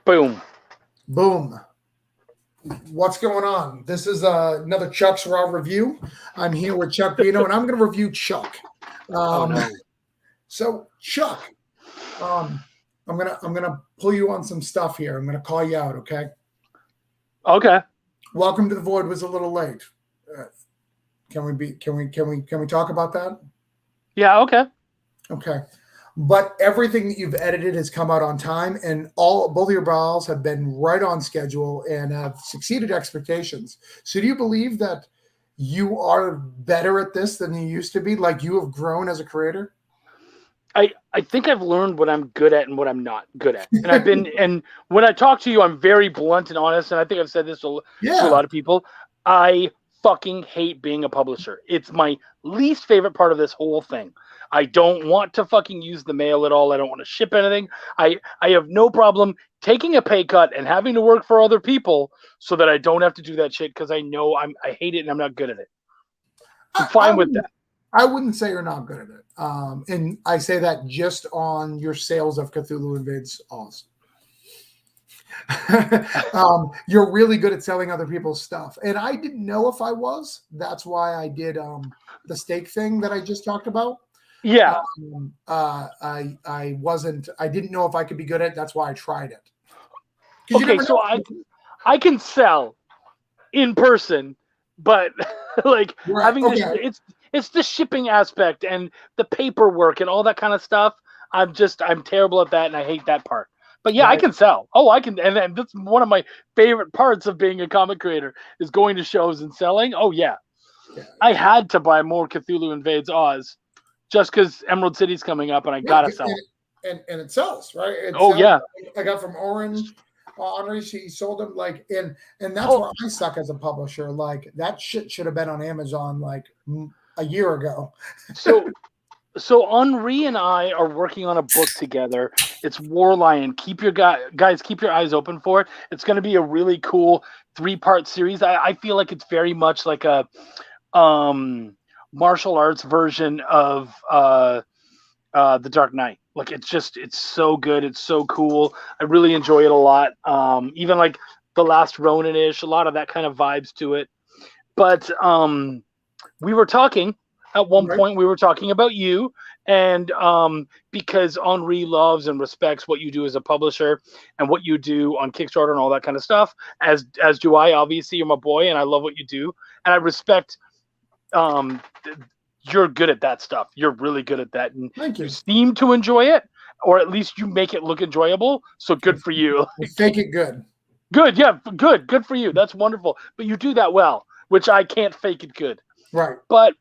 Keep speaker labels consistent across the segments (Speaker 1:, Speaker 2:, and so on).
Speaker 1: Boom.
Speaker 2: Boom. What's going on? This is another Chuck's Raw review. I'm here with Chuck Vino, and I'm going to review Chuck.
Speaker 1: Oh no.
Speaker 2: So Chuck, I'm gonna pull you on some stuff here. I'm gonna call you out, okay?
Speaker 1: Okay.
Speaker 2: Welcome to the Void was a little late. Can we talk about that?
Speaker 1: Yeah. Okay.
Speaker 2: Okay. But everything that you've edited has come out on time, and both of your brawls have been right on schedule and have succeeded expectations. So do you believe that you are better at this than you used to be? Like you have grown as a creator?
Speaker 1: I think I've learned what I'm good at and what I'm not good at. And and when I talk to you, I'm very blunt and honest. And I think I've said this to a lot of people. I fucking hate being a publisher. It's my least favorite part of this whole thing. I don't want to fucking use the mail at all. I don't want to ship anything. I have no problem taking a pay cut and having to work for other people so that I don't have to do that shit because I know I hate it and I'm not good at it. I'm fine with that.
Speaker 2: I wouldn't say you're not good at it. And I say that just on your sales of Cthulhu Invades Oz. You're really good at selling other people's stuff. And I didn't know if I was. That's why I did the steak thing that I just talked about.
Speaker 1: Yeah.
Speaker 2: I didn't know if I could be good at it. That's why I tried it.
Speaker 1: Okay, so I can sell in person, but like having it's the shipping aspect and the paperwork and all that kind of stuff. I'm terrible at that and I hate that part. But yeah, right. I can sell. Oh, I can, and that's one of my favorite parts of being a comic creator is going to shows and selling. Oh yeah. I had to buy more Cthulhu Invades Oz just because Emerald City's coming up and I gotta sell it.
Speaker 2: And it sells, right?
Speaker 1: Yeah.
Speaker 2: I got from Orange. Henri, she sold them and that's where I suck as a publisher. Like that shit should have been on Amazon like a year ago.
Speaker 1: So Henri and I are working on a book together. It's War Lion. Keep your guys, keep your eyes open for it. It's going to be a really cool 3-part series. I feel like it's very much like a martial arts version of The Dark Knight. Like it's so good. It's so cool. I really enjoy it a lot. Even like The Last Ronin-ish, a lot of that kind of vibes to it. But we were talking at one point. We were talking about you, and because Henri loves and respects what you do as a publisher and what you do on Kickstarter and all that kind of stuff. As do I. Obviously, you're my boy, and I love what you do, and I respect. You're good at that stuff. You're really good at that. And
Speaker 2: Thank you.
Speaker 1: You seem to enjoy it, or at least you make it look enjoyable. So good for you.
Speaker 2: Fake it good.
Speaker 1: Good. Yeah. Good. Good for you. That's wonderful. But you do that well, which I can't fake it good.
Speaker 2: Right.
Speaker 1: But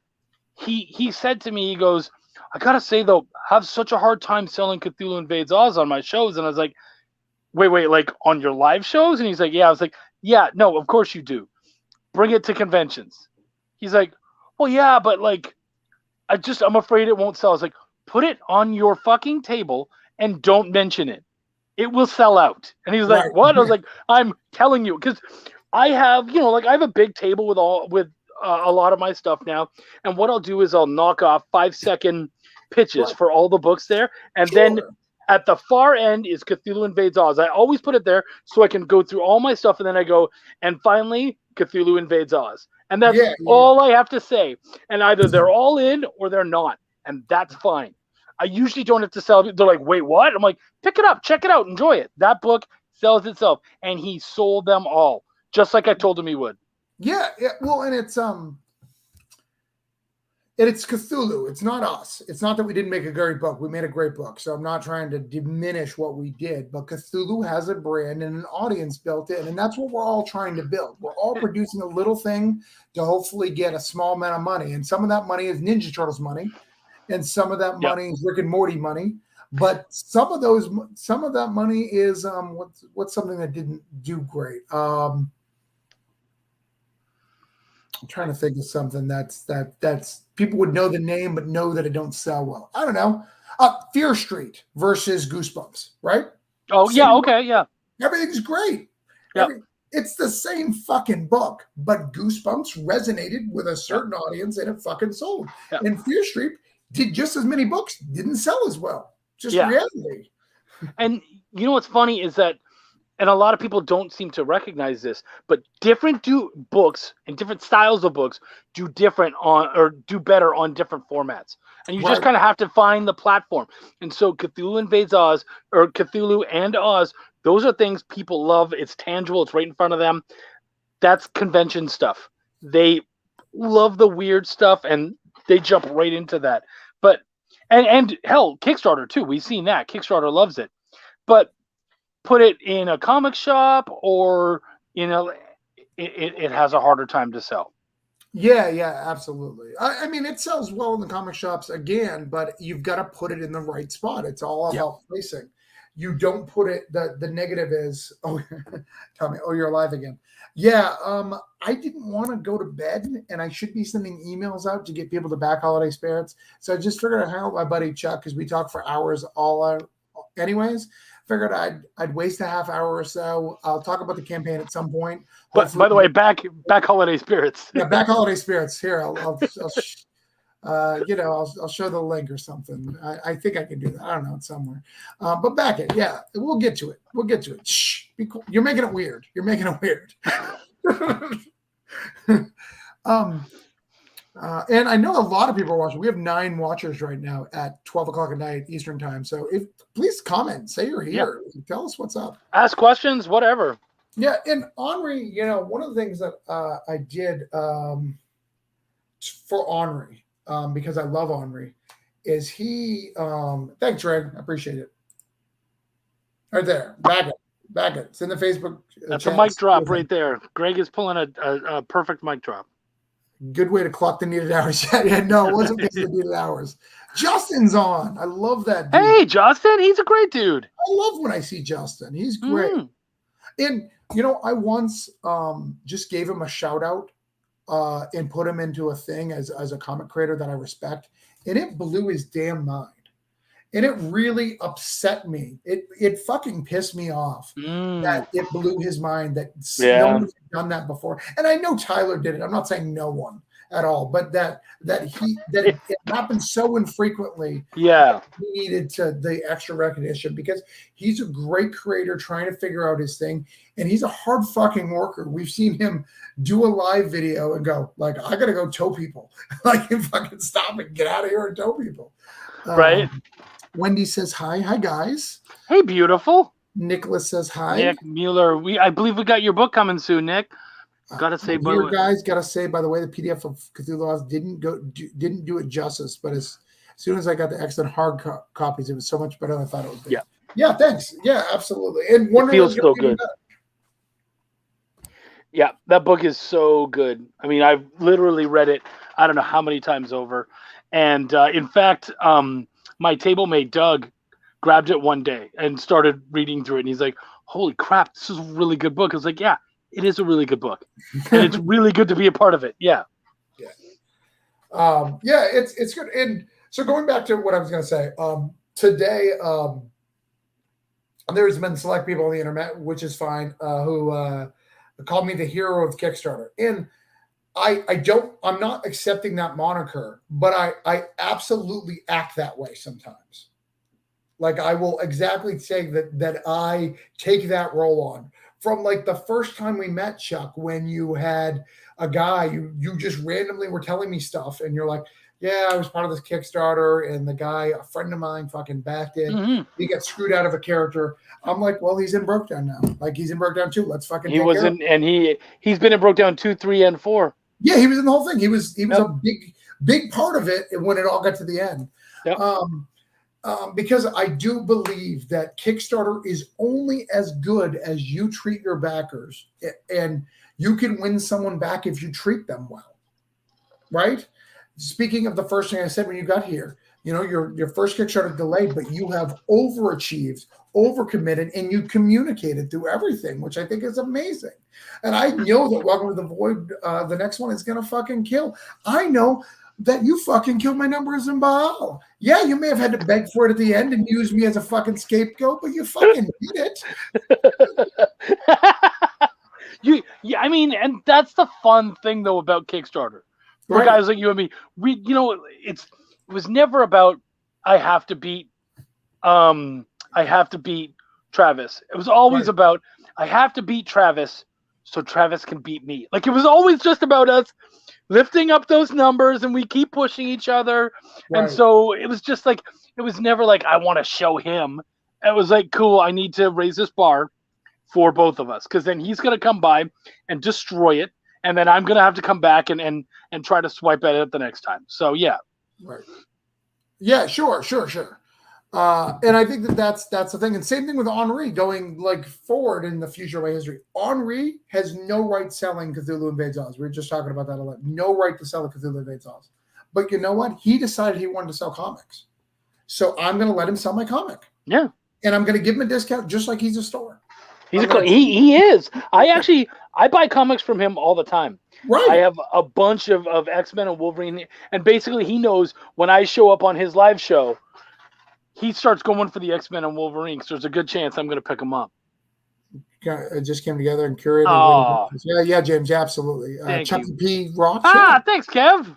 Speaker 1: he said to me, he goes, I got to say, though, I have such a hard time selling Cthulhu Invades Oz on my shows. And I was like, wait, like on your live shows? And he's like, yeah. I was like, yeah, no, of course you do. Bring it to conventions. He's like, well, yeah, but like, I'm afraid it won't sell. I was like, put it on your fucking table and don't mention it. It will sell out. And he was like, what? I was like, I'm telling you, because I have, I have a big table with a lot of my stuff now. And what I'll do is I'll knock off 5-second pitches for all the books there. And then at the far end is Cthulhu Invades Oz. I always put it there so I can go through all my stuff. And then I go, and finally, Cthulhu Invades Oz. And that's all I have to say. And either they're all in or they're not. And that's fine. I usually don't have to sell it. They're like, wait, what? I'm like, pick it up, check it out, enjoy it. That book sells itself. And he sold them all, just like I told him he would.
Speaker 2: Yeah. Well, and it's Cthulhu. It's not us. It's not that we didn't make a great book. We made a great book. So I'm not trying to diminish what we did. But Cthulhu has a brand and an audience built in. And that's what we're all trying to build. We're all producing a little thing to hopefully get a small amount of money. And some of that money is Ninja Turtles money. And some of that money is Rick and Morty money. But some of that money is what's something that didn't do great. I'm trying to think of something that's people would know the name but know that it don't sell well. I don't know. Fear Street versus Goosebumps, right?
Speaker 1: Oh, yeah, okay, yeah.
Speaker 2: Everything's great.
Speaker 1: Yeah.
Speaker 2: It's the same fucking book, but Goosebumps resonated with a certain audience and it fucking sold. Yeah. And Fear Street did just as many books, didn't sell as well. Just reality.
Speaker 1: And you know what's funny is that and a lot of people don't seem to recognize this, but different books and different styles of books do better on different formats. And you just kind of have to find the platform. And so Cthulhu Invades Oz, or Cthulhu and Oz, those are things people love. It's tangible. It's right in front of them. That's convention stuff. They love the weird stuff, and they jump right into that. But and hell, Kickstarter too. We've seen that. Kickstarter loves it. But put it in a comic shop, or it has a harder time to sell.
Speaker 2: Yeah, absolutely. I mean, it sells well in the comic shops again, but you've got to put it in the right spot. It's all about placing. You don't put it. The negative is, tell me, you're alive again. Yeah, I didn't want to go to bed, and I should be sending emails out to get people to back holiday spirits. So I just figured I'd hang out with my buddy Chuck, because we talk for hours anyways. Figured I'd waste a half hour or so. I'll talk about the campaign at some point.
Speaker 1: But by the way, back holiday spirits.
Speaker 2: Yeah, back holiday spirits. Here, I'll show the link or something. I think I can do that. I don't know, it's somewhere. But back it. Yeah, we'll get to it. Shh, be cool. You're making it weird. And I know a lot of people are watching. We have 9 watchers right now at 12 o'clock at night Eastern time. So please comment, say you're here, tell us what's up,
Speaker 1: ask questions, whatever.
Speaker 2: Yeah, and Henri, one of the things that I did for Henri, because I love Henri, is he. Thanks, Greg. I appreciate it. Right there, bag it. It's in the Facebook.
Speaker 1: That's a mic drop right there. Greg is pulling a perfect mic drop.
Speaker 2: Good way to clock the needed hours. Yeah, no, it wasn't the needed hours. Justin's on. I love that dude.
Speaker 1: Hey, Justin, he's a great dude.
Speaker 2: I love when I see Justin. He's great. And I once just gave him a shout out and put him into a thing as a comic creator that I respect, and it blew his damn mind. And it really upset me. It fucking pissed me off that it blew his mind that no one's done that before. And I know Tyler did it. I'm not saying no one at all, but that it happened so infrequently.
Speaker 1: Yeah,
Speaker 2: he needed the extra recognition, because he's a great creator trying to figure out his thing, and he's a hard fucking worker. We've seen him do a live video and go like, I gotta go tow people, like, and fucking stop and get out of here and tow people.
Speaker 1: Right.
Speaker 2: Wendy says hi guys.
Speaker 1: Hey, beautiful.
Speaker 2: Nicholas says hi.
Speaker 1: Nick Mueller. I believe we got your book coming soon, Nick. Gotta say, by
Speaker 2: the way, the PDF of Cthulhu Oz didn't do it justice, but as soon as I got the excellent hard copies, it was so much better than I thought it would be. Yeah, thanks. Yeah, absolutely. And
Speaker 1: it feels so good. Yeah, that book is so good. I mean, I've literally read it I don't know how many times over, and in fact, my table mate Doug grabbed it one day and started reading through it, and he's like, "Holy crap, this is a really good book." I was like, "Yeah, it is a really good book, and it's really good to be a part of it." Yeah.
Speaker 2: It's good. And so going back to what I was going to say, today, there's been select people on the internet, which is fine, who called me the hero of Kickstarter, and I'm not accepting that moniker, but I absolutely act that way sometimes. Like, I will exactly say that I take that role on. From like the first time we met, Chuck, when you had a guy, you just randomly were telling me stuff, and you're like, yeah, I was part of this Kickstarter, and the guy, a friend of mine, fucking backed it. Mm-hmm. He got screwed out of a character. I'm like, well, he's in Brokedown now. Like, he's in Brokedown 2. Let's fucking.
Speaker 1: He's been in Brokedown 2, 3, and 4.
Speaker 2: Yeah, he was in the whole thing. He was a big part of it when it all got to the end. Yep. Because I do believe that Kickstarter is only as good as you treat your backers, and you can win someone back if you treat them well, right? Speaking of the first thing I said when you got here, your first Kickstarter delayed, but you have overachieved, overcommitted, and you communicated through everything, which I think is amazing. And I know that Welcome to the Void, the next one, is going to fucking kill. I know that you fucking killed my numbers in Baal. Yeah, you may have had to beg for it at the end and use me as a fucking scapegoat, but you fucking did
Speaker 1: it. I mean, and that's the fun thing though about Kickstarter. For guys like you and me, it was never about I have to beat Travis. It was always about I have to beat Travis so Travis can beat me. Like, it was always just about us lifting up those numbers, and we keep pushing each other.
Speaker 2: Right.
Speaker 1: And so it was just like, it was never like, I want to show him. It was like, cool, I need to raise this bar for both of us, because then he's going to come by and destroy it, and then I'm going to have to come back and try to swipe at it the next time. So, yeah.
Speaker 2: Right. Yeah, sure. And I think that's the thing. And same thing with Henri going like forward in the future of my history. Henri has no right selling Cthulhu Invades Oz. We were just talking about that a lot. No right to sell a Cthulhu Invades Oz. But you know what? He decided he wanted to sell comics. So I'm going to let him sell my comic.
Speaker 1: Yeah.
Speaker 2: And I'm going to give him a discount just like he's a store.
Speaker 1: He is. I buy comics from him all the time.
Speaker 2: Right.
Speaker 1: I have a bunch of X-Men and Wolverine, and basically he knows when I show up on his live show, he starts going for the X-Men and Wolverine, so there's a good chance I'm going to pick them up.
Speaker 2: It just came together and curated.
Speaker 1: Oh.
Speaker 2: Yeah, James, absolutely. Chucky P. Rock.
Speaker 1: Thanks, Kev.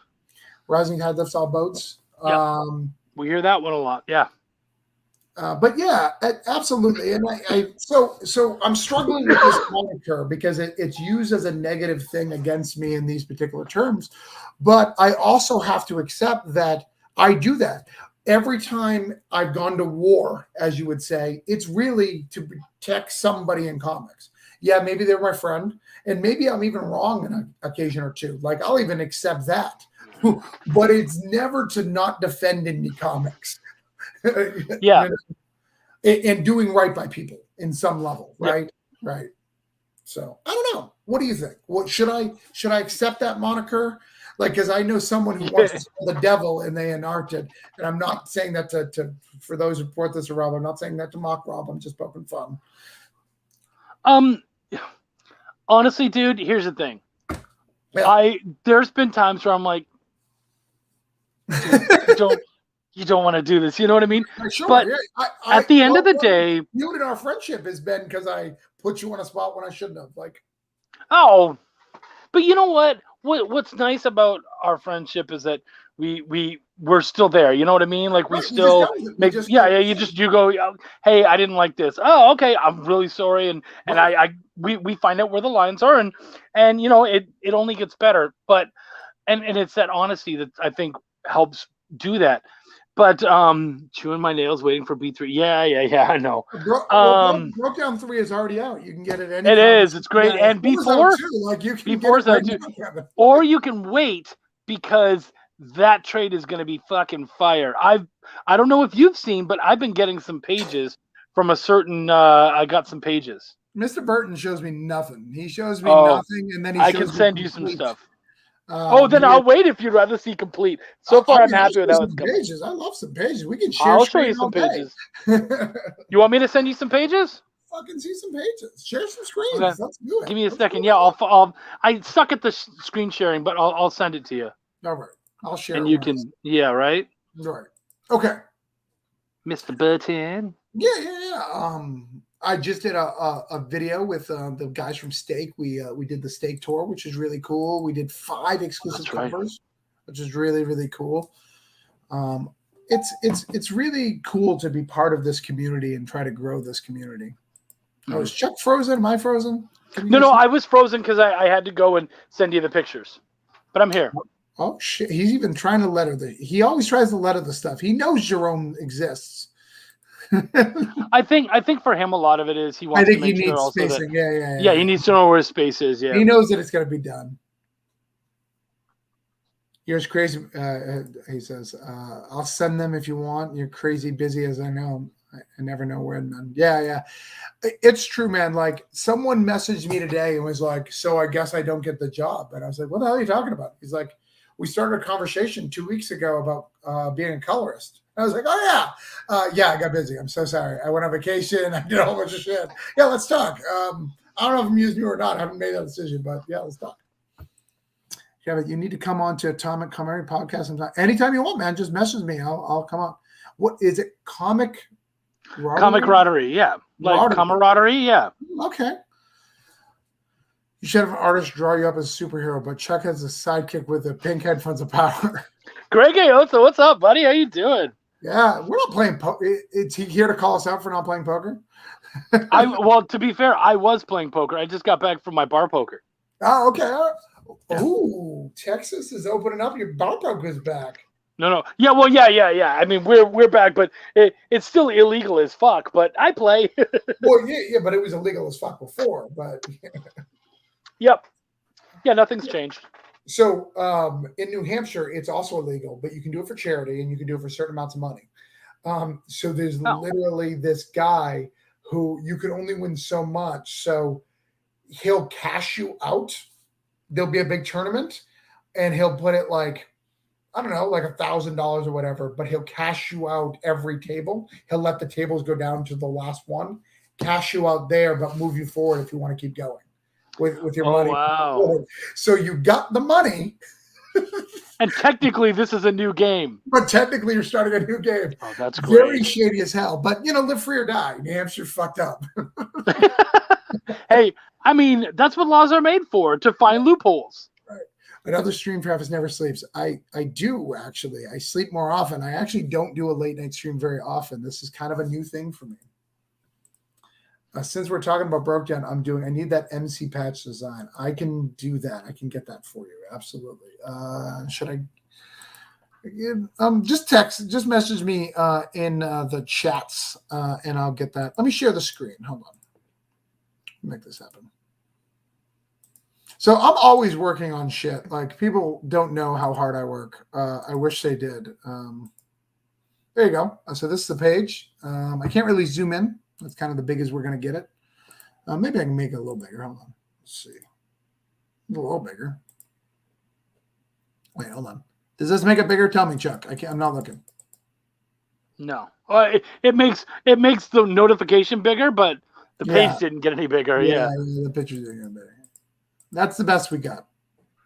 Speaker 2: Rising Tide Lifts All Boats.
Speaker 1: Yep. We hear that one a lot. Yeah.
Speaker 2: But yeah, absolutely. And so I'm struggling with this moniker because it's used as a negative thing against me in these particular terms. But I also have to accept that I do that. Every time I've gone to war, as you would say, it's really to protect somebody in comics. Yeah, maybe they're my friend, and maybe I'm even wrong on an occasion or two. Like, I'll even accept that. But it's never to not defend indie comics.
Speaker 1: Yeah.
Speaker 2: And doing right by people in some level, right?
Speaker 1: Yeah.
Speaker 2: Right. So I don't know. What do you think? What should I accept that moniker? Like, because I know someone who wants to sell the devil and they enart it. And I'm not saying that to for those who report this to Rob. I'm not saying that to mock Rob. I'm just poking fun.
Speaker 1: Honestly, dude, here's the thing. Yeah. There's been times where I'm like, you don't want to do this. You know what I mean?
Speaker 2: Sure,
Speaker 1: but at the end of the day,
Speaker 2: you and our friendship has been because I put you on a spot when I shouldn't have. Like,
Speaker 1: oh, but you know what? What's nice about our friendship is that we're still there. You know what I mean? Like, we still make. You go, hey, I didn't like this. Oh, okay, I'm really sorry, and we find out where the lines are, and you know, it only gets better. But and it's that honesty that I think helps do that. But chewing my nails, waiting for B3. Yeah, I know.
Speaker 2: Broke Down 3 is already out. You can get it any.
Speaker 1: It is. It's great.
Speaker 2: Yeah,
Speaker 1: and B4,
Speaker 2: like you can
Speaker 1: B4 is out too. Or you can wait because that trade is going to be fucking fire. I don't know if you've seen, but I've been getting some pages from a certain. I got some pages.
Speaker 2: Mr. Burton shows me nothing. He shows me nothing, and then he.
Speaker 1: I can send you some stuff. Then I'll wait if you'd rather see complete. So far, I'm happy with how it's coming.
Speaker 2: Pages. I love some pages. We can share.
Speaker 1: I'll show you some pages. You want me to send you some pages?
Speaker 2: Fucking see some pages. Share some screens.
Speaker 1: Okay.
Speaker 2: Let's do it.
Speaker 1: Give me a second. Yeah, I suck at the screen sharing, but I'll send it to you.
Speaker 2: All right. I'll share.
Speaker 1: And you can. Yeah. Right.
Speaker 2: Right. Okay.
Speaker 1: Mr. Burton.
Speaker 2: Yeah. I just did a video with the guys from Stake. We did the Stake tour, which is really cool. We did 5 exclusive covers, which is really, really cool. It's really cool to be part of this community and try to grow this community. Oh, is Chuck frozen? Am I frozen?
Speaker 1: No, I was frozen because I had to go and send you the pictures. But I'm here.
Speaker 2: Oh shit! He's even trying to letter he always tries to letter the stuff. He knows Jerome exists.
Speaker 1: I think for him a lot of it is he wants to make sure also
Speaker 2: spacing.
Speaker 1: Yeah, he needs to know where his space is. Yeah,
Speaker 2: he knows that it's going to be done. You're as crazy. He says, "I'll send them if you want. You're crazy busy as I know. I never know when." Yeah, it's true, man. Like, someone messaged me today and was like, "So I guess I don't get the job." And I was like, "What the hell are you talking about?" He's like, "We started a conversation 2 weeks ago about being a colorist." I was like, "Oh yeah, I got busy. I'm so sorry. I went on vacation. I did a whole bunch of shit. Yeah, let's talk." I don't know if I'm using you or not. I haven't made that decision, but yeah, let's talk. Yeah, but you need to come on to Atomic Camaraderie podcast sometime. Anytime you want, man. Just message me. I'll come up. What is it? Comic
Speaker 1: camaraderie, yeah. Like camaraderie, yeah.
Speaker 2: Okay. You should have an artist draw you up as a superhero, but Chuck has a sidekick with the pink headphones of power.
Speaker 1: Greg Ayosa, what's up, buddy? How you doing?
Speaker 2: Yeah, we're not playing poker. Is he here to call us out for not playing poker?
Speaker 1: Well, to be fair, I was playing poker. I just got back from my bar poker.
Speaker 2: Oh, okay.
Speaker 1: Yeah.
Speaker 2: Oh, Texas is opening up. Your bar poker's back.
Speaker 1: No. Yeah, well, yeah. I mean, we're back, but it's still illegal as fuck. But I play.
Speaker 2: Well, yeah, but it was illegal as fuck before. But
Speaker 1: Yep. Yeah, nothing's changed.
Speaker 2: so in New Hampshire, it's also illegal, but you can do it for charity and you can do it for certain amounts of money. So there's literally this guy who you can only win so much. So he'll cash you out. There'll be a big tournament and he'll put it like, I don't know, like $1,000 or whatever, but he'll cash you out every table. He'll let the tables go down to the last one, cash you out there, but move you forward if you want to keep going with your money.
Speaker 1: Wow.
Speaker 2: So you got the money.
Speaker 1: And technically, this is a new game.
Speaker 2: But technically, you're starting a new game.
Speaker 1: Oh, that's great.
Speaker 2: Very shady as hell. But, live free or die. New Hampshire's fucked up.
Speaker 1: Hey, I mean, that's what laws are made for, to find loopholes.
Speaker 2: Right. Another stream, Travis never sleeps. I do, actually. I sleep more often. I actually don't do a late night stream very often. This is kind of a new thing for me. Since we're talking about Broke Down, I need that MC patch design. I can do that. I can get that for you. Absolutely. Should I? Just message me in the chats and I'll get that. Let me share the screen. Hold on. Make this happen. So I'm always working on shit. Like, people don't know how hard I work. I wish they did. There you go. So this is the page. I can't really zoom in. That's kind of the biggest we're going to get it. Maybe I can make it a little bigger. Hold on. Let's see. A little bigger. Wait, hold on. Does this make it bigger? Tell me, Chuck. I'm not looking.
Speaker 1: No. It makes the notification bigger, but the page didn't get any bigger. Yeah.
Speaker 2: The pictures didn't get bigger. That's the best we got.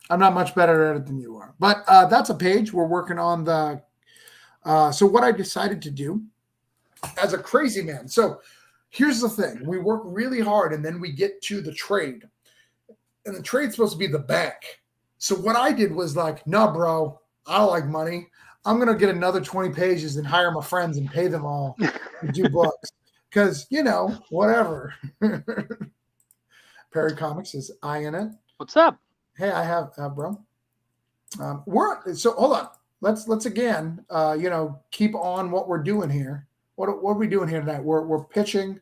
Speaker 2: I'm not much better at it than you are. But that's a page. We're working on the... so what I decided to do as a crazy man. So here's the thing. We work really hard, and then we get to the trade. And the trade's supposed to be the bank. So what I did was like, no, bro, I don't like money. I'm going to get another 20 pages and hire my friends and pay them all to do books. Because, whatever. Perry Comics is eyeing it.
Speaker 1: What's up?
Speaker 2: Hey, I have, bro. So hold on. Let's again, keep on what we're doing here. What are we doing here tonight? We're pitching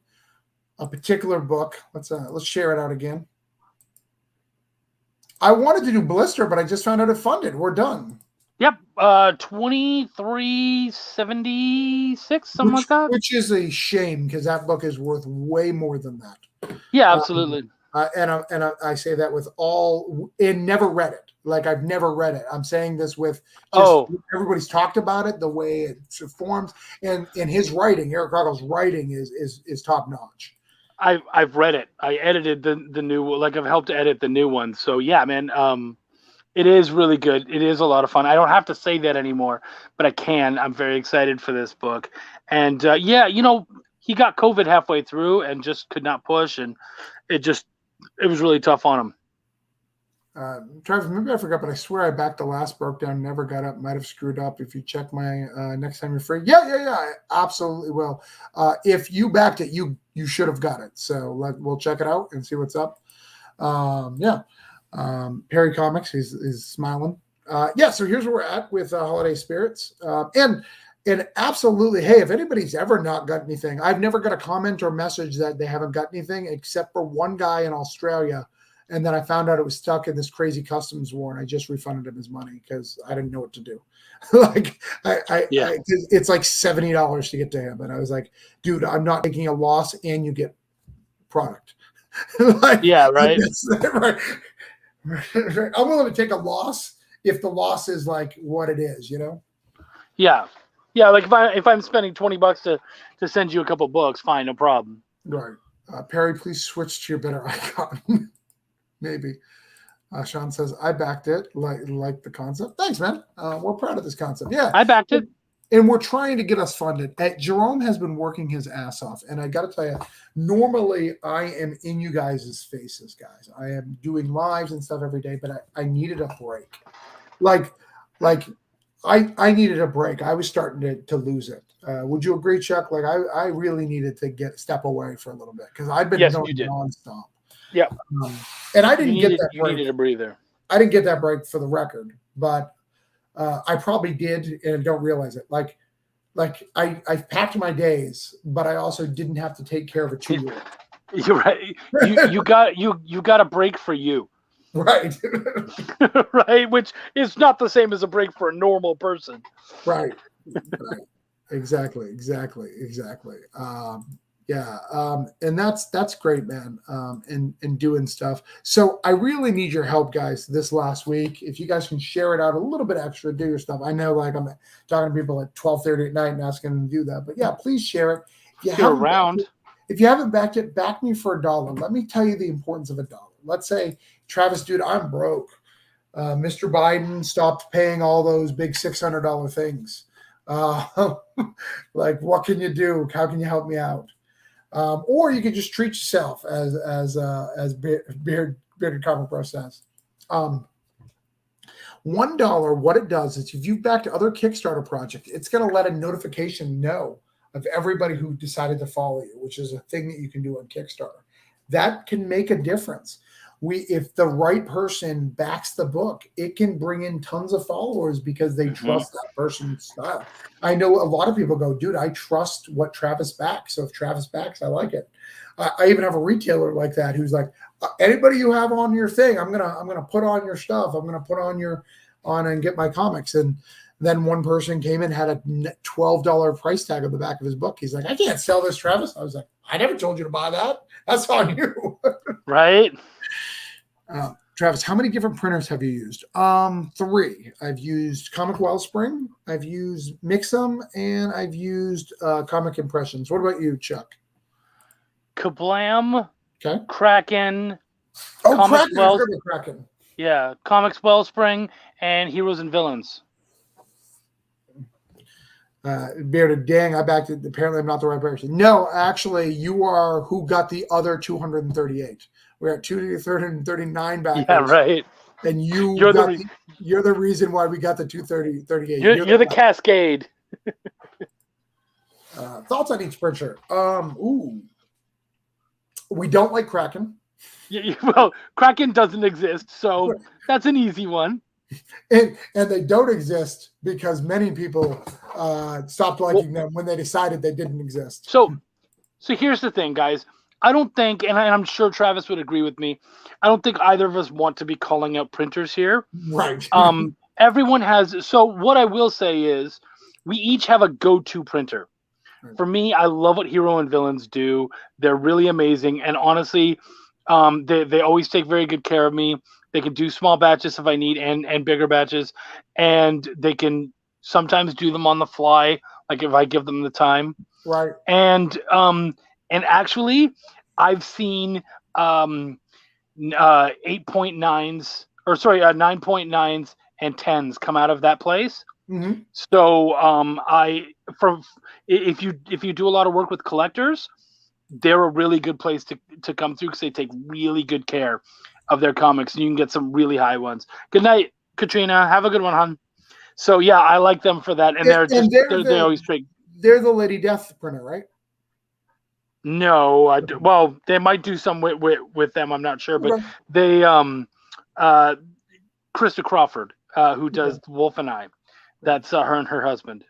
Speaker 2: a particular book. Let's share it out again. I wanted to do Blister, but I just found out it funded. We're done.
Speaker 1: Yep, 2376, something like that.
Speaker 2: Which is a shame because that book is worth way more than that.
Speaker 1: Yeah, absolutely.
Speaker 2: And I say that with and never read it. Like, I've never read it. I'm saying this with everybody's talked about it, the way it forms, and his writing, Eric Ruggles' writing is top notch.
Speaker 1: I've read it. I edited the new, like, I've helped to edit the new one. So yeah, man, it is really good. It is a lot of fun. I don't have to say that anymore, but I can. I'm very excited for this book. And he got COVID halfway through and just could not push, and it was really tough on him.
Speaker 2: Travis, maybe I forgot, but I swear I backed the last Broke Down, never got up, might have screwed up. If you check my next time you're free. Yeah, I absolutely will. If you backed it, you should have got it. So we'll check it out and see what's up. Perry Comics, he's smiling. So here's where we're at with Holiday Spirits. And absolutely, hey, if anybody's ever not got anything, I've never got a comment or message that they haven't got anything, except for one guy in Australia. And then I found out it was stuck in this crazy customs war, and I just refunded him his money because I didn't know what to do. It's like $70 to get to him, and I was like, dude, I'm not taking a loss, and you get product. Right.
Speaker 1: Right.
Speaker 2: I'm willing to take a loss if the loss is like what it is,
Speaker 1: Yeah. Like if I'm spending $20 to send you a couple books, fine, no problem.
Speaker 2: Right. Perry, please switch to your better icon. Maybe. Sean says, I backed it, like the concept. Thanks, man. We're proud of this concept. Yeah.
Speaker 1: I backed it.
Speaker 2: And we're trying to get us funded. Jerome has been working his ass off. And I got to tell you, normally I am in you guys' faces, guys. I am doing lives and stuff every day, but I needed a break. Like I needed a break. I was starting to lose it. Would you agree, Chuck? Like I really needed to step away for a little bit because I'd been
Speaker 1: Yes,
Speaker 2: going
Speaker 1: you did.
Speaker 2: nonstop.
Speaker 1: Yeah,
Speaker 2: Um, and I didn't get that
Speaker 1: you
Speaker 2: break.
Speaker 1: needed a breather.
Speaker 2: I didn't get that break for the record, but I probably did and don't realize it. Like I packed my days, but I also didn't have to take care of a 2-year-old.
Speaker 1: You're right. You got a break for you.
Speaker 2: Right.
Speaker 1: Right, which is not the same as a break for a normal person.
Speaker 2: Right. Exactly. And that's great, man. And doing stuff. So I really need your help, guys, this last week. If you guys can share it out a little bit extra, do your stuff. I know, like, I'm talking to people at 12:30 at night and asking them to do that, but yeah, please share it. If you haven't backed it, back me for $1. Let me tell you the importance of $1. Let's say, Travis, dude, I'm broke. Mr. Biden stopped paying all those big $600 things. Like, what can you do? How can you help me out? Or you can just treat yourself, as Bearded Comic Bro says. $1, what it does is if you've backed other Kickstarter projects, it's going to let a notification know of everybody who decided to follow you, which is a thing that you can do on Kickstarter. That can make a difference. If the right person backs the book, it can bring in tons of followers because they trust that person's style. I know a lot of people go, dude, I trust what Travis backs. So if Travis backs, I like it. I even have a retailer like that who's like, anybody you have on your thing, I'm gonna put on your stuff. I'm gonna put on and get my comics. And then one person came in, had a $12 price tag on the back of his book. He's like, I can't sell this, Travis. I was like, I never told you to buy that. That's on you.
Speaker 1: Right.
Speaker 2: Travis, how many different printers have you used? 3. I've used Comic Wellspring, I've used Mixum, and I've used Comic Impressions. What about you, Chuck?
Speaker 1: Kablam.
Speaker 2: Okay.
Speaker 1: Kraken.
Speaker 2: Kraken.
Speaker 1: Yeah, Comics Wellspring and Heroes and Villains.
Speaker 2: Bearded, dang, I backed it. Apparently I'm not the right person. No, actually, you are who got the other 238. We're at 239 backers.
Speaker 1: Yeah, right.
Speaker 2: And you're the reason why we got the 238.
Speaker 1: You're the cascade.
Speaker 2: Thoughts on each printer? We don't like Kraken.
Speaker 1: Well, Kraken doesn't exist, so that's an easy one.
Speaker 2: And they don't exist because many people stopped liking them when they decided they didn't exist.
Speaker 1: So here's the thing, guys. I don't think, and I'm sure Travis would agree with me, I don't think either of us want to be calling out printers here.
Speaker 2: Right.
Speaker 1: Everyone has. So what I will say is we each have a go-to printer. Right. For me, I love what Hero and Villains do. They're really amazing. And honestly, they always take very good care of me. They can do small batches if I need and bigger batches. And they can sometimes do them on the fly, like if I give them the time.
Speaker 2: Right.
Speaker 1: And actually, I've seen 8.9s, or sorry, 9.9s and 10s come out of that place.
Speaker 2: Mm-hmm.
Speaker 1: So if you do a lot of work with collectors, they're a really good place to come through because they take really good care of their comics, and you can get some really high ones. Good night, Katrina. Have a good one, hon. So yeah, I like them for that, and they're always straight.
Speaker 2: They're the Lady Death printer, right?
Speaker 1: No, well, they might do some with them. I'm not sure, but
Speaker 2: okay.
Speaker 1: They Krista Crawford, who does Wolf and I, that's her and her husband.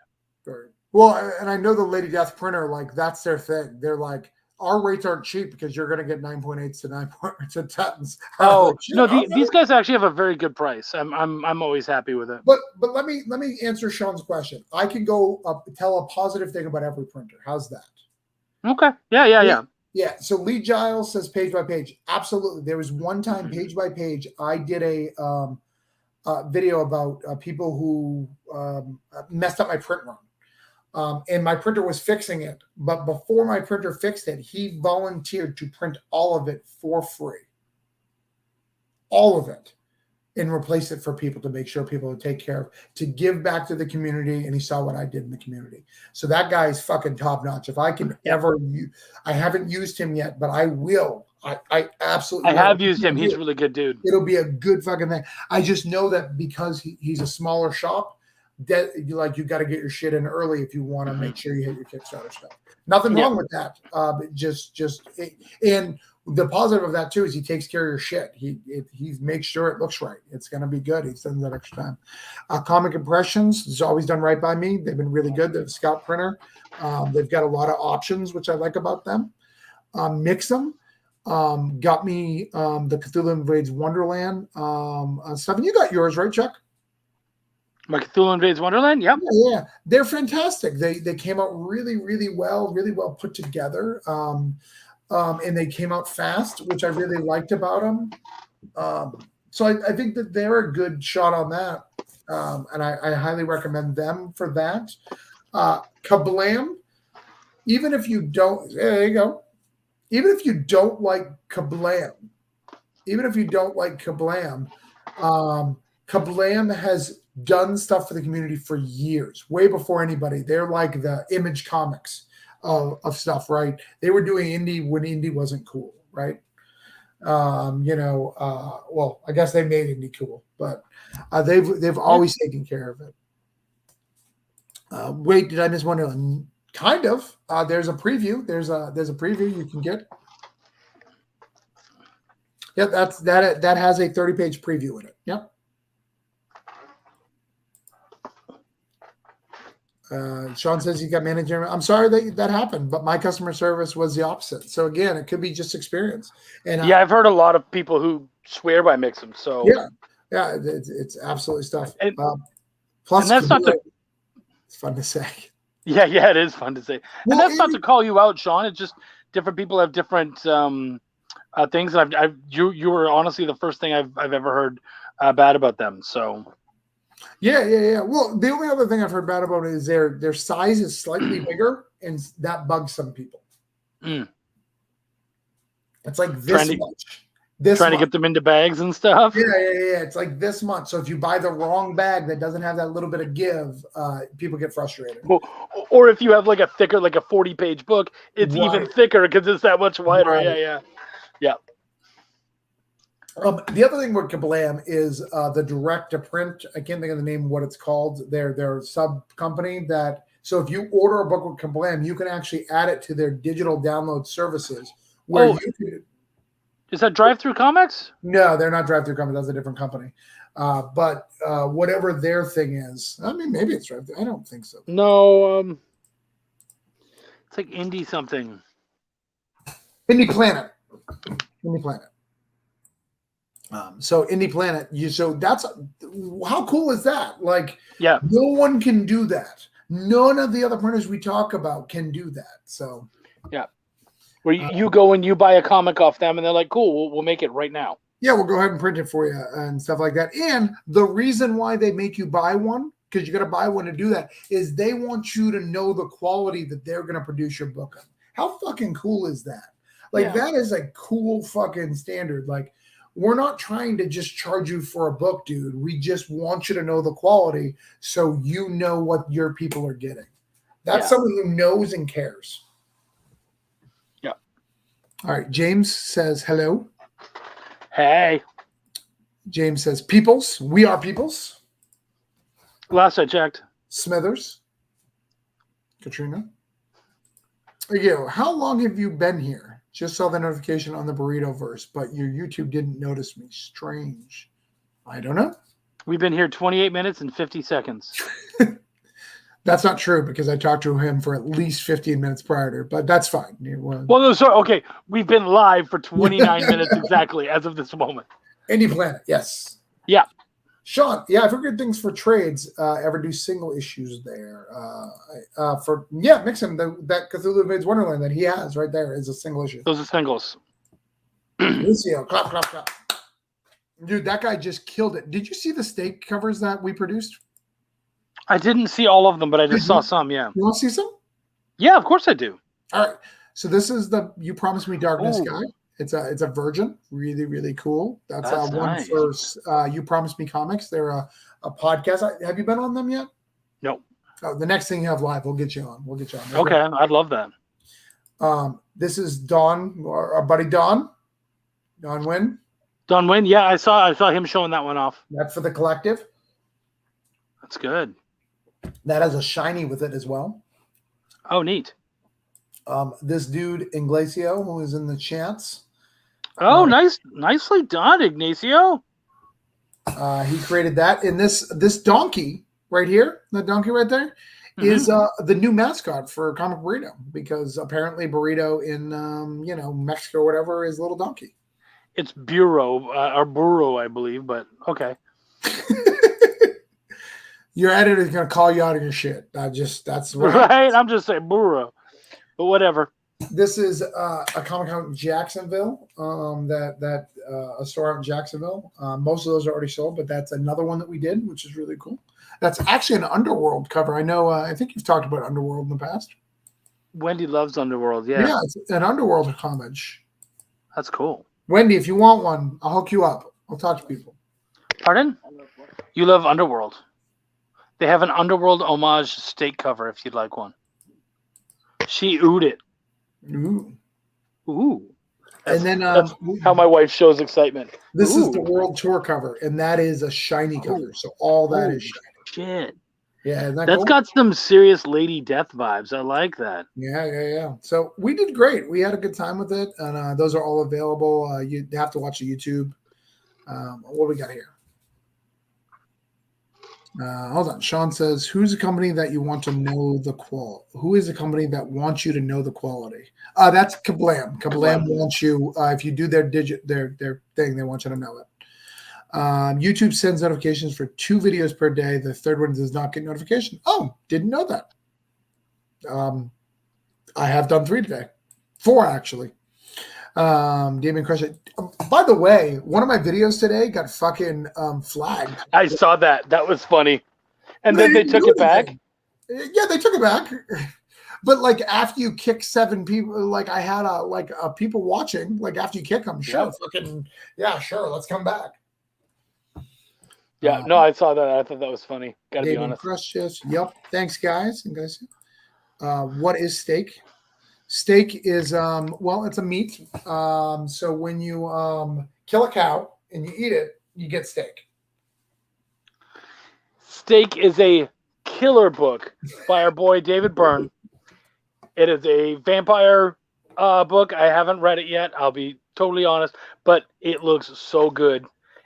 Speaker 2: Right. Well, and I know the Lady Death printer, like that's their thing. They're like, our rates aren't cheap because you're going to get 9.8s to 9.8 to 10s.
Speaker 1: Oh no, these guys actually have a very good price. I'm always happy with it.
Speaker 2: But let me answer Sean's question. I can go tell a positive thing about every printer. How's that?
Speaker 1: Okay. Yeah.
Speaker 2: Yeah. So Lee Giles says page by page. Absolutely. There was one time page by page. I did a video about people who messed up my print run. And my printer was fixing it. But before my printer fixed it, he volunteered to print all of it for free. All of it. And replace it for people to make sure people would take care of, to give back to the community. And he saw what I did in the community. So that guy is fucking top notch. If I can ever use, I haven't used him yet, but I will. I absolutely
Speaker 1: have used him. He's a really good dude.
Speaker 2: It'll be a good fucking thing. I just know that because he's a smaller shop, you got to get your shit in early if you want to make sure you hit your Kickstarter stuff. Nothing wrong with that. And the positive of that too is he takes care of your shit. He makes sure it looks right. It's going to be good. He spends that extra time. Comic Impressions is always done right by me. They've been really good. They're a scout printer. They've got a lot of options, which I like about them. Mix'em got me the Cthulhu Invades Wonderland stuff. And you got yours, right, Chuck?
Speaker 1: My Cthulhu Invades Wonderland? Yep.
Speaker 2: Yeah. They're fantastic. They came out really, really well put together. And they came out fast, which I really liked about them. So I think that they're a good shot on that. And I highly recommend them for that. Kablam, even if you don't, there you go. Even if you don't like Kablam, Kablam has done stuff for the community for years, way before anybody. They're like the Image Comics of stuff, right? They were doing indie when indie wasn't cool, right? Well, I guess they made indie cool, but they've always taken care of it. Wait, did I miss one? Kind of. There's a preview. There's a preview you can get. Yep, that has a 30-page preview in it. Yep. Sean says he got manager. I'm sorry that happened, but my customer service was the opposite. So again, it could be just experience. And
Speaker 1: yeah, I've heard a lot of people who swear by Mix'em. So
Speaker 2: yeah, it's absolutely stuff.
Speaker 1: And,
Speaker 2: plus,
Speaker 1: and that's
Speaker 2: it's fun to say.
Speaker 1: Yeah, it is fun to say. And that's not to call you out, Sean. It's just different people have different things. And you were honestly the first thing I've ever heard bad about them. So.
Speaker 2: Yeah. Well, the only other thing I've heard bad about it is their size is slightly bigger, and that bugs some people. It's like this much.
Speaker 1: Trying to get them into bags and stuff.
Speaker 2: Yeah. It's like this much. So if you buy the wrong bag that doesn't have that little bit of give, people get frustrated.
Speaker 1: Well, or if you have like a thicker, like a 40-page book, it's even thicker because it's that much wider. Right. Yeah.
Speaker 2: The other thing with Kablam is the direct-to-print. I can't think of the name of what it's called. Their sub-company that. So if you order a book with Kablam, you can actually add it to their digital download services.
Speaker 1: Is that Drive-Thru Comics?
Speaker 2: No, they're not Drive-Thru Comics. That's a different company. But whatever their thing is, I mean, maybe it's Drive-Thru. I don't think so.
Speaker 1: No, it's like Indie something.
Speaker 2: Indie Planet. So Indie Planet, so that's how cool is that? Like,
Speaker 1: yeah,
Speaker 2: no one can do that. None of the other printers we talk about can do that. So
Speaker 1: yeah, where you go and you buy a comic off them, and they're like, "Cool, we'll make it right now."
Speaker 2: Yeah, we'll go ahead and print it for you and stuff like that. And the reason why they make you buy one, because you got to buy one to do that, is they want you to know the quality that they're going to produce your book on. How fucking cool is that? Like, that is a cool fucking standard. Like, we're not trying to just charge you for a book, dude. We just want you to know the quality so you know what your people are getting. That's someone who knows and cares.
Speaker 1: Yeah.
Speaker 2: All right. James says hello.
Speaker 1: Hey.
Speaker 2: James says peoples. We are peoples.
Speaker 1: Last I checked.
Speaker 2: Smithers. Katrina. Yo, how long have you been here? Just saw the notification on the burrito verse, but your YouTube didn't notice me. Strange. I don't know.
Speaker 1: We've been here 28 minutes and 50 seconds.
Speaker 2: That's not true because I talked to him for at least 15 minutes prior to, but that's fine.
Speaker 1: Well, no, sorry. Okay. We've been live for 29 minutes exactly as of this moment.
Speaker 2: Indie Planet. Yes.
Speaker 1: Yeah.
Speaker 2: Sean, I've heard good things for trades. Ever do single issues there? Mix'em, that Cthulhu Invades Wonderland that he has right there is a single issue.
Speaker 1: Those are singles.
Speaker 2: Lucio, clap, clap, clap. Dude, that guy just killed it. Did you see the steak covers that we produced?
Speaker 1: I didn't see all of them, but I just saw some, yeah.
Speaker 2: You want to see some?
Speaker 1: Yeah, of course I do.
Speaker 2: All right. So this is the You Promised Me Darkness guy. It's a virgin, really, really cool. That's one
Speaker 1: nice.
Speaker 2: for You Promised Me Comics. They're a podcast. Have you been on them yet?
Speaker 1: No.
Speaker 2: Oh, the next thing you have live, we'll get you on.
Speaker 1: Okay, I'd love that.
Speaker 2: This is Don, our buddy Don. Don Wynn.
Speaker 1: Don Wynn, yeah, I saw him showing that one off.
Speaker 2: That's for the collective.
Speaker 1: That's good.
Speaker 2: That has a shiny with it as well.
Speaker 1: Oh, neat.
Speaker 2: This dude Inglacio, who is in the chats.
Speaker 1: Oh, nicely done, Ignacio.
Speaker 2: He created that. And this donkey right here, the donkey right there, is the new mascot for Comic Burrito, because apparently Burrito in Mexico or whatever is Little Donkey.
Speaker 1: It's Burro or Burro, I believe, but okay.
Speaker 2: Your editor is gonna call you out of your shit. That's
Speaker 1: right. I'm just saying Burro, but whatever.
Speaker 2: This is a comic out in Jacksonville. A store out in Jacksonville. Most of those are already sold, but that's another one that we did, which is really cool. That's actually an Underworld cover. I know. I think you've talked about Underworld in the past.
Speaker 1: Wendy loves Underworld. Yeah,
Speaker 2: it's an Underworld homage.
Speaker 1: That's cool.
Speaker 2: Wendy, if you want one, I'll hook you up. I'll talk to people.
Speaker 1: Pardon? You love Underworld. They have an Underworld homage steak cover if you'd like one. She oohed it. Ooh.
Speaker 2: And then
Speaker 1: that's how my wife shows excitement.
Speaker 2: This is the World Tour cover, and that is a shiny cover. So all that is shiny.
Speaker 1: Shit.
Speaker 2: Yeah,
Speaker 1: that's cool? Got some serious Lady Death vibes. I like that.
Speaker 2: Yeah. So we did great. We had a good time with it, and those are all available. You have to watch the YouTube. What do we got here? Hold on. Sean says, "Who's a company that you want to know the quality? Who is a company that wants you to know the quality?" That's Kablam. Kablam wants you. If you do their thing, they want you to know it. YouTube sends notifications for 2 videos per day. The third one does not get notification. Oh, didn't know that. I have done 3 today. 4 actually. Damien Crush it. By the way, one of my videos today got fucking flagged.
Speaker 1: I saw that. That was funny. And then they took it back?
Speaker 2: Yeah, they took it back. But like after you kick 7 people, like I had a people watching, like after you kick them, sure, sure, let's come back.
Speaker 1: Yeah, no, I saw that. I thought that was funny. Gotta be honest.
Speaker 2: Precious. Yep. Thanks, guys. And guys, what is steak? Steak is it's a meat. So when you kill a cow and you eat it, you get steak.
Speaker 1: Steak is a killer book by our boy David Byrne. It is a vampire book. I haven't read it yet. I'll be totally honest, but it looks so good.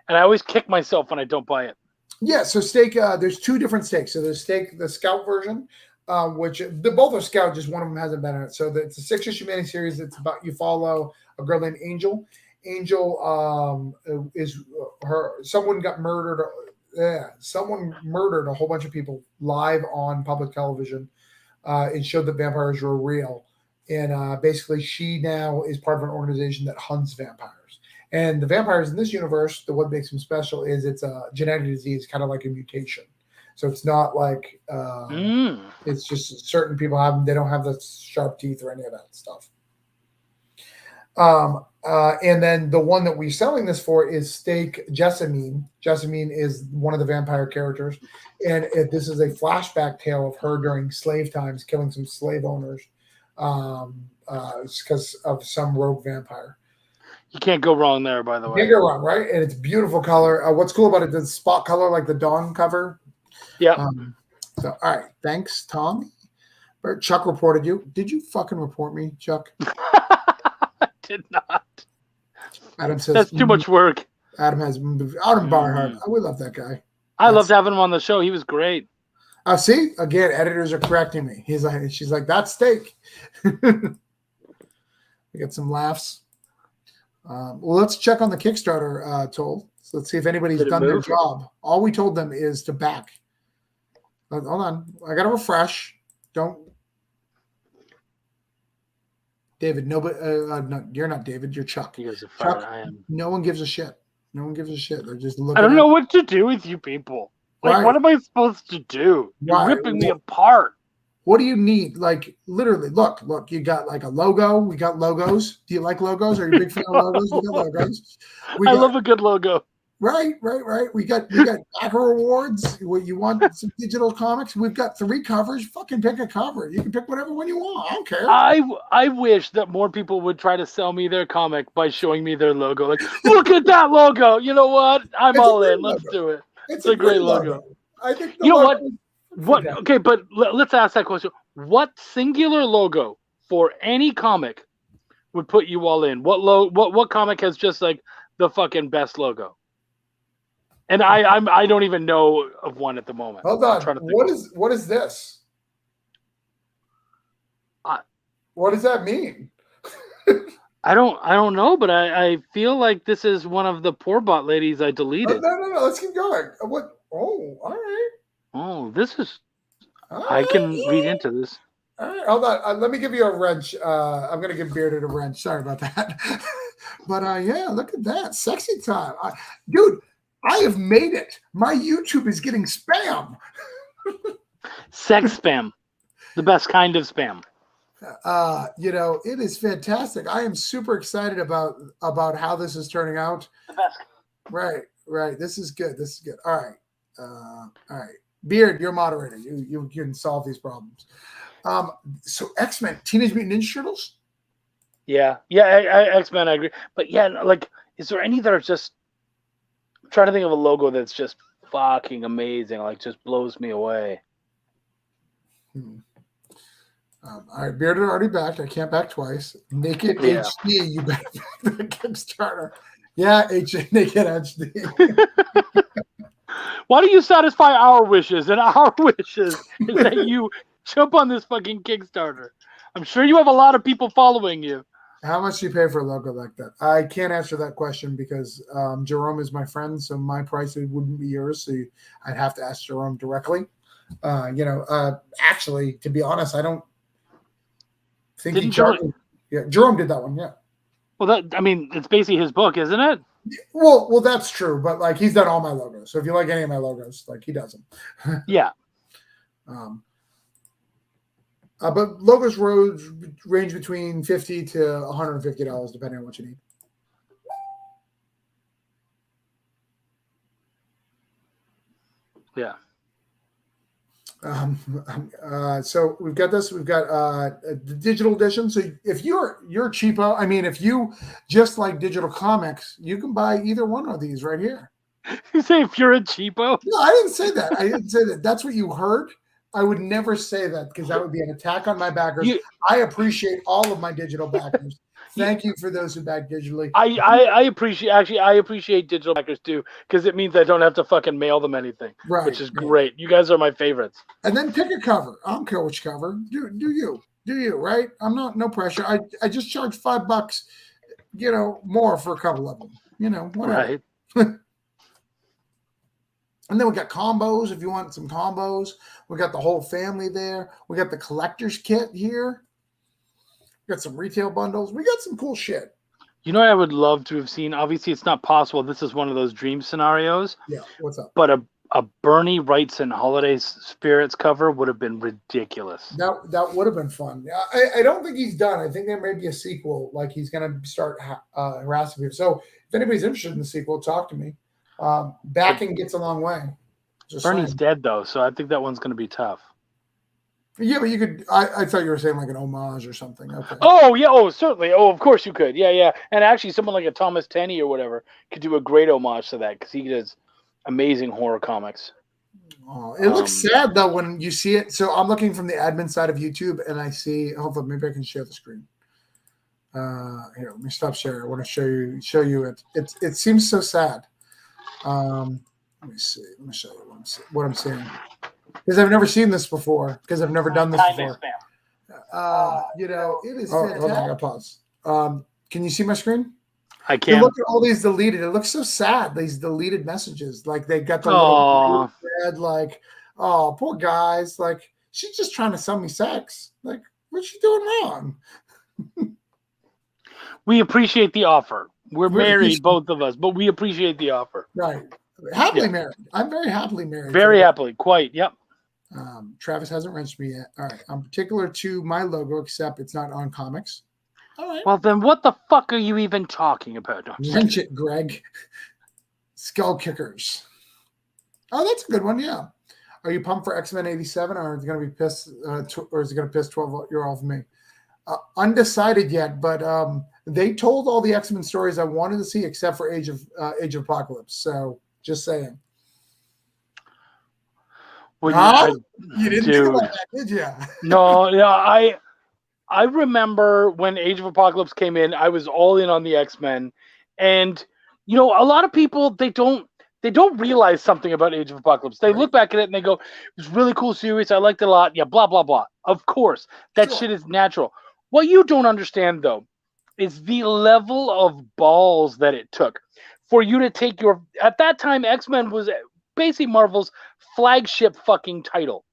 Speaker 1: And I always kick myself when I don't buy it.
Speaker 2: Yeah, so steak, there's 2 different steaks. So there's steak, the Scout version, which both are Scout, just one of them hasn't been in it. So it's a 6-issue miniseries. It's about, you follow a girl named Angel. Angel is someone got murdered. Someone murdered a whole bunch of people live on public television and showed that vampires were real. And basically she now is part of an organization that hunts vampires. And the vampires in this universe, what makes them special is it's a genetic disease, kind of like a mutation. So it's not like it's just certain people have them. They don't have the sharp teeth or any of that stuff. And then the one that we're selling this for is Steak Jessamine. Jessamine is one of the vampire characters. And this is a flashback tale of her during slave times, killing some slave owners because of some rogue vampire.
Speaker 1: You can't go wrong there, by the way.
Speaker 2: Can't go wrong, right? And it's beautiful color. What's cool about it, the spot color, like the Dawn cover.
Speaker 1: Yeah.
Speaker 2: So, all right. Thanks, Tom. Chuck reported you. Did you fucking report me, Chuck?
Speaker 1: I did not.
Speaker 2: Adam says
Speaker 1: that's too much work.
Speaker 2: Adam Barnhart. We love that guy.
Speaker 1: I loved having him on the show. He was great.
Speaker 2: See, again, editors are correcting me. She's like, that's steak. We got some laughs. Well, let's check on the Kickstarter toll. So let's see if anybody's done their job. All we told them is to back. Hold on. I got to refresh. Don't. David, nobody. No, you're not David. You're Chuck.
Speaker 1: You guys are
Speaker 2: Chuck,
Speaker 1: I am.
Speaker 2: No one gives a shit. No one gives a shit. They're just looking.
Speaker 1: I don't know what to do with you people. Like, what am I supposed to do? You're ripping me apart.
Speaker 2: What do you need? Like, literally, look, you got like a logo. We got logos. Do you like logos? Are you a big fan of logos? We got logos.
Speaker 1: I love a good logo.
Speaker 2: Right. We got backer awards. You want some digital comics? We've got 3 covers. Fucking pick a cover. You can pick whatever one you want. I don't care.
Speaker 1: I wish that more people would try to sell me their comic by showing me their logo. Like, look at that logo. You know what? I'm all in. Let's do it. It's a great logo.
Speaker 2: I think
Speaker 1: you know what? What? Okay, but let's ask that question. What singular logo for any comic would put you all in? What comic has just like the fucking best logo? And I don't even know of one at the moment.
Speaker 2: Hold
Speaker 1: I'm
Speaker 2: on.
Speaker 1: trying to think.
Speaker 2: What is this?
Speaker 1: I,
Speaker 2: What does that mean?
Speaker 1: I don't know, but I feel like this is one of the poor bot ladies I deleted.
Speaker 2: No. Let's keep going. What? Oh, all right.
Speaker 1: Oh, this is.
Speaker 2: All
Speaker 1: I
Speaker 2: right.
Speaker 1: can read into this.
Speaker 2: All right. Hold on. Let me give you a wrench. I'm going to give Bearded a wrench. Sorry about that. But yeah, look at that. Sexy time. Dude, I have made it. My YouTube is getting spam.
Speaker 1: Sex spam. The best kind of spam.
Speaker 2: It is fantastic. I am super excited about how this is turning out.
Speaker 1: The best.
Speaker 2: Right. This is good. All right. All right. Beard, you're moderator. You can solve these problems. So X-Men, Teenage Mutant Ninja Turtles?
Speaker 1: Yeah. X-Men, I agree. But yeah, like, is there any that are just? I'm trying to think of a logo that's just fucking amazing. Like, just blows me away.
Speaker 2: All right, Bearded already backed. I can't back twice. Naked HD, you better back the Kickstarter. Yeah, Naked HD.
Speaker 1: Why do you satisfy our wishes? And our wishes is that you jump on this fucking Kickstarter. I'm sure you have a lot of people following you.
Speaker 2: How much do you pay for a logo like that? I can't answer that question because Jerome is my friend, so my price wouldn't be yours. So I'd have to ask Jerome directly. Actually, to be honest, I don't think he charged. Yeah, Jerome did that one. Yeah.
Speaker 1: Well, it's basically his book, isn't it?
Speaker 2: Well, that's true. But like, he's done all my logos. So if you like any of my logos, like, he does them.
Speaker 1: Yeah.
Speaker 2: But logos range between $50 to $150, depending on what you need.
Speaker 1: Yeah.
Speaker 2: So we've got this. We've got the digital edition. So if you're cheapo, I mean, if you just like digital comics, you can buy either one of these right here.
Speaker 1: You say if you're a cheapo?
Speaker 2: No, I didn't say that. I didn't say that. That's what you heard. I would never say that because that would be an attack on my backers. I appreciate all of my digital backers. Thank you for those who back digitally.
Speaker 1: I appreciate digital backers too, because it means I don't have to fucking mail them anything, which is great. You guys are my favorites.
Speaker 2: And then pick a cover. I don't care which cover. Do you, right? I'm not, no pressure. I just charge $5, more for a couple of them. Whatever. Right. And then we got combos if you want some combos. We got the whole family there. We got the collector's kit here. We got some retail bundles. We got some cool shit.
Speaker 1: I would love to have seen. Obviously, it's not possible. This is one of those dream scenarios.
Speaker 2: Yeah, what's up?
Speaker 1: But a Bernie Wrightson Holiday Spirits cover would have been ridiculous.
Speaker 2: That would have been fun. I don't think he's done. I think there may be a sequel. Like, he's going to start harassing people. So if anybody's interested in the sequel, talk to me. Backing gets a long way.
Speaker 1: Bernie's dead though, so I think that one's going to be tough.
Speaker 2: Yeah, but you could. I thought you were saying like an homage or something. Okay.
Speaker 1: Oh yeah. Oh certainly. Oh, of course you could. Yeah. And actually, someone like a Thomas Tenney or whatever could do a great homage to that because he does amazing horror comics.
Speaker 2: Oh, it looks sad though when you see it. So I'm looking from the admin side of YouTube, and I see. Hopefully, maybe I can share the screen. Here, let me stop sharing. I want to show you it. It seems so sad. Let me see. Let me show you what I'm seeing. Because I've never seen this before. Because I've never done this before. It is fantastic. Hold on, I gotta pause. Can you see my screen?
Speaker 1: I can.
Speaker 2: Look at all these deleted. It looks so sad. These deleted messages. Like they got the little red, like, oh, poor guys. Like, she's just trying to sell me sex. Like, what's she doing wrong?
Speaker 1: We appreciate the offer. We're married, both of us, but we appreciate the offer.
Speaker 2: Right. Happily married. I'm very happily married.
Speaker 1: Very happily. Quite. Yep.
Speaker 2: Travis hasn't wrenched me yet. All right. I'm particular to my logo, except it's not on comics. All right.
Speaker 1: Well, then what the fuck are you even talking about?
Speaker 2: Wrench it, Greg. Skull Kickers. Oh, that's a good one. Yeah. Are you pumped for X-Men 87, or is it going to be pissed, or is it going to piss 12-year-old off me? Undecided yet, but they told all the X-Men stories I wanted to see, except for Age of Apocalypse. So just saying. You didn't think about that, did you?
Speaker 1: No, I remember when Age of Apocalypse came in, I was all in on the X-Men. And a lot of people they don't realize something about Age of Apocalypse. They look back at it and they go, it was a really cool series. I liked it a lot. Yeah, blah, blah, blah. Of course. That shit is natural. What you don't understand, though, is the level of balls that it took for you to take at that time, X-Men was basically Marvel's flagship fucking title.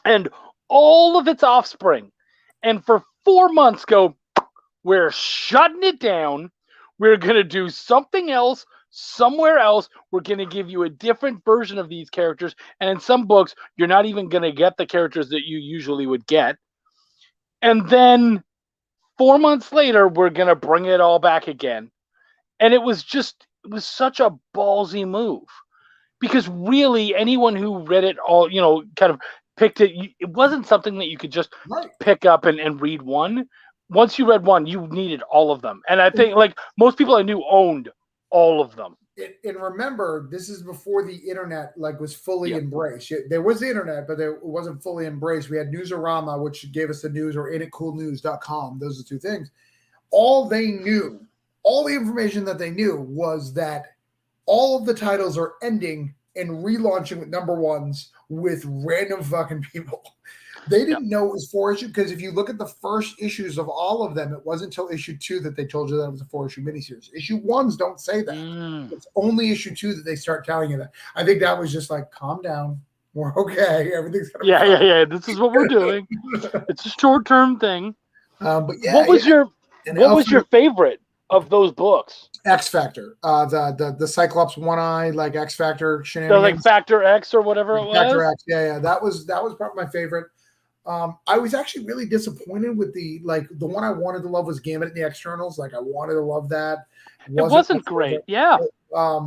Speaker 1: And all of its offspring. And for 4 months go, we're shutting it down. We're going to do something else somewhere else. We're going to give you a different version of these characters. And in some books, you're not even going to get the characters that you usually would get. And then 4 months later, we're going to bring it all back again. And it was such a ballsy move. Because really, anyone who read it all, kind of picked it, it wasn't something that you could just pick up and read one. Once you read one, you needed all of them. And I think, most people I knew owned all of them.
Speaker 2: And remember, this is before the internet was fully embraced. There was the internet, but it wasn't fully embraced. We had Newsarama, which gave us the news, or InItCoolNews.com. Those are the two things. All they knew, all the information that they knew was that all of the titles are ending and relaunching with number ones with random fucking people. They didn't know it was 4 issues, because if you look at the first issues of all of them, it wasn't until issue 2 that they told you that it was a 4-issue miniseries. Issue 1s don't say that. It's only issue 2 that they start telling you that. I think that was just calm down. We're okay. Everything's gonna
Speaker 1: be fine. Yeah. This is what we're doing. It's a short-term thing.
Speaker 2: But
Speaker 1: what was your favorite of those books?
Speaker 2: X Factor, the Cyclops one eye X Factor shenanigans.
Speaker 1: The Factor X or whatever it was.
Speaker 2: Factor X, yeah. That was probably my favorite. I was actually really disappointed with the one I wanted to love was Gambit and the Externals. I wanted to love that.
Speaker 1: It wasn't great. Yeah.
Speaker 2: I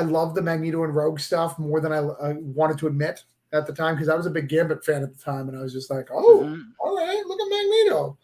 Speaker 2: love the Magneto and Rogue stuff more than I wanted to admit at the time, because I was a big Gambit fan at the time, and I was just all right, look at Magneto.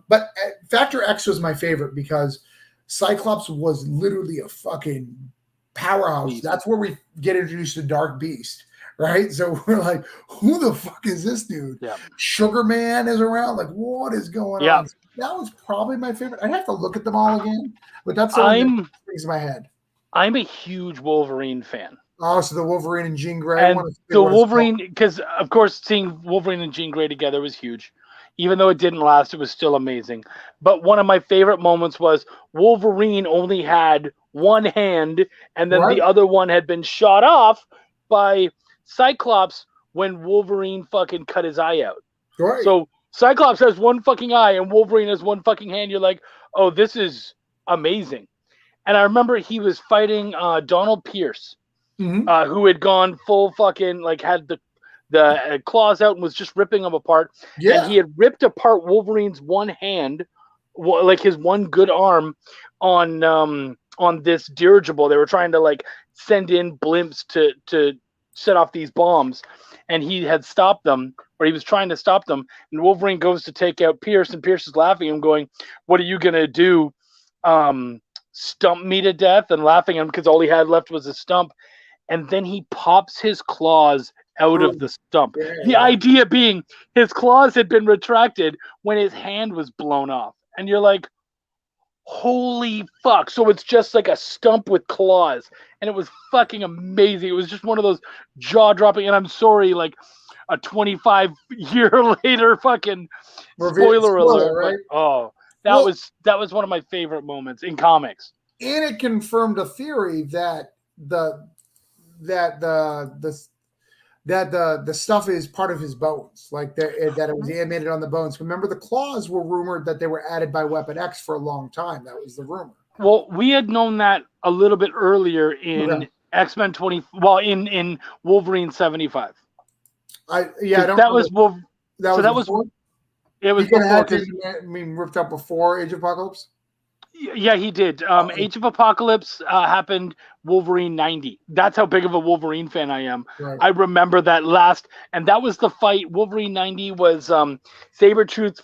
Speaker 2: But Factor X was my favorite because Cyclops was literally a fucking powerhouse. Beast. That's where we get introduced to Dark Beast, right? So we're like, who the fuck is this dude?
Speaker 1: Yeah.
Speaker 2: Sugar Man is around. What is going on? That was probably my favorite. I'd have to look at them all again, but that's the one that brings to my head.
Speaker 1: I'm a huge Wolverine fan.
Speaker 2: Oh, so the Wolverine and Jean Grey.
Speaker 1: And the Wolverine, because of course seeing Wolverine and Jean Grey together was huge. Even though it didn't last, it was still amazing. But one of my favorite moments was Wolverine only had one hand, and then the other one had been shot off by Cyclops when Wolverine fucking cut his eye out.
Speaker 2: Right.
Speaker 1: So Cyclops has one fucking eye, and Wolverine has one fucking hand. You're like, oh, this is amazing. And I remember he was fighting Donald Pierce, who had gone full fucking, had the claws out and was just ripping them apart. Yeah. And he had ripped apart Wolverine's one hand, his one good arm, on this dirigible. They were trying to send in blimps to set off these bombs, and he had stopped them, or he was trying to stop them. And Wolverine goes to take out Pierce, and Pierce is laughing at him, going, "What are you gonna do? Stump me to death?" And laughing at him because all he had left was a stump. And then he pops his claws out of the stump. Yeah. The idea being his claws had been retracted when his hand was blown off. And you're like, holy fuck. So it's just like a stump with claws. And it was fucking amazing. It was just one of those jaw-dropping, and I'm sorry, a 25-year later fucking spoiler alert. Right? But, that was one of my favorite moments in comics.
Speaker 2: And it confirmed a theory that the stuff is part of his bones, that it was animated on the bones. Remember, the claws were rumored that they were added by Weapon X for a long time. That was the rumor.
Speaker 1: Well, we had known that a little bit earlier in X-Men 20. Well, in Wolverine 75. That was before. It was before.
Speaker 2: Ripped up before Age of Apocalypse.
Speaker 1: Yeah, he did. Age of Apocalypse happened Wolverine 90. That's how big of a Wolverine fan I am.
Speaker 2: Right.
Speaker 1: I remember that last, and that was the fight. Wolverine 90 was Sabretooth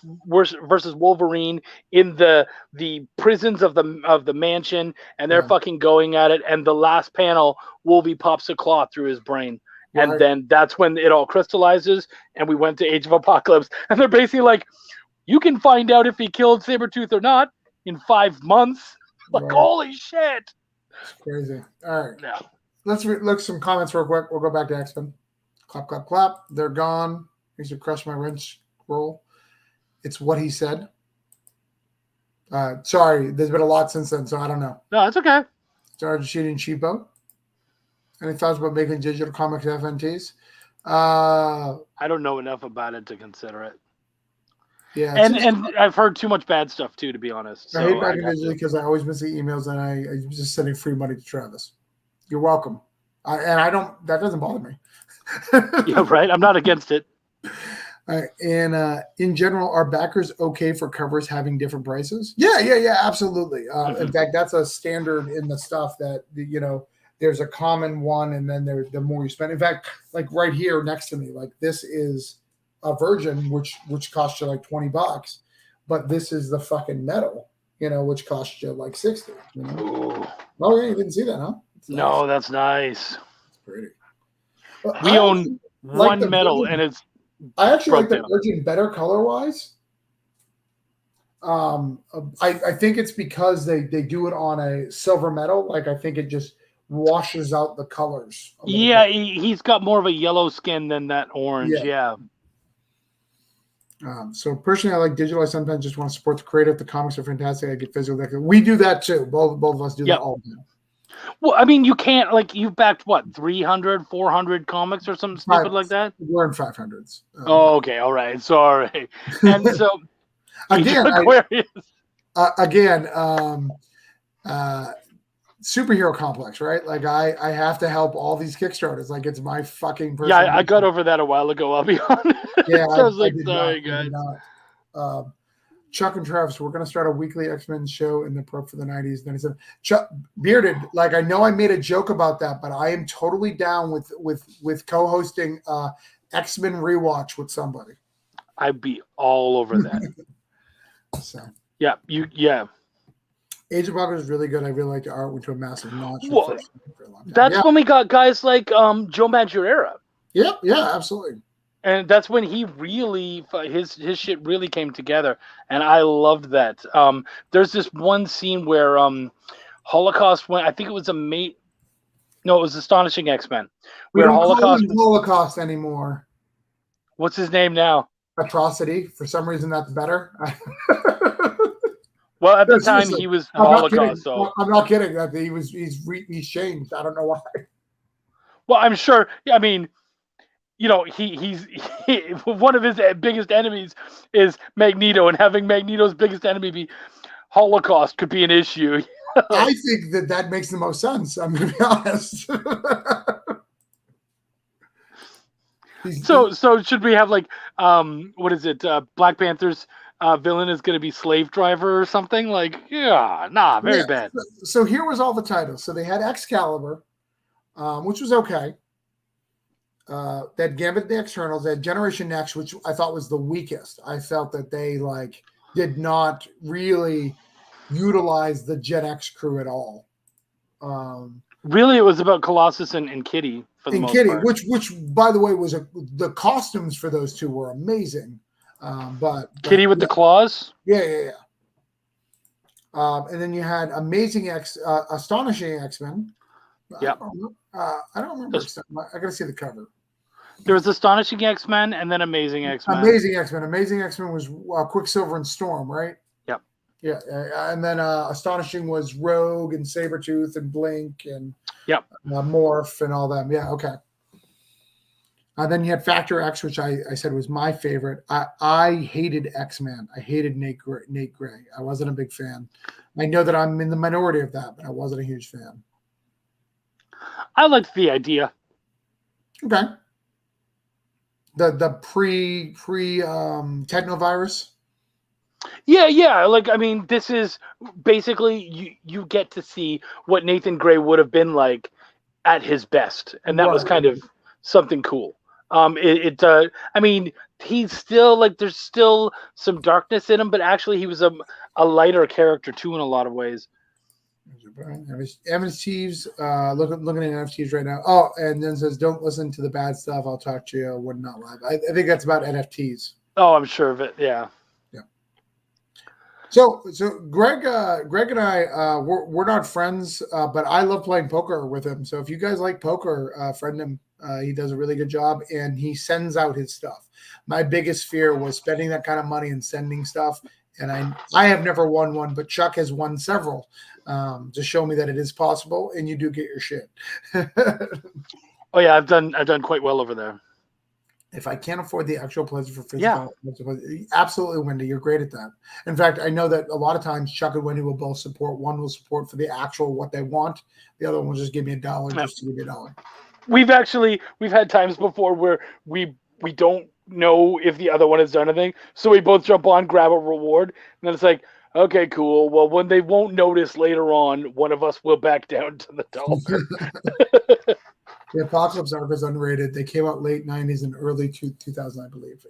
Speaker 1: versus Wolverine in the prisons of the mansion, and they're fucking going at it. And the last panel, Wolvie pops a claw through his brain. And then that's when it all crystallizes, and we went to Age of Apocalypse. And they're basically like, you can find out if he killed Sabretooth or not in 5 months. Like, holy shit.
Speaker 2: It's crazy. All right.
Speaker 1: Yeah.
Speaker 2: Let's look some comments real quick. We'll go back to X-Men. Clap, clap, clap. They're gone. He should crush my wrench roll. It's what he said. Sorry, there's been a lot since then, so I don't know.
Speaker 1: No, that's okay.
Speaker 2: Started shooting cheapo. Any thoughts about making digital comics FNTs?
Speaker 1: I don't know enough about it to consider it.
Speaker 2: Yeah,
Speaker 1: and I've heard too much bad stuff too, to be honest. So
Speaker 2: I hate making digital because I always miss the emails and I'm just sending free money to Travis. You're welcome. That doesn't bother me.
Speaker 1: Yeah, right. I'm not against it.
Speaker 2: And in general, are backers okay for covers having different prices? Yeah, absolutely. In fact, that's a standard in the stuff that, there's a common one, and then the more you spend. In fact, like right here next to me, like this is a Virgin, which costs you like $20, but this is the fucking metal, which costs you like $60. Oh yeah, you didn't see that, huh?
Speaker 1: No, that's nice.
Speaker 2: It's pretty.
Speaker 1: We own one metal, and it's.
Speaker 2: I actually like the Virgin better color wise. I think it's because they do it on a silver metal. Like I think it just washes out the colors.
Speaker 1: Yeah, he's got more of a yellow skin than that orange. Yeah.
Speaker 2: So personally, I like digital. I sometimes just want to support the creative. The comics are fantastic. I get physical. We do that too. Both of us do that all the time.
Speaker 1: Well, I mean, you can't, like, you've backed, what, 300, 400 comics or something stupid like that?
Speaker 2: We're in 500s.
Speaker 1: Okay, all right. Sorry. And so,
Speaker 2: again, superhero complex, right? Like, I have to help all these Kickstarters. Like, it's my fucking person.
Speaker 1: Yeah, I got over that a while ago, I'll be honest.
Speaker 2: Yeah,
Speaker 1: I was like, sorry, guys.
Speaker 2: Chuck and Travis, we're going to start a weekly X-Men show in the prep for the 90s. Then he said, Chuck, Bearded, like I know I made a joke about that, but I am totally down with co-hosting X-Men Rewatch with somebody.
Speaker 1: I'd be all over that.
Speaker 2: So
Speaker 1: yeah.
Speaker 2: Age of Apocalypse is really good. I really like the art, went to a massive notch.
Speaker 1: Well, that's when we got guys like Joe Madureira.
Speaker 2: Yeah, absolutely.
Speaker 1: And that's when he really his shit really came together, and I loved that. There's this one scene where Holocaust went. I think it was it was Astonishing X-Men.
Speaker 2: We don't call him Holocaust anymore.
Speaker 1: What's his name now?
Speaker 2: Atrocity. For some reason, that's better.
Speaker 1: Well, at the time he was Holocaust. So
Speaker 2: I'm not kidding. That he's changed. I don't know why.
Speaker 1: Well, I'm sure. I mean. He's one of his biggest enemies is Magneto, and having Magneto's biggest enemy be Holocaust could be an issue.
Speaker 2: I think that makes the most sense. I'm going to be honest.
Speaker 1: So should we have like what is it? Black Panther's villain is going to be Slave Driver or something? Like, very bad.
Speaker 2: So here was all the titles. So they had Excalibur, which was okay. They had Gambit the Externals, they had Generation Next, which I thought was the weakest. I felt that they did not really utilize the Gen X crew at all.
Speaker 1: Really, it was about Colossus and Kitty for the most part.
Speaker 2: Which by the way was the costumes for those two were amazing. But
Speaker 1: Kitty with the claws.
Speaker 2: Yeah. And then you had Astonishing X-Men.
Speaker 1: Yeah.
Speaker 2: I don't remember. I gotta see the cover.
Speaker 1: There was Astonishing X-Men and then Amazing X-Men.
Speaker 2: Amazing X-Men was Quicksilver and Storm, right?
Speaker 1: Yep.
Speaker 2: Yeah, and then Astonishing was Rogue and Sabretooth and Blink and Morph and all them. Yeah, okay. Then you had Factor X, which I said was my favorite. I hated X-Men. I hated Nate Gray. I wasn't a big fan. I know that I'm in the minority of that, but I wasn't a huge fan.
Speaker 1: I liked the idea.
Speaker 2: Okay. The pre technovirus.
Speaker 1: Yeah. Like, I mean, this is basically you get to see what Nathan Gray would have been like at his best, and that was
Speaker 2: Right.
Speaker 1: kind of something cool. I mean, he's still like there's still some darkness in him, but actually he was a lighter character too in a lot of ways.
Speaker 2: NFTs, looking at NFTs right now. Oh, and then says, "Don't listen to the bad stuff. I'll talk to you when not live." I think that's about NFTs.
Speaker 1: Oh, I'm sure of it. Yeah.
Speaker 2: So Greg and I, we're not friends, but I love playing poker with him. So if you guys like poker, friend him. He does a really good job, and he sends out his stuff. My biggest fear was spending that kind of money and sending stuff. And I have never won one, but Chuck has won several to show me that it is possible, and you do get your shit.
Speaker 1: Oh yeah, I've done quite well over there.
Speaker 2: If I can't afford the actual pleasure for physical, absolutely, Wendy, you're great at that. In fact, I know that a lot of times Chuck and Wendy will both support. One will support for the actual what they want. The other one will just give me $1 just to give me $1.
Speaker 1: We've had times before where we don't know if the other one has done anything, so we both jump on, grab a reward, and then it's like, okay, cool. Well, when they won't notice later on, one of us will back down to the $1.
Speaker 2: The Apocalypse arc is underrated. They came out late 90s and early 2000, I believe.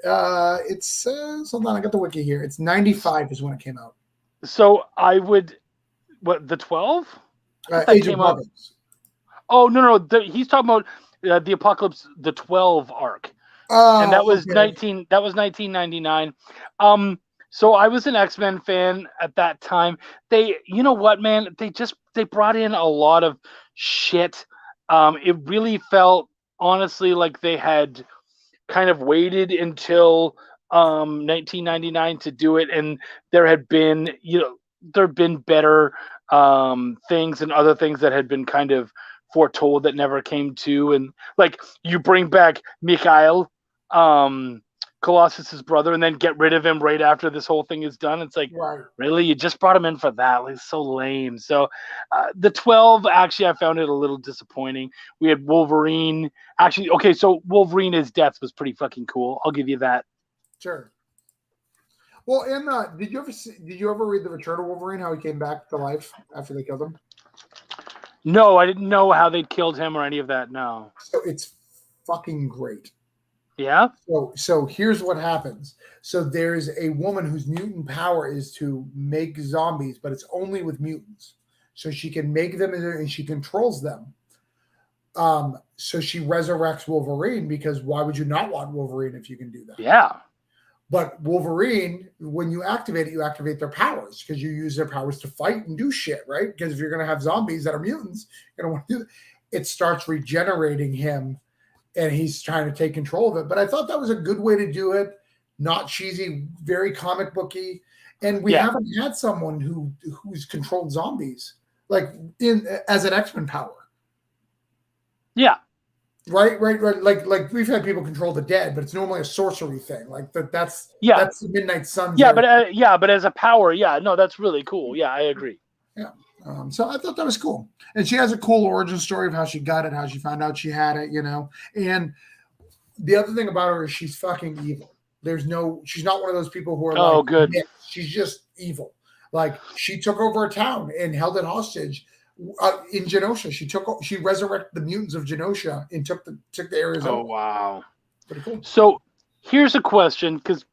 Speaker 2: It says, hold on, I got the wiki here. It's 95 is when it came out.
Speaker 1: So I would, the 12?
Speaker 2: Age of Apocalypse.
Speaker 1: Oh, no. He's talking about the Apocalypse, the 12 arc. And that was 1999. So I was an X-Men fan at that time. You know what, man? They brought in a lot of shit. It really felt, honestly, like they had kind of waited until 1999 to do it, and there had been better things and other things that had been kind of foretold that never came to, and like you bring back Mikhail, Colossus's brother, and then get rid of him right after this whole thing is done. It's like,
Speaker 2: right.
Speaker 1: Really, you just brought him in for that? Like, it's so lame. So the 12, actually, I found it a little disappointing. We had Wolverine. Actually, okay, so Wolverine, his death was pretty fucking cool. I'll give you that.
Speaker 2: Sure. Well, and did you ever read the Return of Wolverine? How he came back to life after they killed him?
Speaker 1: No, I didn't know how they'd killed him or any of that. No.
Speaker 2: So it's fucking great.
Speaker 1: Yeah.
Speaker 2: So here's what happens. So there's a woman whose mutant power is to make zombies, but it's only with mutants. So she can make them and she controls them. So she resurrects Wolverine because why would you not want Wolverine if you can do that?
Speaker 1: Yeah.
Speaker 2: But Wolverine, when you activate it, you activate their powers because you use their powers to fight and do shit, right? Because if you're going to have zombies that are mutants, you're going to want to do it. It starts regenerating him. And he's trying to take control of it. But I thought that was a good way to do it. Not cheesy, very comic booky. And we haven't had someone who's controlled zombies like as an X-Men power.
Speaker 1: Yeah.
Speaker 2: Right. Like we've had people control the dead, but it's normally a sorcery thing. Like that's the Midnight Sun.
Speaker 1: Yeah, but as a power, no, that's really cool. Yeah, I agree.
Speaker 2: Yeah. So I thought that was cool. And she has a cool origin story of how she got it, how she found out she had it, And the other thing about her is she's fucking evil. She's not one of those people who are
Speaker 1: good.
Speaker 2: She's just evil. Like she took over a town and held it hostage in Genosha. She resurrected the mutants of Genosha and took the areas.
Speaker 1: Oh, wow.
Speaker 2: Pretty cool.
Speaker 1: So here's a question, because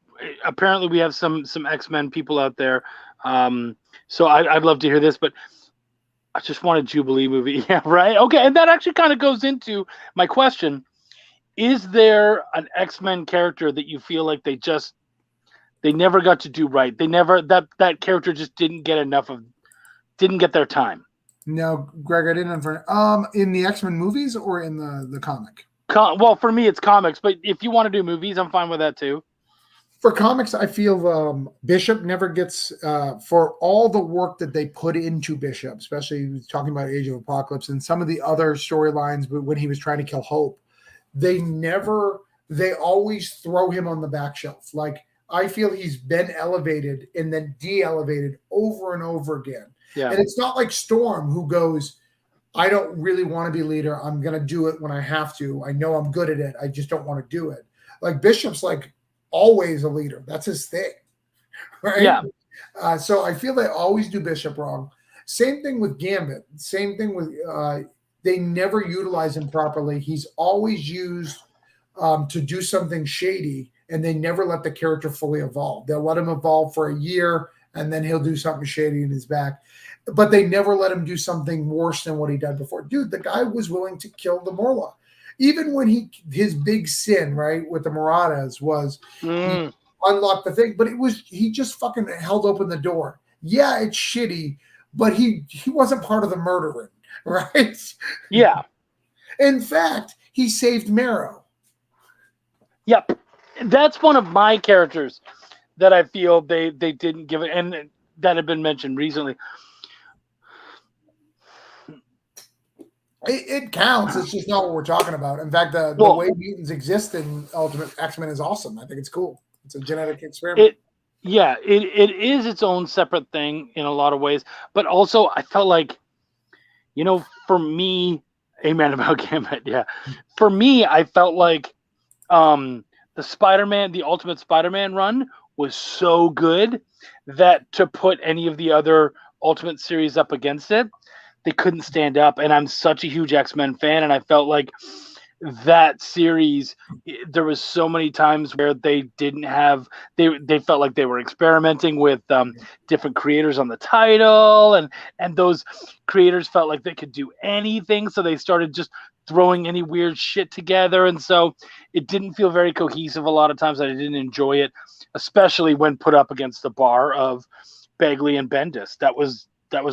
Speaker 1: apparently we have some X-Men people out there. So I'd love to hear this, but I just want a Jubilee movie. Yeah, right? Okay, and that actually kind of goes into my question. Is there an X-Men character that you feel like they never got to do right? That character just didn't get their time.
Speaker 2: No, Greg, I didn't understand. In the X-Men movies or in the comic?
Speaker 1: Well, for me, it's comics, but if you want to do movies, I'm fine with that too.
Speaker 2: For comics, I feel Bishop never gets, for all the work that they put into Bishop, especially talking about Age of Apocalypse and some of the other storylines when he was trying to kill Hope, they always throw him on the back shelf. Like, I feel he's been elevated and then de-elevated over and over again. Yeah. And it's not like Storm, who goes, I don't really want to be leader. I'm going to do it when I have to. I know I'm good at it. I just don't want to do it. Like, Bishop's like, always a leader. That's his thing. Right?
Speaker 1: Yeah.
Speaker 2: So I feel they always do Bishop wrong. Same thing with Gambit. Same thing with they never utilize him properly. He's always used to do something shady, and they never let the character fully evolve. They'll let him evolve for a year, and then he'll do something shady in his back. But they never let him do something worse than what he did before. Dude, the guy was willing to kill the Morlock. Even when his big sin, right, with the Marauders was he unlocked the thing, but he just fucking held open the door. Yeah, it's shitty, but he wasn't part of the murdering, right?
Speaker 1: Yeah.
Speaker 2: In fact, he saved Marrow.
Speaker 1: Yep. That's one of my characters that I feel they didn't give it, and that had been mentioned recently.
Speaker 2: It counts. It's just not what we're talking about. In fact, the way mutants exist in Ultimate X-Men is awesome. I think it's cool. It's a genetic experiment.
Speaker 1: It is its own separate thing in a lot of ways, but also I felt like, for me, amen about Gambit. Yeah, for me, I felt like the Ultimate Spider-Man run was so good that to put any of the other Ultimate series up against it, they couldn't stand up. And I'm such a huge X-Men fan, and I felt like that series, there was so many times where they didn't have, they felt like they were experimenting with different creators on the title, and those creators felt like they could do anything, so they started just throwing any weird shit together, and so it didn't feel very cohesive a lot of times. I didn't enjoy it, especially when put up against the bar of Bagley and Bendis. That was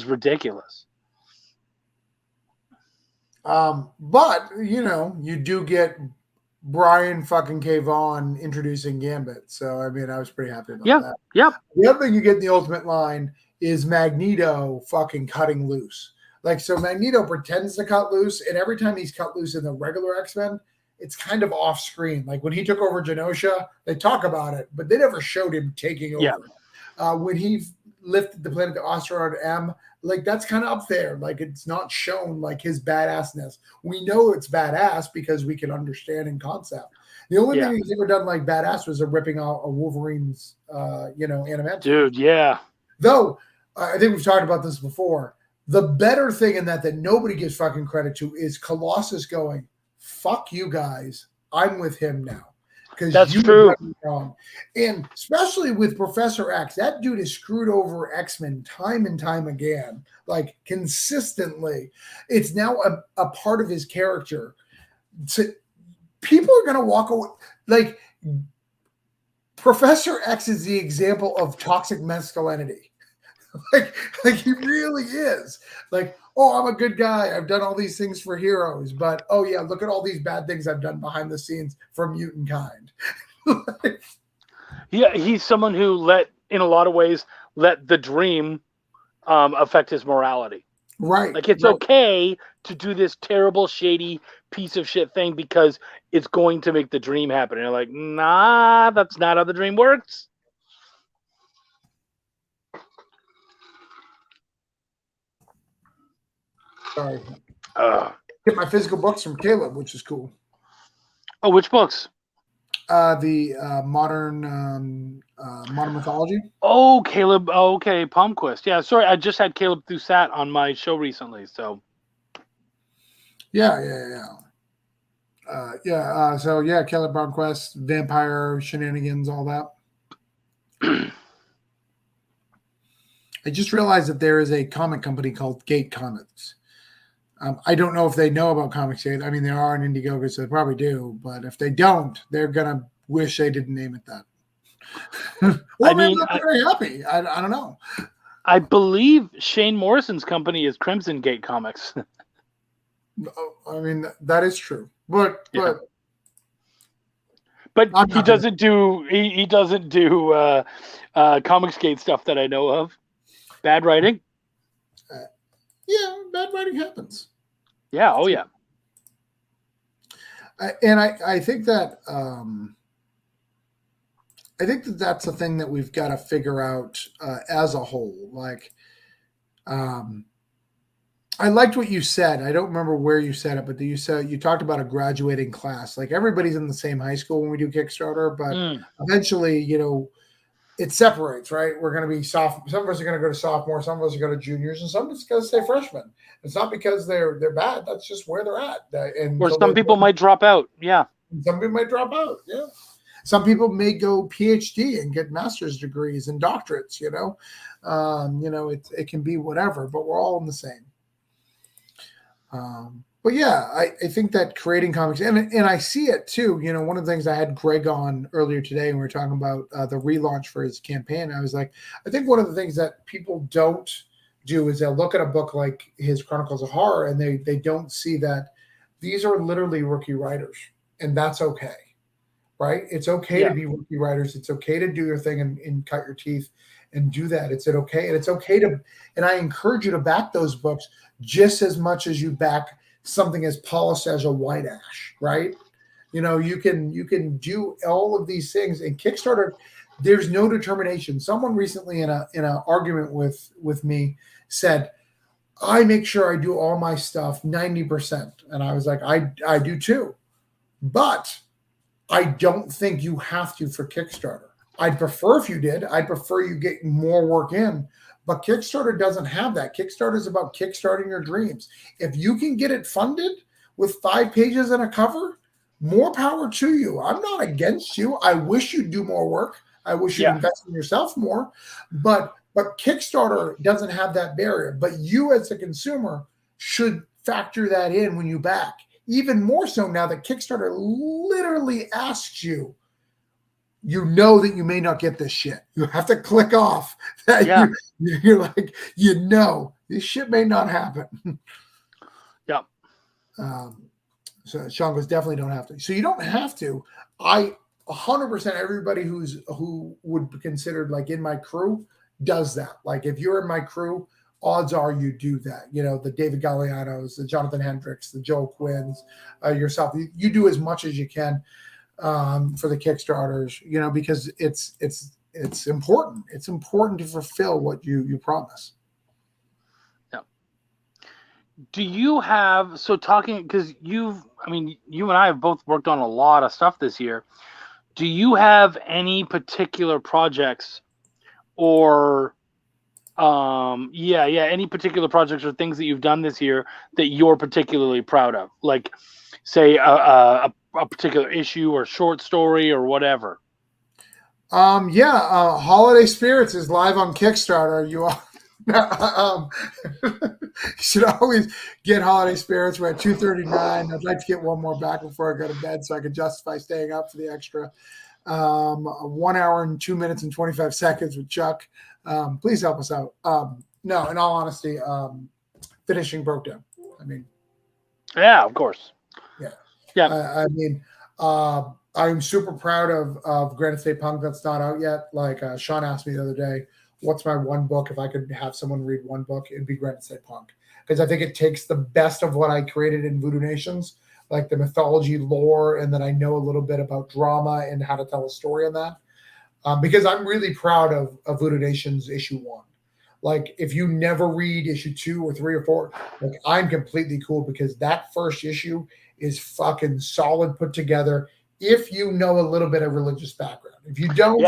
Speaker 1: ridiculous.
Speaker 2: But you do get Brian fucking K. Vaughan introducing Gambit. So I mean, I was pretty happy about that.
Speaker 1: Yep.
Speaker 2: The other thing you get in the Ultimate line is Magneto fucking cutting loose. Like, so Magneto pretends to cut loose, and every time he's cut loose in the regular X-Men, it's kind of off screen. Like when he took over Genosha, they talk about it, but they never showed him taking over.
Speaker 1: Yeah.
Speaker 2: When he lifted the planet to Asteroid M, like that's kind of up there. Like it's not shown like his badassness. We know it's badass because we can understand in concept. The only thing he's ever done like badass was ripping out a Wolverine's, animation.
Speaker 1: Dude, yeah.
Speaker 2: Though I think we've talked about this before. The better thing in that nobody gives fucking credit to is Colossus going, "Fuck you guys, I'm with him now." Because
Speaker 1: that's true.
Speaker 2: Wrong. And especially with Professor X, that dude has screwed over X-Men time and time again, like consistently. It's now a part of his character. So people are going to walk away. Like Professor X is the example of toxic masculinity. like he really is. Like, oh, I'm a good guy. I've done all these things for heroes, but oh yeah, look at all these bad things I've done behind the scenes for mutant kind.
Speaker 1: Yeah, he's someone who in a lot of ways, let the dream affect his morality.
Speaker 2: Right.
Speaker 1: Like it's okay to do this terrible, shady piece of shit thing because it's going to make the dream happen. And you're like, nah, that's not how the dream works.
Speaker 2: Sorry. Get my physical books from Caleb, which is cool.
Speaker 1: Oh, which books?
Speaker 2: The modern mythology.
Speaker 1: Oh, Caleb. Oh, okay, Palmquist. Yeah, sorry, I just had Caleb Thusat on my show recently, so.
Speaker 2: Yeah. So yeah, Caleb Palmquist, vampire shenanigans, all that. I just realized that there is a comic company called Gate Comics. I don't know if they know about Comicsgate. I mean, they are an Indiegogo, so they probably do. But if they don't, they're gonna wish they didn't name it that. Well, maybe they're very happy. I don't know.
Speaker 1: I believe Shane Morrison's company is Crimson Gate Comics.
Speaker 2: I mean, that is true, but
Speaker 1: he doesn't do Comicsgate stuff that I know of. Bad writing.
Speaker 2: Yeah, bad writing happens.
Speaker 1: Yeah. Oh, yeah.
Speaker 2: And I think that that's the thing that we've got to figure out as a whole. Like, I liked what you said. I don't remember where you said it, but you talked about a graduating class. Like everybody's in the same high school when we do Kickstarter, but eventually, it separates, right? We're going to be soft. Some of us are going to go to sophomore. Some of us are going to juniors, and some of us are going to stay freshmen. It's not because they're bad. That's just where they're at. And
Speaker 1: Or
Speaker 2: so
Speaker 1: some people might drop out. Yeah.
Speaker 2: some people might drop out. Yeah. Some people may go PhD and get master's degrees and doctorates. It can be whatever, but we're all in the same. But yeah, I think that creating comics, and I see it too. One of the things I had Greg on earlier today, and we were talking about the relaunch for his campaign. I was like, I think one of the things that people don't do is they'll look at a book like his Chronicles of Horror, and they don't see that these are literally rookie writers, and that's okay, right? It's okay to be rookie writers. It's okay to do your thing and cut your teeth and do that. It's okay, and it's okay to, and I encourage you to back those books just as much as you back something as polished as a white ash, right? You can do all of these things. And Kickstarter, there's no determination. Someone recently in a argument with me said, I make sure I do all my stuff 90%. And I was like, I do too. But I don't think you have to for Kickstarter. I'd prefer if you did. I'd prefer you get more work in. But Kickstarter doesn't have that. Kickstarter is about kickstarting your dreams. If you can get it funded with 5 pages and a cover, more power to you. I'm not against you. I wish you'd do more work. I wish you'd invest in yourself more. But Kickstarter doesn't have that barrier. But you as a consumer should factor that in when you back. Even more so now that Kickstarter literally asks you, that you may not get this shit. You have to click off that you're like, this shit may not happen.
Speaker 1: Yeah.
Speaker 2: So Sean goes, definitely don't have to. So you don't have to. I 100% everybody who would be considered like in my crew does that. Like if you're in my crew, odds are you do that. The David Gallianos, the Jonathan Hendricks, the Joe Quinns, yourself. You do as much as you can. For the Kickstarters, because it's important. It's important to fulfill what you promise.
Speaker 1: Yeah. Do you have, because you and I have both worked on a lot of stuff this year. Do you have any particular projects or any particular projects or things that you've done this year that you're particularly proud of? Like, say, a particular issue or short story or whatever.
Speaker 2: Holiday Spirits is live on Kickstarter. You should always get Holiday Spirits. We're at $239. I'd like to get one more back before I go to bed so I can justify staying up for the extra 1 hour and 2 minutes and 25 seconds with Chuck. Please help us out. No, in all honesty, finishing broke down.
Speaker 1: Yeah, of course.
Speaker 2: Yeah. I'm super proud of Granite State Punk that's not out yet. Like Sean asked me the other day, what's my one book? If I could have someone read one book, it'd be Granite State Punk. Because I think it takes the best of what I created in Voodoo Nations, like the mythology lore, and then I know a little bit about drama and how to tell a story on that. Because I'm really proud of Voodoo Nations issue 1. Like if you never read issue 2 or 3 or 4, like I'm completely cool because that first issue is fucking solid put together. If you know a little bit of religious background, if you don't,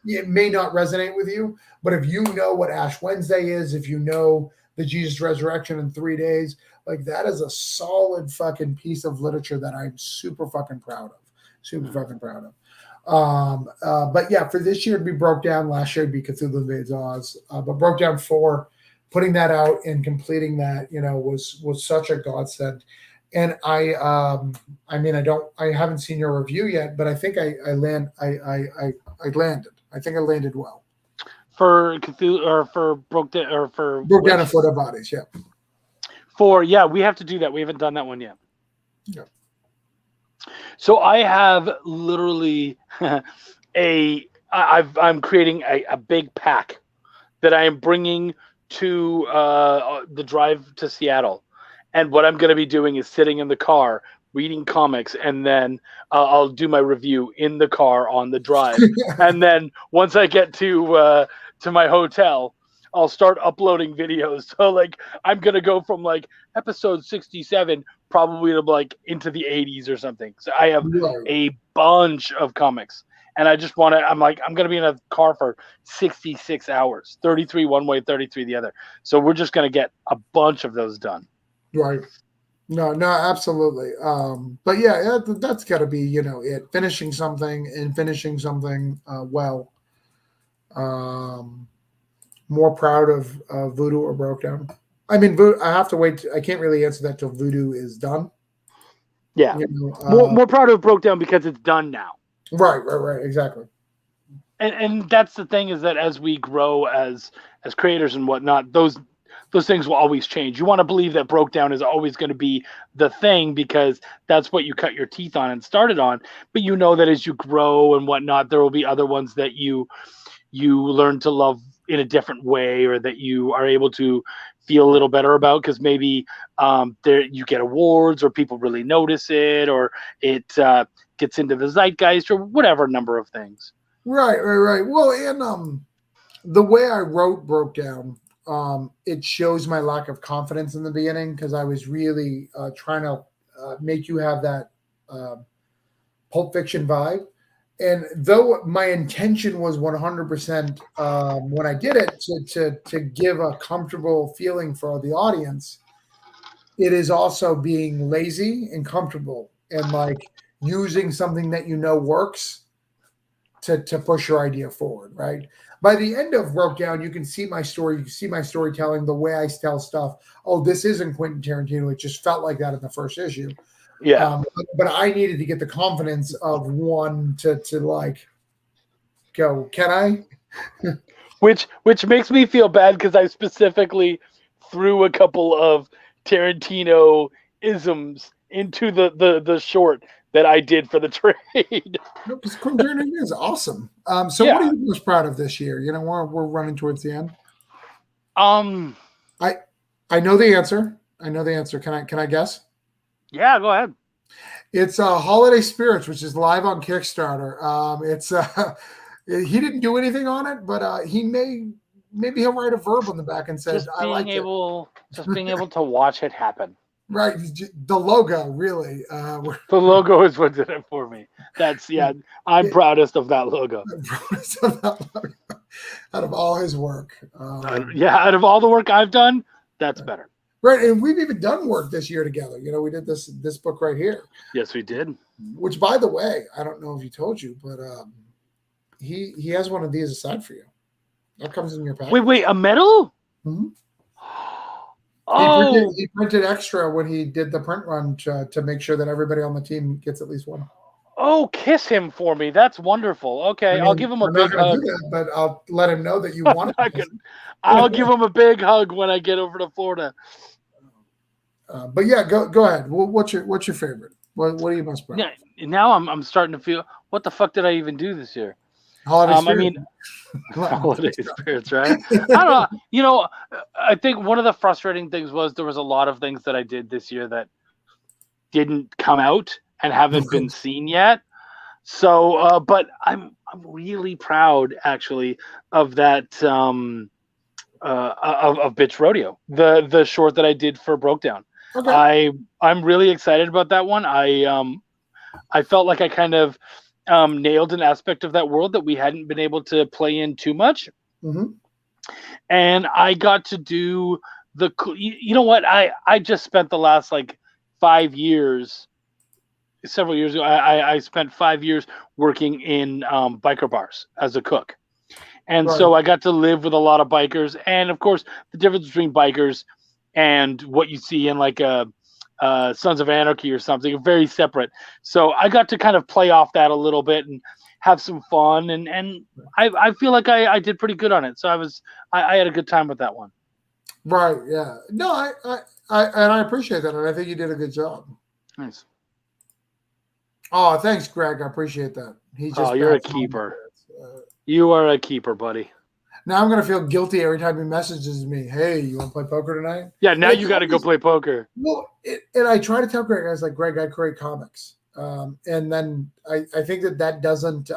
Speaker 2: it may not resonate with you. But if you know what Ash Wednesday is, if you know the Jesus resurrection in 3 days, like that is a solid fucking piece of literature that I'm super fucking proud of. But yeah, for this year it'd be Broke Down. Last year it'd be Cthulhu Invades Oz. But Broke Down 4, putting that out and completing that, was such a godsend. And I haven't seen your review yet, but I think I landed. I think I landed well.
Speaker 1: For Cthulhu or for Broke Down or for
Speaker 2: Broke Down and For Dead Bodies, yeah.
Speaker 1: We have to do that. We haven't done that one yet.
Speaker 2: Yeah.
Speaker 1: So I have literally I'm creating a big pack that I am bringing to the drive to Seattle. And what I'm going to be doing is sitting in the car, reading comics, and then I'll do my review in the car on the drive. And then once I get to my hotel, I'll start uploading videos. So like I'm going to go from like episode 67 probably to like into the 80s or something. So I have a bunch of comics. And I just want to. I'm like, I'm gonna be in a car for 66 hours, 33 one way, 33 the other. So we're just gonna get a bunch of those done.
Speaker 2: Right. No, absolutely. But yeah, that's got to be, it finishing something and finishing something well. More proud of Voodoo or Broke Down. I mean, I have to wait. I can't really answer that till Voodoo is done.
Speaker 1: Yeah, more proud of Broke Down because it's done now.
Speaker 2: Right, exactly.
Speaker 1: And that's the thing, is that as we grow as creators and whatnot, those things will always change. You want to believe that Broke Down is always going to be the thing because that's what you cut your teeth on and started on. But you know that as you grow and whatnot, there will be other ones that you learn to love in a different way, or that you are able to feel a little better about because maybe there you get awards, or people really notice it, or it gets into the zeitgeist, or whatever number of things.
Speaker 2: Right. Well, and the way I wrote Broke Down, it shows my lack of confidence in the beginning because I was really trying to make you have that Pulp Fiction vibe. And though my intention was 100% when I did it to give a comfortable feeling for the audience, it is also being lazy and comfortable and like using something that works to push your idea forward, right? By the end of Broke Down, you can see my story. You can see my storytelling, the way I tell stuff. Oh, this isn't Quentin Tarantino. It just felt like that in the first issue.
Speaker 1: Yeah.
Speaker 2: But I needed to get the confidence of one to like go, can I?
Speaker 1: Which makes me feel bad because I specifically threw a couple of Tarantino isms into the short that I did for the trade.
Speaker 2: No, because Quentin Tarantino is awesome. So what are you most proud of this year? We're running towards the end. I know the answer. Can I guess?
Speaker 1: Yeah, go ahead.
Speaker 2: It's Holiday Spirits, which is live on Kickstarter. It's he didn't do anything on it, but maybe he'll write a verb on the back and says, "I like it."
Speaker 1: Just being able to watch it happen.
Speaker 2: Right, the logo really.
Speaker 1: The logo is what did it for me. That's I'm proudest of that logo.
Speaker 2: Out of all his work.
Speaker 1: Out of all the work I've done, that's better.
Speaker 2: Right, and we've even done work this year together. We did this book right here.
Speaker 1: Yes, we did.
Speaker 2: Which, by the way, I don't know if he told you, but he has one of these aside for you. That comes in your package.
Speaker 1: Wait, a medal?
Speaker 2: Mm-hmm.
Speaker 1: Oh,
Speaker 2: he printed extra when he did the print run to make sure that everybody on the team gets at least one.
Speaker 1: Oh, kiss him for me. That's wonderful. Okay, I'll give him a big hug.
Speaker 2: But I'll let him know that you want it.
Speaker 1: I'll give him a big hug when I get over to Florida.
Speaker 2: But yeah, go ahead. What's your favorite? What are you most proud of?
Speaker 1: Now I'm starting to feel, what the fuck did I even do this year?
Speaker 2: Holiday
Speaker 1: Spirits, right? I don't know. I think one of the frustrating things was there was a lot of things that I did this year that didn't come out and haven't been seen yet. So, but I'm really proud actually of that of Bitch Rodeo, the short that I did for Broke Down. Okay. I'm really excited about that one. I felt like I kind of nailed an aspect of that world that we hadn't been able to play in too much.
Speaker 2: Mm-hmm.
Speaker 1: And I got to do you know what? I just spent the last several years ago, I spent 5 years working in biker bars as a cook. And so I got to live with a lot of bikers. And of course, the difference between bikers and what you see in like a Sons of Anarchy or something are very separate. So I got to kind of play off that a little bit and have some fun. And I feel like I did pretty good on it. So I had a good time with that one.
Speaker 2: Right. Yeah. No, I appreciate that. And I think you did a good job.
Speaker 1: Nice.
Speaker 2: Oh, thanks, Greg. I appreciate that.
Speaker 1: You're a keeper. You are a keeper, buddy.
Speaker 2: Now I'm going to feel guilty every time he messages me. Hey, you want to play poker tonight?
Speaker 1: Yeah, now you got to go play poker.
Speaker 2: Well, and I try to tell Greg, I was like, Greg, I create comics. And then I think that doesn't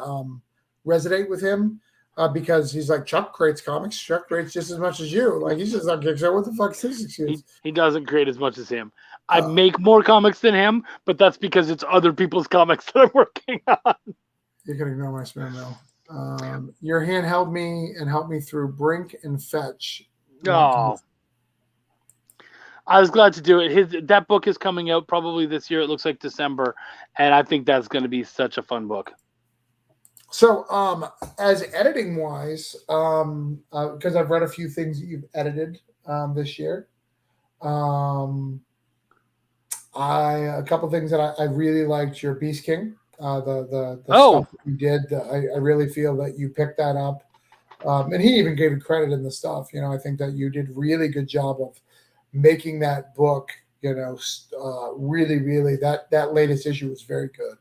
Speaker 2: resonate with him because he's like, Chuck creates comics. Chuck creates just as much as you. Like, he's just on Kickstarter. What the fuck is his excuse?
Speaker 1: He doesn't create as much as him. I make more comics than him, but that's because it's other people's comics that I'm working on.
Speaker 2: You can ignore my spam mail. Your hand held me and helped me through Brink and Fetch.
Speaker 1: Oh, I was glad to do it. That book is coming out probably this year. It looks like December, and I think that's going to be such a fun book.
Speaker 2: So, as editing wise, because I've read a few things that you've edited this year, a couple things that I really liked your Beast King, the stuff that you did. I really feel that you picked that up, and he even gave you credit in the stuff. I think that you did really good job of making that book. Really, really that latest issue was very good.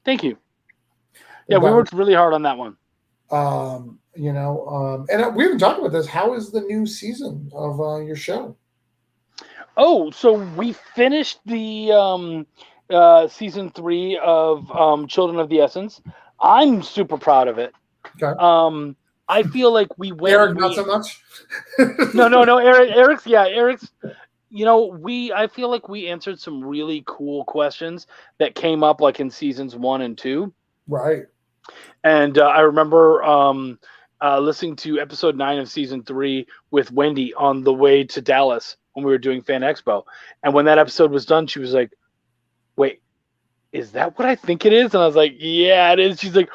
Speaker 1: Thank you. Yeah, we worked really hard on that one.
Speaker 2: And we haven't talked about this. How is the new season of your show?
Speaker 1: Oh, so we finished the season 3 of Children of the Essence. I'm super proud of it.
Speaker 2: Okay.
Speaker 1: I feel like we went.
Speaker 2: Eric, not so much.
Speaker 1: No. Eric's. I feel like we answered some really cool questions that came up like in seasons 1 and 2.
Speaker 2: Right.
Speaker 1: And I remember listening to episode 9 of season 3 with Wendy on the way to Dallas when we were doing Fan Expo. And when that episode was done, she was like, wait, is that what I think it is? And I was like, yeah, it is. She's like,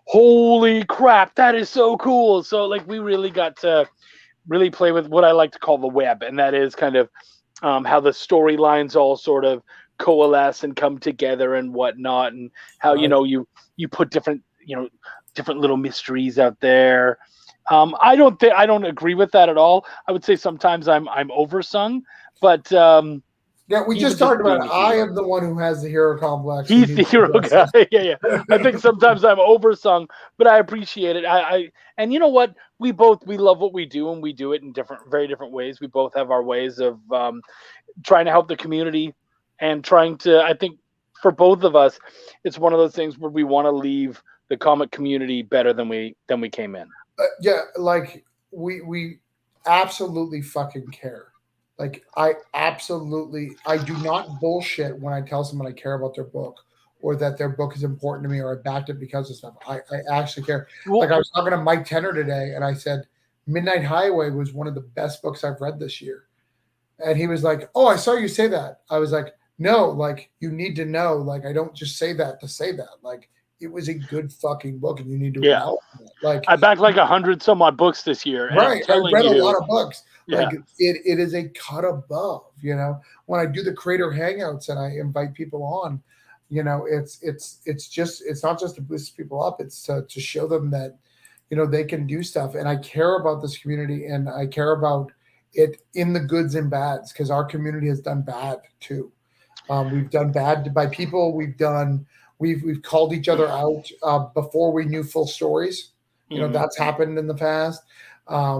Speaker 1: holy crap, that is so cool. So like we really got to really play with what I like to call the web. And that is kind of how the storylines all sort of coalesce and come together and whatnot. And how, you put different little mysteries out there. I don't agree with that at all. I would say sometimes I'm oversung, but
Speaker 2: yeah, we just talked about it. I am the one who has the hero complex.
Speaker 1: He's the hero guy. Yeah. I think sometimes I'm oversung, but I appreciate it. And you know what? We love what we do, and we do it in very different ways. We both have our ways of trying to help the community and trying to. I think for both of us, it's one of those things where we want to leave the comic community better than we came in.
Speaker 2: Yeah, like we absolutely fucking care. Like I do not bullshit when I tell someone I care about their book or that their book is important to me or I backed it because of stuff. I actually care. Like I was talking to Mike Tenner today and I said Midnight Highway was one of the best books I've read this year. And he was like, "Oh, I saw you say that." I was like, "No, like you need to know, like I don't just say that to say that. Like it was a good fucking book and you need to acknowledge it." Like
Speaker 1: I backed like 100 some odd books this year.
Speaker 2: Right. I read a lot of books.
Speaker 1: Yeah.
Speaker 2: Like it is a cut above, when I do the creator hangouts and I invite people on, it's not just to boost people up. It's to show them that, they can do stuff. And I care about this community and I care about it in the goods and bads because our community has done bad too. We've done bad by people. We've called each other out before we knew full stories. That's happened in the past.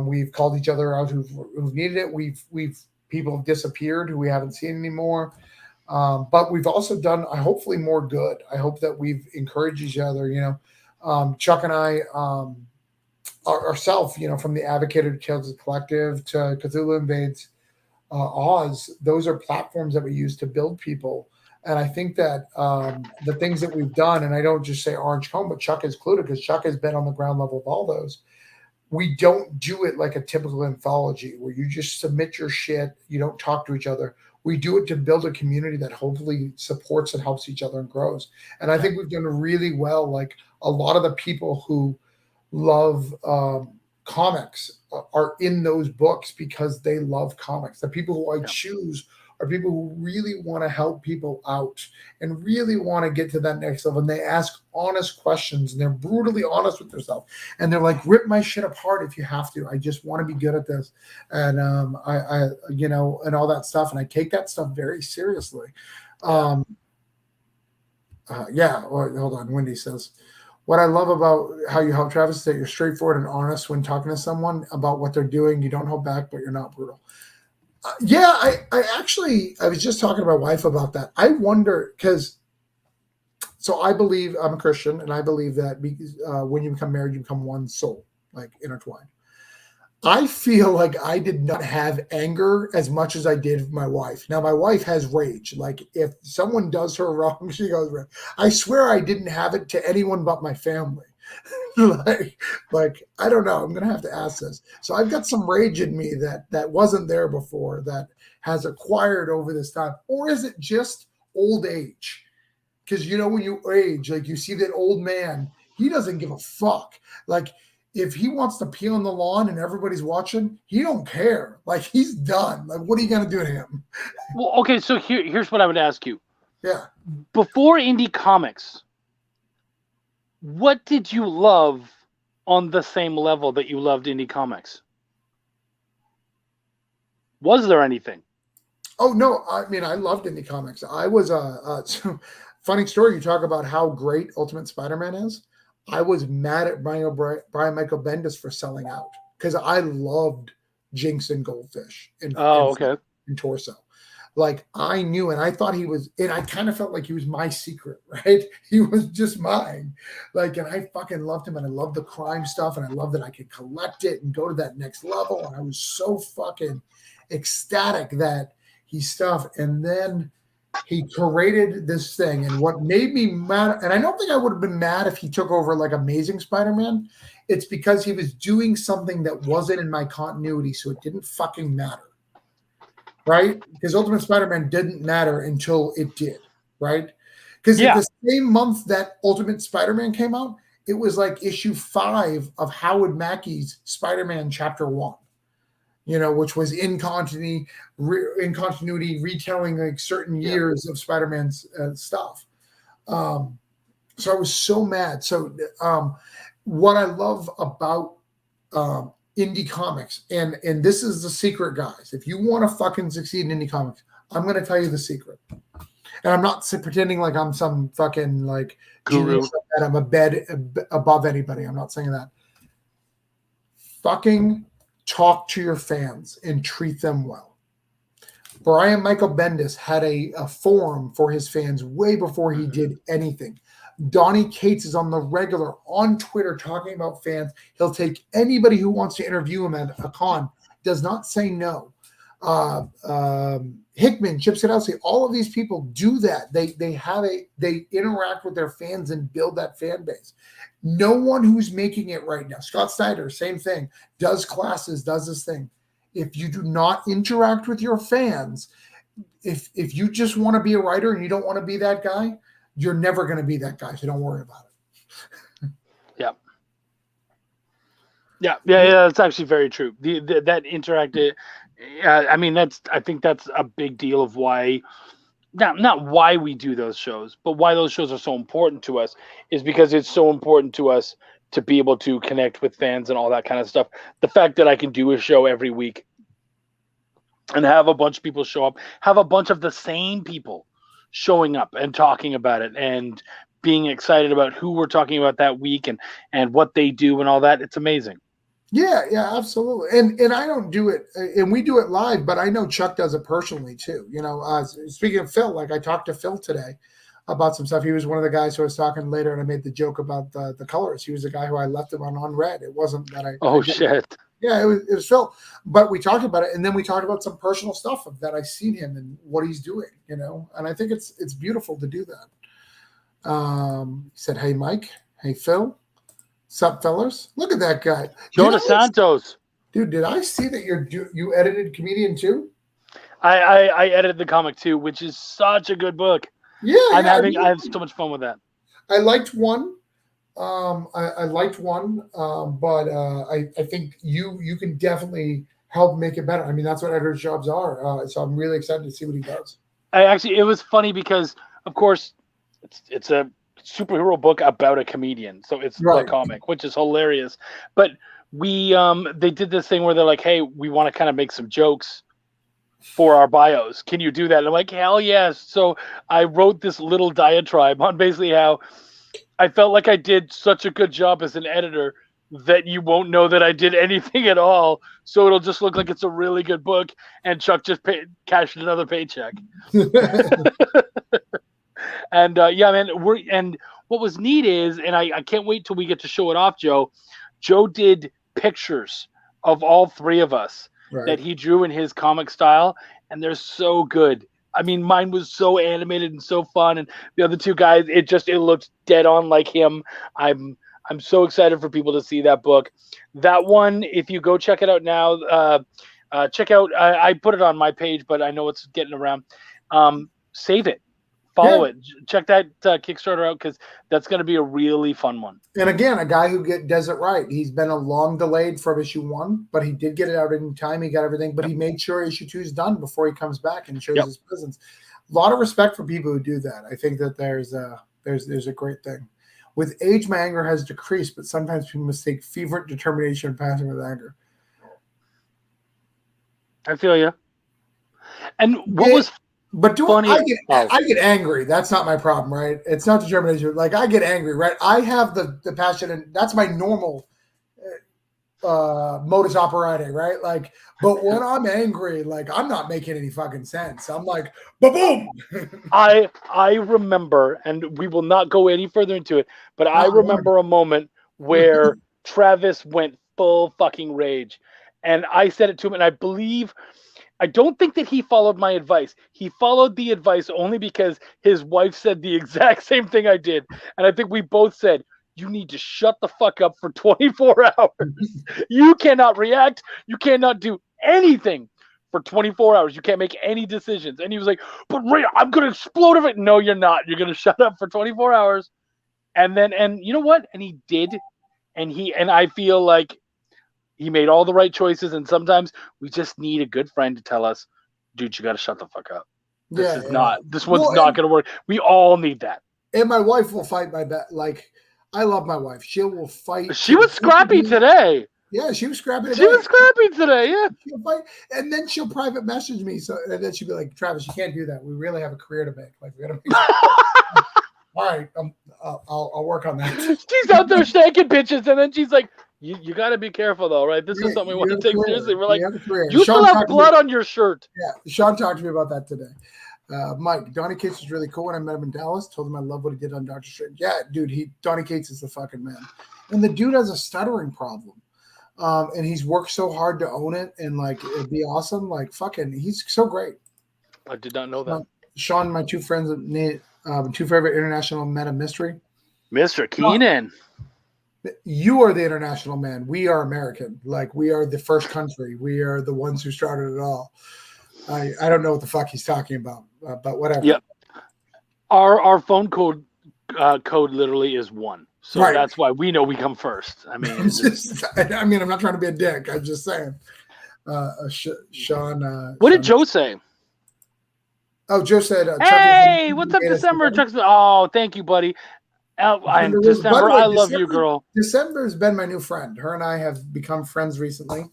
Speaker 2: We've called each other out who've needed it. People have disappeared who we haven't seen anymore. But we've also done hopefully more good. I hope that we've encouraged each other. Chuck and I ourselves, from the Advocated Tales Collective to Cthulhu Invades Oz. Those are platforms that we use to build people. And I think that the things that we've done, and I don't just say Orange Cone, but Chuck is included because Chuck has been on the ground level of all those. We don't do it like a typical anthology where you just submit your shit. You don't talk to each other. We do it to build a community that hopefully supports and helps each other and grows. And I think we've done really well. Like a lot of the people who love comics are in those books because they love comics. The people who I choose are people who really want to help people out and really want to get to that next level. And they ask honest questions and they're brutally honest with themselves. And they're like, rip my shit apart if you have to. I just want to be good at this. And I and all that stuff. And I take that stuff very seriously. Hold on. Wendy says, what I love about how you help Travis is that you're straightforward and honest when talking to someone about what they're doing. You don't hold back, but you're not brutal. I was just talking to my wife about that. I wonder so I believe I'm a Christian and I believe that when you become married, you become one soul, like intertwined. I feel like I did not have anger as much as I did with my wife. Now, my wife has rage. Like, if someone does her wrong, she goes, I swear I didn't have it to anyone but my family. like, I don't know. I'm going to have to ask this. So I've got some rage in me that wasn't there before, that has acquired over this time. Or is it just old age? Because, when you age, like, you see that old man, he doesn't give a fuck. Like, if he wants to pee on the lawn and everybody's watching, he don't care. Like, he's done. Like, what are you going to do to him?
Speaker 1: Well, okay, so here's what I would ask you.
Speaker 2: Yeah.
Speaker 1: Before indie comics, what did you love on the same level that you loved indie comics? Was there anything?
Speaker 2: Oh, no. I mean, I loved indie comics. I was funny story. You talk about how great Ultimate Spider-Man is. I was mad at Brian Michael Bendis for selling out because I loved Jinx and Goldfish and Torso. Like, I knew, and I thought he was, and I kind of felt like he was my secret, right? He was just mine. Like, and I fucking loved him, and I loved the crime stuff, and I loved that I could collect it and go to that next level. And I was so fucking ecstatic that he stuffed. And then he created this thing, and what made me mad, and I don't think I would have been mad if he took over like Amazing Spider-Man. It's because he was doing something that wasn't in my continuity, so it didn't fucking matter. Right? Because Ultimate Spider-Man didn't matter until it did, right? Because in the same month that Ultimate Spider-Man came out, it was like issue 5 of Howard Mackey's Spider-Man Chapter 1, which was in continuity retelling like certain years of Spider-Man's stuff. So I was so mad. So what I love about indie comics, and this is the secret, guys. If you want to fucking succeed in indie comics, I'm going to tell you the secret. And I'm not pretending like I'm some fucking like
Speaker 1: guru,
Speaker 2: that I'm a bed above anybody. I'm not saying that. Fucking talk to your fans and treat them well. Brian Michael Bendis had a forum for his fans way before he did anything. Donnie Cates is on the regular on Twitter talking about fans. He'll take anybody who wants to interview him at a con. Does not say no. Hickman, Chip Zdarsky, all of these people do that. They interact with their fans and build that fan base. No one who's making it right now. Scott Snyder, same thing. Does classes, does this thing. If you do not interact with your fans, if you just want to be a writer and you don't want to be that guy, you're never going to be that guy, so don't worry about it.
Speaker 1: Yeah, that's actually very true. That interactive, I think that's a big deal of why, not why we do those shows, but why those shows are so important to us is because it's so important to us to be able to connect with fans and all that kind of stuff. The fact that I can do a show every week and have a bunch of people show up, have a bunch of the same people showing up and talking about it and being excited about who we're talking about that week and what they do and all that. It's amazing.
Speaker 2: Yeah, absolutely. And I don't do it, and we do it live, but I know Chuck does it personally too. Speaking of Phil, like I talked to Phil today about some stuff. He was one of the guys who I was talking later, and I made the joke about the colors. He was the guy who I left him on unread. It wasn't that I.
Speaker 1: Oh, shit.
Speaker 2: Yeah, it was Phil. But we talked about it, and then we talked about some personal stuff of that I seen him and what he's doing, And I think it's beautiful to do that. He said, "Hey, Mike. Hey, Phil. Sup, fellas? Look at that guy.
Speaker 1: Joe Santos.
Speaker 2: Dude, did I see that you edited Comedian too?
Speaker 1: I edited the comic too, which is such a good book.
Speaker 2: Yeah,
Speaker 1: I have so much fun with that.
Speaker 2: I liked one. I liked one, but I think you can definitely help make it better. I mean, that's what editor's jobs are. So I'm really excited to see what he does.
Speaker 1: It was funny because, of course, it's a superhero book about a comedian, so it's the comic, which is hilarious. But they did this thing where they're like, "Hey, we want to kind of make some jokes for our bios. Can you do that?" And I'm like, "Hell yes!" So I wrote this little diatribe on basically how I felt like I did such a good job as an editor that you won't know that I did anything at all. So it'll just look like it's a really good book, and Chuck just cashed another paycheck. And man, and what was neat is, and I can't wait till we get to show it off, Joe. Joe did pictures of all three of us
Speaker 2: Right.
Speaker 1: that he drew in his comic style, and they're so good. I mean, mine was so animated and so fun, and the other two guys, it looked dead on like him. I'm so excited for people to see that book. That one, if you go check it out now, check out. I put it on my page, but I know it's getting around. Save it, follow it, check that Kickstarter out because that's going to be a really fun one.
Speaker 2: And again, a guy who does it right. He's been a long delayed from issue 1, but he did get it out in time. He got everything, but he made sure issue 2 is done before he comes back and shows his presence. A lot of respect for people who do that. I think that there's a great thing. With age, my anger has decreased, but sometimes people mistake fervent determination and passion with anger.
Speaker 1: I feel you. And what was
Speaker 2: but
Speaker 1: funny?
Speaker 2: I get angry. That's not my problem, right? It's not determination. Like I get angry, right? I have the passion, and that's my normal modus operandi, right? Like, but when I'm angry, like I'm not making any fucking sense. I'm like, boom.
Speaker 1: I remember, and we will not go any further into it, but I remember a moment where Travis went full fucking rage, and I said it to him, and I don't think that he followed my advice. He followed the advice only because his wife said the exact same thing I did, and I think we both said, you need to shut the fuck up for 24 hours. You cannot react. You cannot do anything for 24 hours. You can't make any decisions. And he was like, but Ray, I'm going to explode of it. No, you're not. You're going to shut up for 24 hours. And you know what? And he did. And I feel like he made all the right choices. And sometimes we just need a good friend to tell us, dude, you got to shut the fuck up. This one's not going to work. We all need that.
Speaker 2: And my wife will fight my bet. Like, I love my wife. She will fight.
Speaker 1: She was scrappy today.
Speaker 2: Yeah, she was scrappy today.
Speaker 1: She was scrappy today, yeah.
Speaker 2: She'll fight, and then she'll private message me. And then she'll be like, Travis, you can't do that. We really have a career to make. Like, we gotta make all right, I'll work on that.
Speaker 1: She's out there shanking bitches, and then she's like, you got to be careful, though, right? This is something we want to take seriously. We're like, you still have blood on your shirt.
Speaker 2: Yeah, Sean talked to me about that today. Mike, Donny Cates was really cool when I met him in Dallas. Told him I love what he did on Doctor Strange. Yeah, dude, Donny Cates is the fucking man. And the dude has a stuttering problem. And he's worked so hard to own it and like it'd be awesome. Like fucking, he's so great.
Speaker 1: I did not know that.
Speaker 2: Sean, my two friends, two favorite international men of mystery.
Speaker 1: Mr. Keenan.
Speaker 2: You are the international man. We are American. Like we are the first country. We are the ones who started it all. I don't know what the fuck he's talking about, but whatever.
Speaker 1: Yep. Our phone code literally is 1, so that's why we know we come first. I mean,
Speaker 2: I'm not trying to be a dick. I'm just saying. Sean.
Speaker 1: What did Joe say?
Speaker 2: Oh, Joe said,
Speaker 1: "Hey, what's up, December?" Oh, thank you, buddy. December, I love you, girl.
Speaker 2: December has been my new friend. Her and I have become friends recently.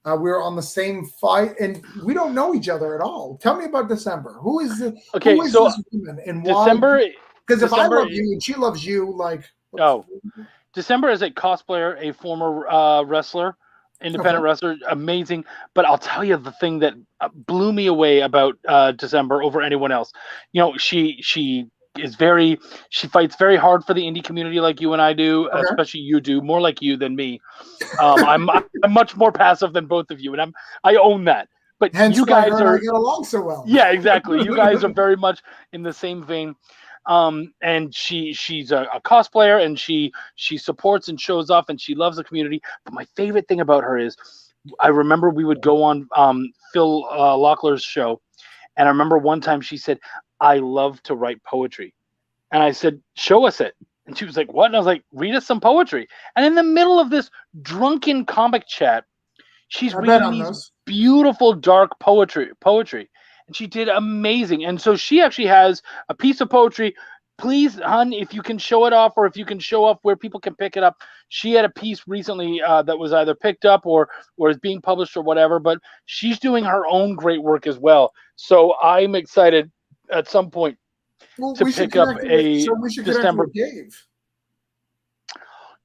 Speaker 2: We were on the same fight, and we don't know each other at all. Tell me about December. Who is this woman and why?
Speaker 1: December.
Speaker 2: Because if I love you and she loves you, like
Speaker 1: December is a cosplayer, a former wrestler, independent wrestler, amazing. But I'll tell you the thing that blew me away about December over anyone else. You know, she fights very hard for the indie community like you and I do, especially you do, more like you than me. I'm much more passive than both of you, and I own that. But
Speaker 2: hence
Speaker 1: you guys
Speaker 2: get along so well.
Speaker 1: Yeah, exactly. You guys are very much in the same vein. And she's a cosplayer, and she supports and shows off, and she loves the community. But my favorite thing about her is, I remember we would go on Phil Lockler's show, and I remember one time she said, I love to write poetry. And I said, show us it. And she was like, what? And I was like, read us some poetry. And in the middle of this drunken comic chat, she's reading these beautiful dark poetry. And she did amazing. And so she actually has a piece of poetry. Please, hun, if you can show it off, or if you can show off where people can pick it up. She had a piece recently that was either picked up or is being published or whatever. But she's doing her own great work as well. So I'm excited at some point to pick up a December.
Speaker 2: Dave.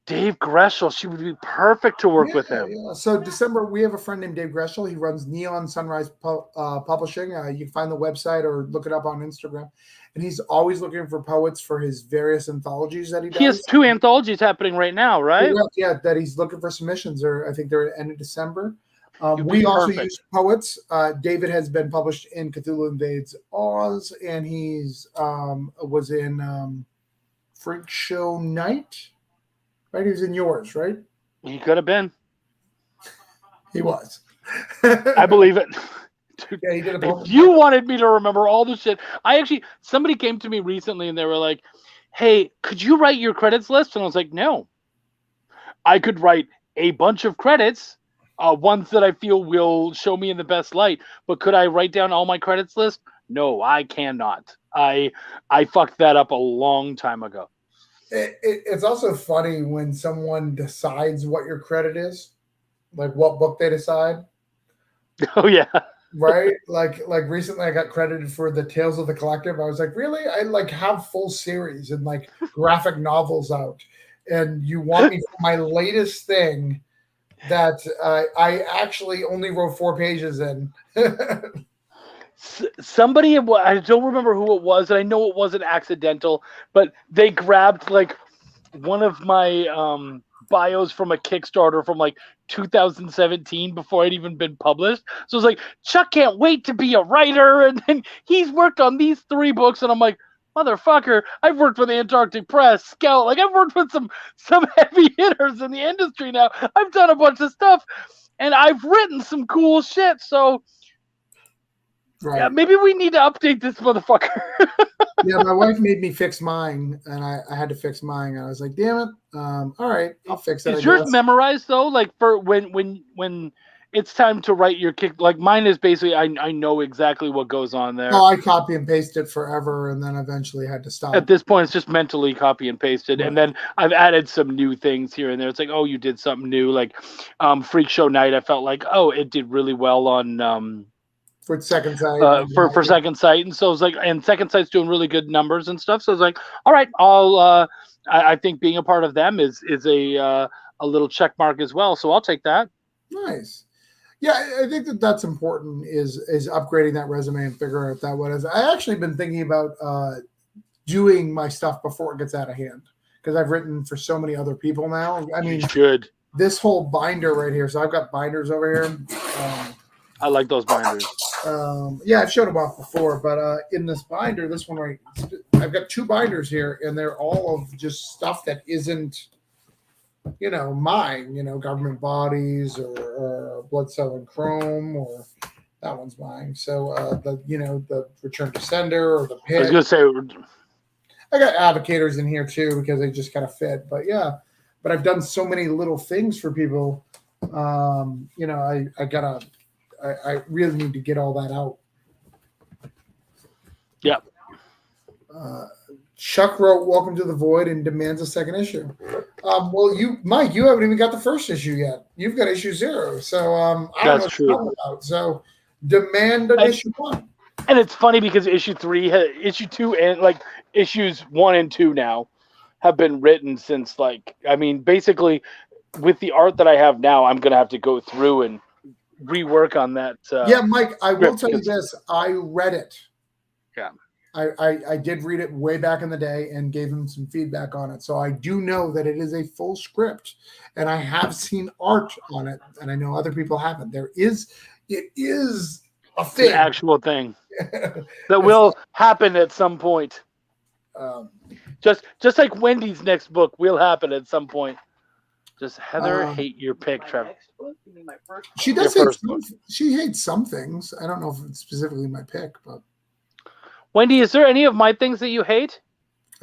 Speaker 1: Dave Greschel, she would be perfect to work with him.
Speaker 2: Yeah. So December, we have a friend named Dave Greschel. He runs Neon Sunrise Publishing. You can find the website or look it up on Instagram. And he's always looking for poets for his various anthologies that he does.
Speaker 1: He has 2 anthologies happening right now, right?
Speaker 2: Yeah, that he's looking for submissions, or I think they're at the end of December. We also use poets. David has been published in Cthulhu Invades Oz, and he's was in Freak Show Night. Right, he was in yours, right?
Speaker 1: He could have been.
Speaker 2: He was.
Speaker 1: I believe it. Dude,
Speaker 2: yeah, he did
Speaker 1: if you wanted me to remember all the shit, somebody came to me recently and they were like, "Hey, could you write your credits list?" And I was like, "No, I could write a bunch of credits, ones that I feel will show me in the best light. But could I write down all my credits list? No, I cannot. I fucked that up a long time ago."
Speaker 2: It's also funny when someone decides what your credit is, like what book they decide.
Speaker 1: Oh yeah,
Speaker 2: right. Like recently, I got credited for the Tales of the Collective. I was like, really? I like have full series and like graphic novels out, and you want me for my latest thing that I actually only wrote 4 pages in.
Speaker 1: Somebody, I don't remember who it was, and I know it wasn't accidental, but they grabbed like one of my bios from a Kickstarter from like 2017 before I'd even been published. So it's like, Chuck can't wait to be a writer, and then he's worked on these 3 books, and I'm like, motherfucker, I've worked with Antarctic Press, Scout, like I've worked with some heavy hitters in the industry now. I've done a bunch of stuff, and I've written some cool shit, so right. Yeah, maybe we need to update this motherfucker.
Speaker 2: Yeah, my wife made me fix mine, and I had to fix mine. I was like, damn it. All right, I'll fix it.
Speaker 1: Is yours memorized though? Like for when it's time to write your kick, like mine is basically I know exactly what goes on there.
Speaker 2: Oh, I copy and paste it forever, and then eventually had to stop.
Speaker 1: At this point, it's just mentally copy and pasted, right. And then I've added some new things here and there. It's like, oh, you did something new, like Freak Show Night. I felt like, oh, it did really well on
Speaker 2: for Second Sight.
Speaker 1: For Second Sight, and so I was like, and Second Sight's doing really good numbers and stuff. So I was like, all right, I'll. I think being a part of them is a little check mark as well. So I'll take that.
Speaker 2: Nice. Yeah, I think that's important. Is upgrading that resume and figuring out that what is. I actually been thinking about doing my stuff before it gets out of hand because I've written for so many other people now. I mean,
Speaker 1: good.
Speaker 2: This whole binder right here. So I've got binders over here.
Speaker 1: I like those binders.
Speaker 2: Yeah, I've showed them off before, but in this binder, this one right, I've got 2 binders here, and they're all of just stuff that isn't, mine. Government bodies or blood cell and chrome, or that one's mine. So the Return to Sender or the Pit.
Speaker 1: I was gonna say,
Speaker 2: I got Advocators in here too because they just kind of fit. But yeah, but I've done so many little things for people. I really need to get all that out.
Speaker 1: Yeah.
Speaker 2: Chuck wrote "Welcome to the Void" and demands a second issue. Well, Mike, you haven't even got the first issue yet. You've got issue 0. So I don't know what you're talking about. So demand an issue 1.
Speaker 1: And it's funny because issue 2, and like issues 1 and 2 now have been written since basically with the art that I have now, I'm gonna have to go through and rework on that.
Speaker 2: Yeah, Mike, I will tell you this. I read it.
Speaker 1: Yeah.
Speaker 2: I did read it way back in the day and gave him some feedback on it. So I do know that it is a full script, and I have seen art on it, and I know other people haven't. It is a thing.
Speaker 1: An actual thing that will happen at some point. Just like Wendy's next book will happen at some point. Does Heather hate your pick, Trevor?
Speaker 2: She does. She hates some things. I don't know if it's specifically my pick, but
Speaker 1: Wendy, is there any of my things that you hate?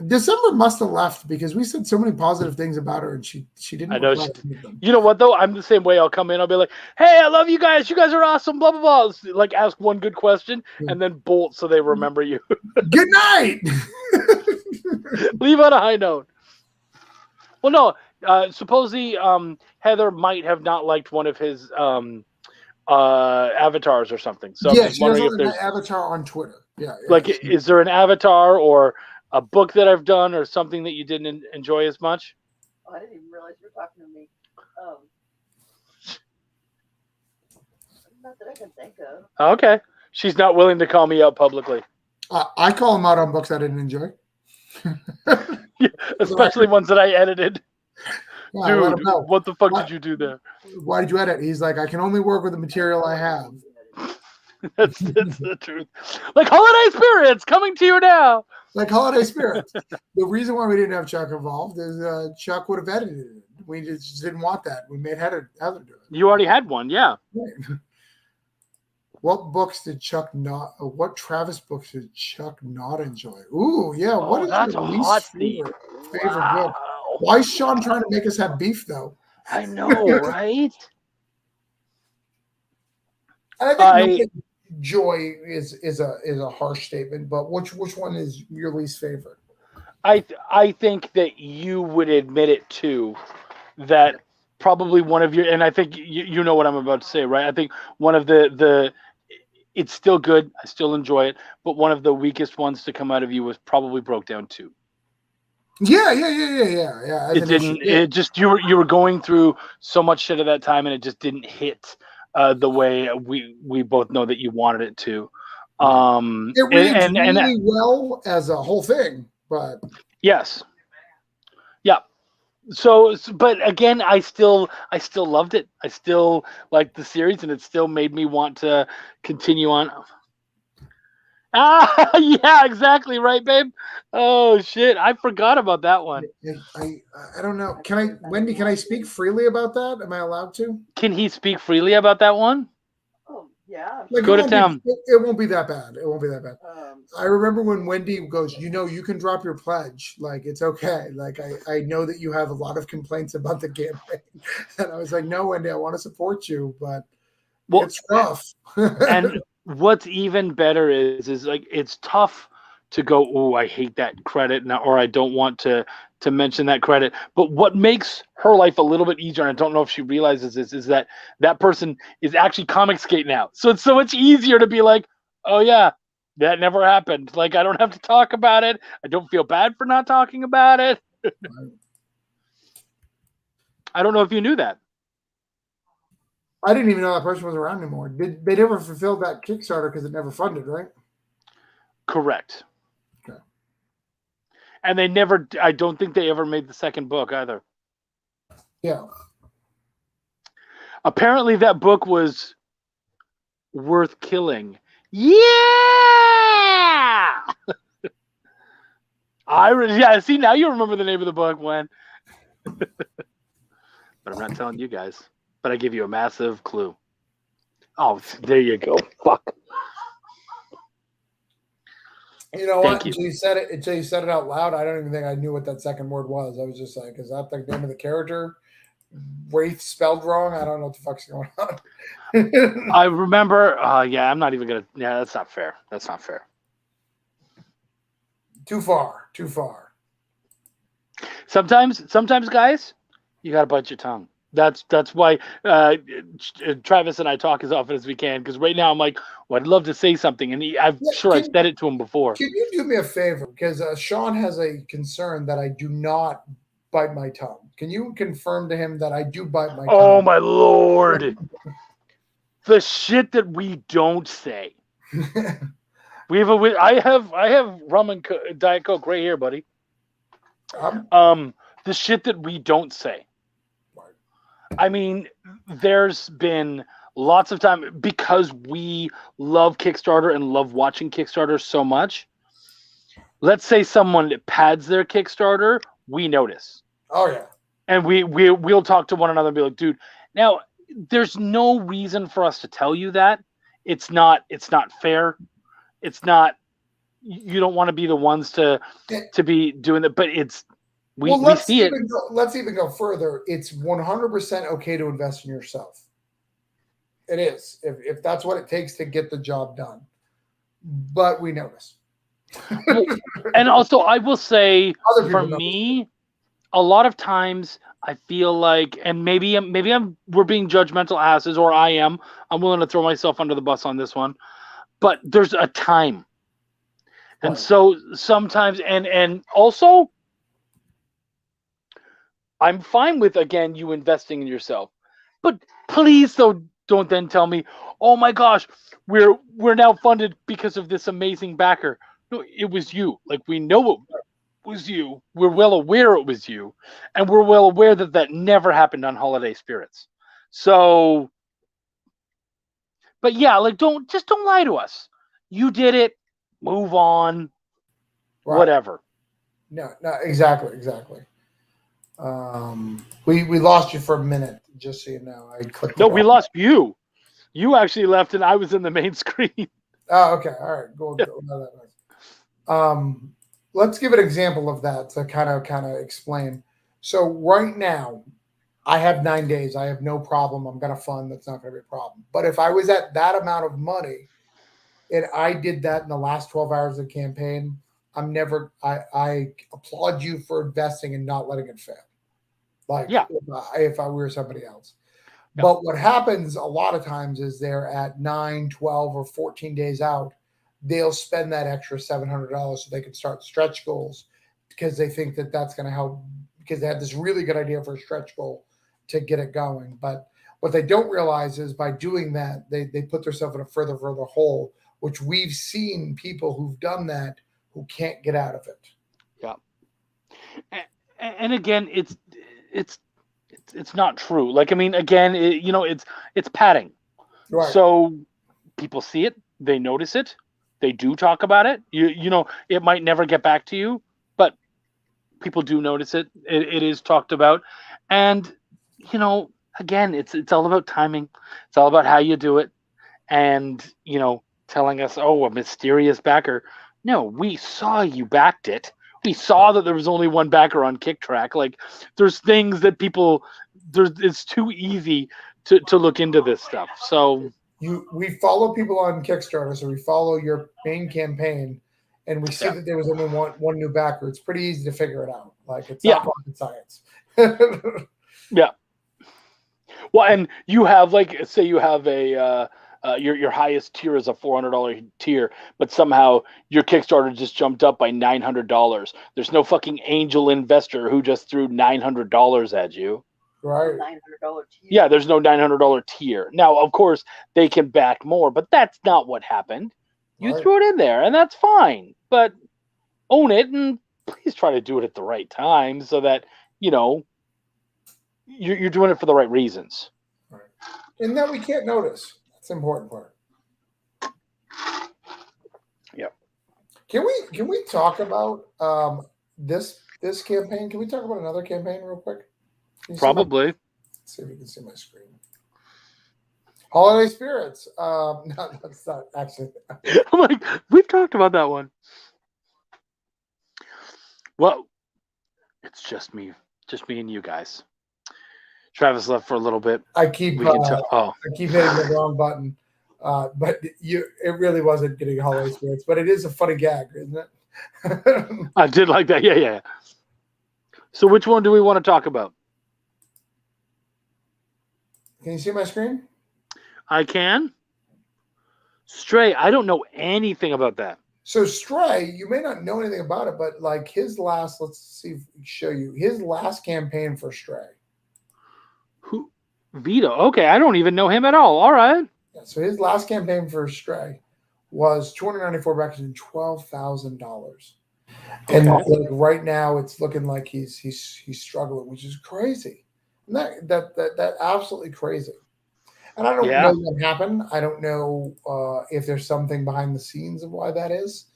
Speaker 2: December must have left because we said so many positive things about her, and she didn't.
Speaker 1: I know. You know what though? I'm the same way. I'll come in. I'll be like, "Hey, I love you guys. You guys are awesome." Blah blah blah. Like ask one good question and then bolt so they remember you.
Speaker 2: Good night.
Speaker 1: Leave on a high note. Well, no. Supposedly, Heather might have not liked one of his avatars or something. So
Speaker 2: yeah, she doesn't like my avatar on Twitter. Yeah.
Speaker 1: Like, is there an avatar or a book that I've done or something that you didn't enjoy as much?
Speaker 3: I didn't even realize you were talking to me. Not that I can think of.
Speaker 1: Okay. She's not willing to call me out publicly.
Speaker 2: I call him out on books I didn't enjoy.
Speaker 1: Yeah, especially ones that I edited.
Speaker 2: Yeah,
Speaker 1: Dude, what the fuck did you do there?
Speaker 2: Why did you edit? He's like, I can only work with the material I have.
Speaker 1: That's the truth. Like Holiday Spirits coming to you now.
Speaker 2: Like Holiday Spirits. The reason why we didn't have Chuck involved is Chuck would have edited it. We just didn't want that. We made Heather do it.
Speaker 1: You already had one, yeah.
Speaker 2: Right. What books did Chuck not? What Travis books did Chuck not enjoy? Ooh, yeah. What is
Speaker 1: that's
Speaker 2: your
Speaker 1: a
Speaker 2: least
Speaker 1: hot
Speaker 2: favorite
Speaker 1: wow.
Speaker 2: book? Why is Sean trying to make us have beef, though?
Speaker 1: I know, right?
Speaker 2: I think joy is a harsh statement, but which one is your least favorite?
Speaker 1: I think that you would admit it too, that probably one of your, and I think you know what I'm about to say, right? I think one of the it's still good, I still enjoy it, but one of the weakest ones to come out of you was probably Broke Down 2.
Speaker 2: Yeah.
Speaker 1: It didn't. It just you were going through so much shit at that time, and it just didn't hit the way we both know that you wanted it to.
Speaker 2: It reads really well as a whole thing, but
Speaker 1: yes, yeah. So, but again, I still loved it. I still liked the series, and it still made me want to continue on. Ah, yeah, exactly right, babe. Oh shit, I forgot about that one.
Speaker 2: I don't know. Wendy? Can I speak freely about that? Am I allowed to?
Speaker 1: Can he speak freely about that one?
Speaker 3: Oh yeah.
Speaker 2: Like,
Speaker 1: go to town.
Speaker 2: It won't be that bad. It won't be that bad. I remember when Wendy goes, you can drop your pledge. Like, it's okay. Like, I know that you have a lot of complaints about the campaign, and I was like, no, Wendy, I want to support you, but it's rough.
Speaker 1: And what's even better is like it's tough to go, oh, I hate that credit now, or I don't want to mention that credit. But what makes her life a little bit easier, and I don't know if she realizes this, is that person is actually Comicsgate now. So it's so much easier to be like, oh yeah, that never happened. Like, I don't have to talk about it. I don't feel bad for not talking about it. I don't know if you knew that.
Speaker 2: I didn't even know that person was around anymore. They never fulfilled that Kickstarter because it never funded, right?
Speaker 1: Correct.
Speaker 2: Okay.
Speaker 1: And I don't think they ever made the second book either.
Speaker 2: Yeah.
Speaker 1: Apparently that book was worth killing. Yeah! See, now you remember the name of the book, when. But I'm not telling you guys. But I give you a massive clue. Oh, there you go. Fuck.
Speaker 2: You know what? Until you said it out loud, I don't even think I knew what that second word was. I was just like, is that the name of the character? Wraith spelled wrong? I don't know what the fuck's going on.
Speaker 1: I remember. Yeah, I'm not even gonna. Yeah, that's not fair. That's not fair.
Speaker 2: Too far.
Speaker 1: Sometimes, guys, you gotta bite your tongue. That's why Travis and I talk as often as we can, because right now I'm like, well, I'd love to say something, and I've said it to him before.
Speaker 2: Can you do me a favor? Because Sean has a concern that I do not bite my tongue. Can you confirm to him that I do bite my tongue?
Speaker 1: Oh my lord! The shit that we don't say. I have rum and Diet Coke right here, buddy. The shit that we don't say. I mean, there's been lots of time, because we love Kickstarter and love watching Kickstarter so much. Let's say someone pads their Kickstarter, we notice.
Speaker 2: Oh yeah.
Speaker 1: And we'll talk to one another and be like, dude, now there's no reason for us to tell you that. It's not fair. It's not, you don't want to be the ones to be doing that, but it's, we see it.
Speaker 2: Let's even go further. It's 100% okay to invest in yourself. It is, if that's what it takes to get the job done. But we notice.
Speaker 1: And also, I will say, for me, a lot of times I feel like, and maybe we're being judgmental asses, or I am. I'm willing to throw myself under the bus on this one. But there's a time, and so sometimes, and also, I'm fine with, again, you investing in yourself, but please don't then tell me, oh my gosh, we're now funded because of this amazing backer. No, it was you. Like, we know it was you. We're well aware it was you, and we're well aware that never happened on Holiday Spirits. So, but yeah, like, don't lie to us. You did it. Move on.
Speaker 2: Right.
Speaker 1: Whatever.
Speaker 2: No, exactly. We lost you for a minute, just so you know. I clicked.
Speaker 1: No, we lost you. You actually left, and I was in the main screen.
Speaker 2: Oh, okay. All right. Go. Let's give an example of that to kind of explain. So right now, I have 9 days. I have no problem. I'm gonna fund. That's not gonna be a problem. But if I was at that amount of money, and I did that in the last 12 hours of the campaign, I'm never. I applaud you for investing and not letting it fail. Like,
Speaker 1: yeah,
Speaker 2: if I were somebody else.
Speaker 1: Yeah.
Speaker 2: But what happens a lot of times is they're at 9, 12, or 14 days out. They'll spend that extra $700 so they can start stretch goals because they think that that's going to help, because they had this really good idea for a stretch goal to get it going. But what they don't realize is by doing that, they put themselves in a further hole, which we've seen people who've done that who can't get out of it.
Speaker 1: Yeah. And again, it's not true. Like, I mean, again, it's padding.
Speaker 2: Right.
Speaker 1: So people see it, they notice it, they do talk about it. You know, it might never get back to you, but people do notice it. It is talked about, and again, it's all about timing. It's all about how you do it, and telling us, oh, a mysterious backer. No, we saw you backed it. We saw that there was only one backer on Kick Track. Like, there's things that it's too easy to look into this stuff. So
Speaker 2: we follow people on Kickstarter, so we follow your main campaign, and we see that there was only one new backer. It's pretty easy to figure it out. Like, it's not rocket science.
Speaker 1: Yeah. Well, and you have, like, say you have a your highest tier is a $400 tier, but somehow your Kickstarter just jumped up by $900. There's no fucking angel investor who just threw $900 at you.
Speaker 2: Right.
Speaker 3: $900 tier.
Speaker 1: Yeah, there's no $900 tier. Now, of course, they can back more, but that's not what happened. You threw it in there, and that's fine. But own it, and please try to do it at the right time so that, you're doing it for the right reasons.
Speaker 2: Right. And that we can't notice. That's the important part.
Speaker 1: Yep.
Speaker 2: Can we talk about this campaign? Can we talk about another campaign real quick?
Speaker 1: Probably.
Speaker 2: Let's see if you can see my screen. Holiday Spirits. No, that's not actually.
Speaker 1: I'm like, we've talked about that one. Well, it's just me and you guys. Travis left for a little bit.
Speaker 2: I keep hitting the wrong button, but it really wasn't getting Holiday Spirits. But it is a funny gag, isn't it?
Speaker 1: I did like that. Yeah. So which one do we want to talk about?
Speaker 2: Can you see my screen?
Speaker 1: I can. Stray, I don't know anything about that.
Speaker 2: So Stray, you may not know anything about it, but like his last, let's see if we can show you his last campaign for Stray.
Speaker 1: Who? Vito. Okay, I don't even know him at all. All right.
Speaker 2: Yeah, so his last campaign for Stray was 294 backers and $12,000. And like right now, it's looking like he's struggling, which is crazy. And that absolutely crazy. And I don't know what happened. I don't know if there's something behind the scenes of why that is.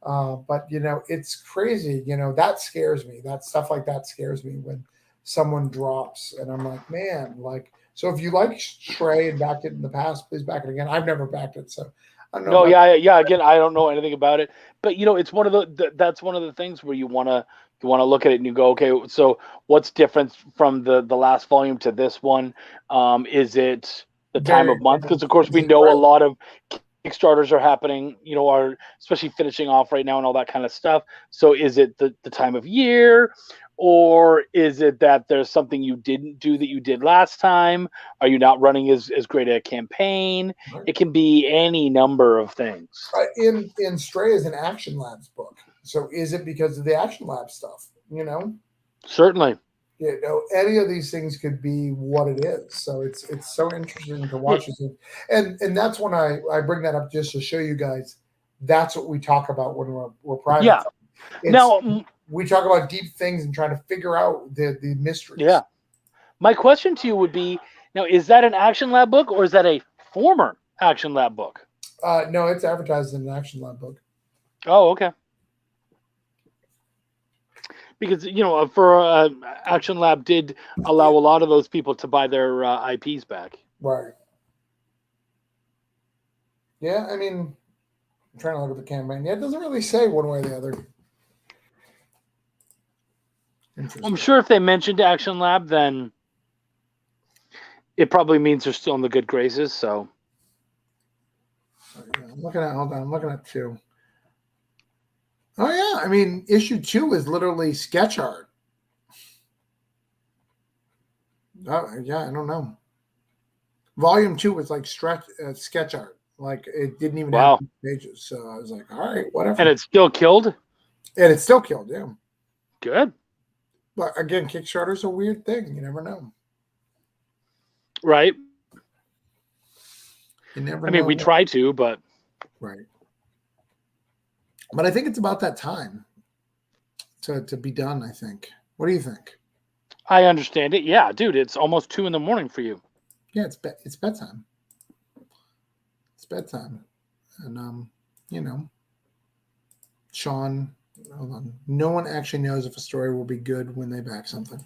Speaker 2: But it's crazy. That scares me. That stuff like that scares me when someone drops, and I'm like, man, like. So if you like Stray and backed it in the past, please back it again. I've never backed it, so I don't know.
Speaker 1: No, yeah. Again, I don't know anything about it, but it's one of that's one of the things where you want to look at it and you go, okay, so what's different from the last volume to this one? Is it the time of month? Because of course we know a lot of Kickstarters are happening, are especially finishing off right now and all that kind of stuff. So is it the time of year? Or is it that there's something you didn't do that you did last time? Are you not running as great a campaign? Right. It can be any number of things.
Speaker 2: In Stray is an Action Labs book. So is it because of the Action Lab stuff?
Speaker 1: Certainly.
Speaker 2: You know, any of these things could be what it is. So it's so interesting to watch it. And that's when I bring that up just to show you guys that's what we talk about when we're private.
Speaker 1: Yeah. Now,
Speaker 2: we talk about deep things and trying to figure out the mysteries.
Speaker 1: Yeah. My question to you would be, now, is that an Action Lab book or is that a former Action Lab book?
Speaker 2: No, it's advertised in an Action Lab book.
Speaker 1: Oh, okay. Because, for Action Lab did allow a lot of those people to buy their IPs back.
Speaker 2: Right. Yeah, I mean, I'm trying to look at the campaign. Yeah, it doesn't really say one way or the other.
Speaker 1: I'm sure if they mentioned Action Lab, then it probably means they're still in the good graces. So
Speaker 2: I'm looking at 2. Oh yeah, I mean, issue 2 is literally sketch art. Oh yeah, I don't know. Volume 2 was like sketch art. Like it didn't even have pages. So I was like, all right, whatever.
Speaker 1: And it's still killed?
Speaker 2: And it's still killed, yeah.
Speaker 1: Good.
Speaker 2: But again, Kickstarter's a weird thing. You never know.
Speaker 1: Right.
Speaker 2: You never know.
Speaker 1: I mean, we try to, but.
Speaker 2: Right. But I think it's about that time to be done, I think. What do you think?
Speaker 1: I understand it. Yeah, dude, it's almost 2 a.m. for you.
Speaker 2: Yeah, it's bedtime. It's bedtime. And, Sean, hold on. No one actually knows if a story will be good when they back something.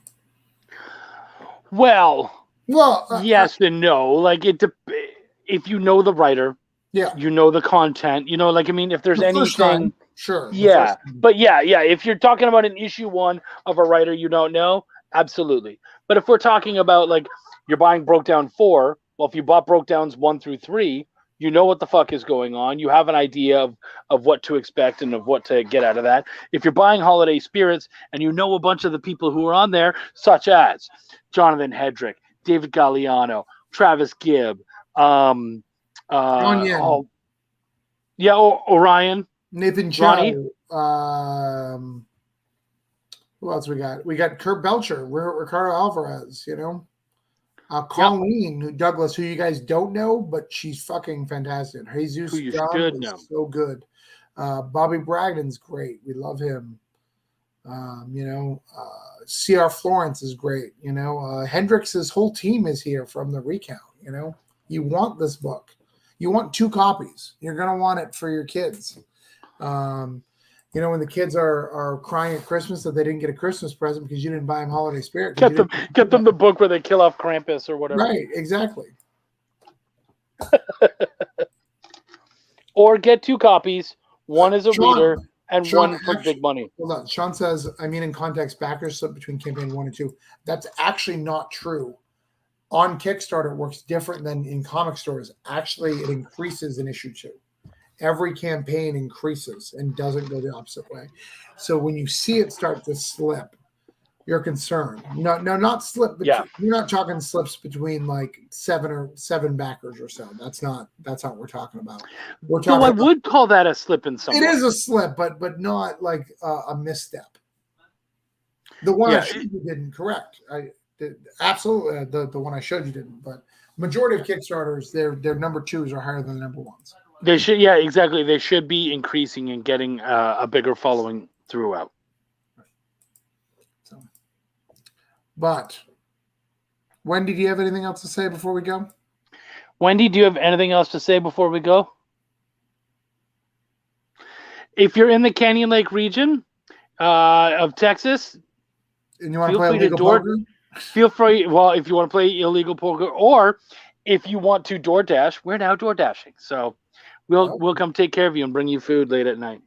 Speaker 1: Well, yes and no. Like, if you know the writer,
Speaker 2: yeah,
Speaker 1: you know the content, if there's anything,
Speaker 2: time, sure.
Speaker 1: Yeah. But yeah. If you're talking about an issue 1 of a writer you don't know, absolutely. But if we're talking about, like, you're buying Broke Down 4, well, if you bought Broke Downs 1 through 3, you know what the fuck is going on. You have an idea of what to expect and of what to get out of that. If you're buying Holiday Spirits and you know a bunch of the people who are on there, such as Jonathan Hedrick, David Galliano, Travis Gibb, Orion,
Speaker 2: Nathan Chow. Who else we got? We got Kurt Belcher, Ricardo Alvarez, Colleen Douglas, who you guys don't know, but she's fucking fantastic. Jesus
Speaker 1: who you
Speaker 2: Dunn
Speaker 1: should know.
Speaker 2: So good. Bobby Bragdon's great. We love him. C.R. Florence is great. Hendrix's whole team is here from the recount. You want this book. You want 2 copies. You're going to want it for your kids. When the kids are crying at Christmas that they didn't get a Christmas present because you didn't buy them Holiday Spirit.
Speaker 1: Get them the book where they kill off Krampus or whatever.
Speaker 2: Right, exactly.
Speaker 1: Or get 2 copies. One is a reader and one for big money.
Speaker 2: Hold on. Sean says, in context, backers slip between campaign 1 and 2. That's actually not true. On Kickstarter, it works different than in comic stores. Actually, it increases in issue 2. Every campaign increases and doesn't go the opposite way. So when you see it start to slip, you're concerned. No, not slip.
Speaker 1: Yeah.
Speaker 2: You're not talking slips between like 7 backers or so. That's not what we're talking about. We're talking.
Speaker 1: I would call that a slip in some way.
Speaker 2: It is a slip, but not like a misstep. The one I showed you didn't. Correct. Absolutely. The one I showed you didn't. But majority of Kickstarters, their number 2s are higher than the number 1s.
Speaker 1: They should, exactly. They should be increasing and getting a bigger following throughout.
Speaker 2: So, but Wendy, do you have anything else to say before we go?
Speaker 1: Wendy, do you have anything else to say before we go? If you're in the Canyon Lake region of Texas,
Speaker 2: and you want to play illegal poker,
Speaker 1: feel free. Well, if you want to play illegal poker, or if you want to DoorDash, we're now DoorDashing, so. We'll come take care of you and bring you food late at night.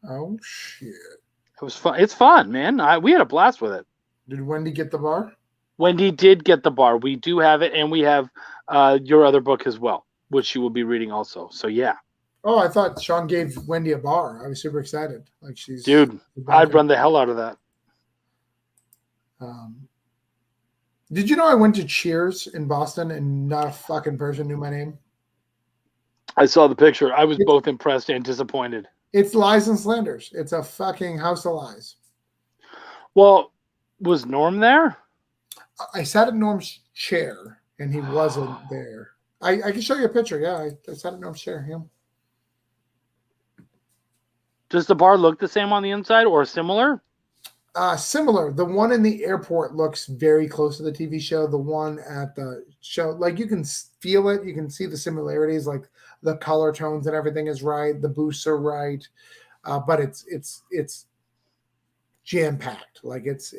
Speaker 2: Oh shit!
Speaker 1: It was fun. It's fun, man. We had a blast with it.
Speaker 2: Did Wendy get the bar?
Speaker 1: Wendy did get the bar. We do have it, and we have your other book as well, which she will be reading also. So yeah.
Speaker 2: Oh, I thought Sean gave Wendy a bar. I was super excited. Like she's
Speaker 1: dude. I'd run the hell out of that.
Speaker 2: Did you know I went to Cheers in Boston and not a fucking person knew my name?
Speaker 1: I saw the picture. I was both impressed and disappointed.
Speaker 2: It's lies and slanders. It's a fucking house of lies.
Speaker 1: Well, Was Norm there?
Speaker 2: I sat in Norm's chair, and he wasn't there. I can show you a picture. Yeah, I sat in Norm's chair. Yeah.
Speaker 1: Does the bar look the same on the inside or similar?
Speaker 2: Similar. The one in the airport looks very close to the TV show. The one at the show, like you can feel it. You can see the similarities, like the color tones and everything is right. The booths are right, but it's jam packed. Like it's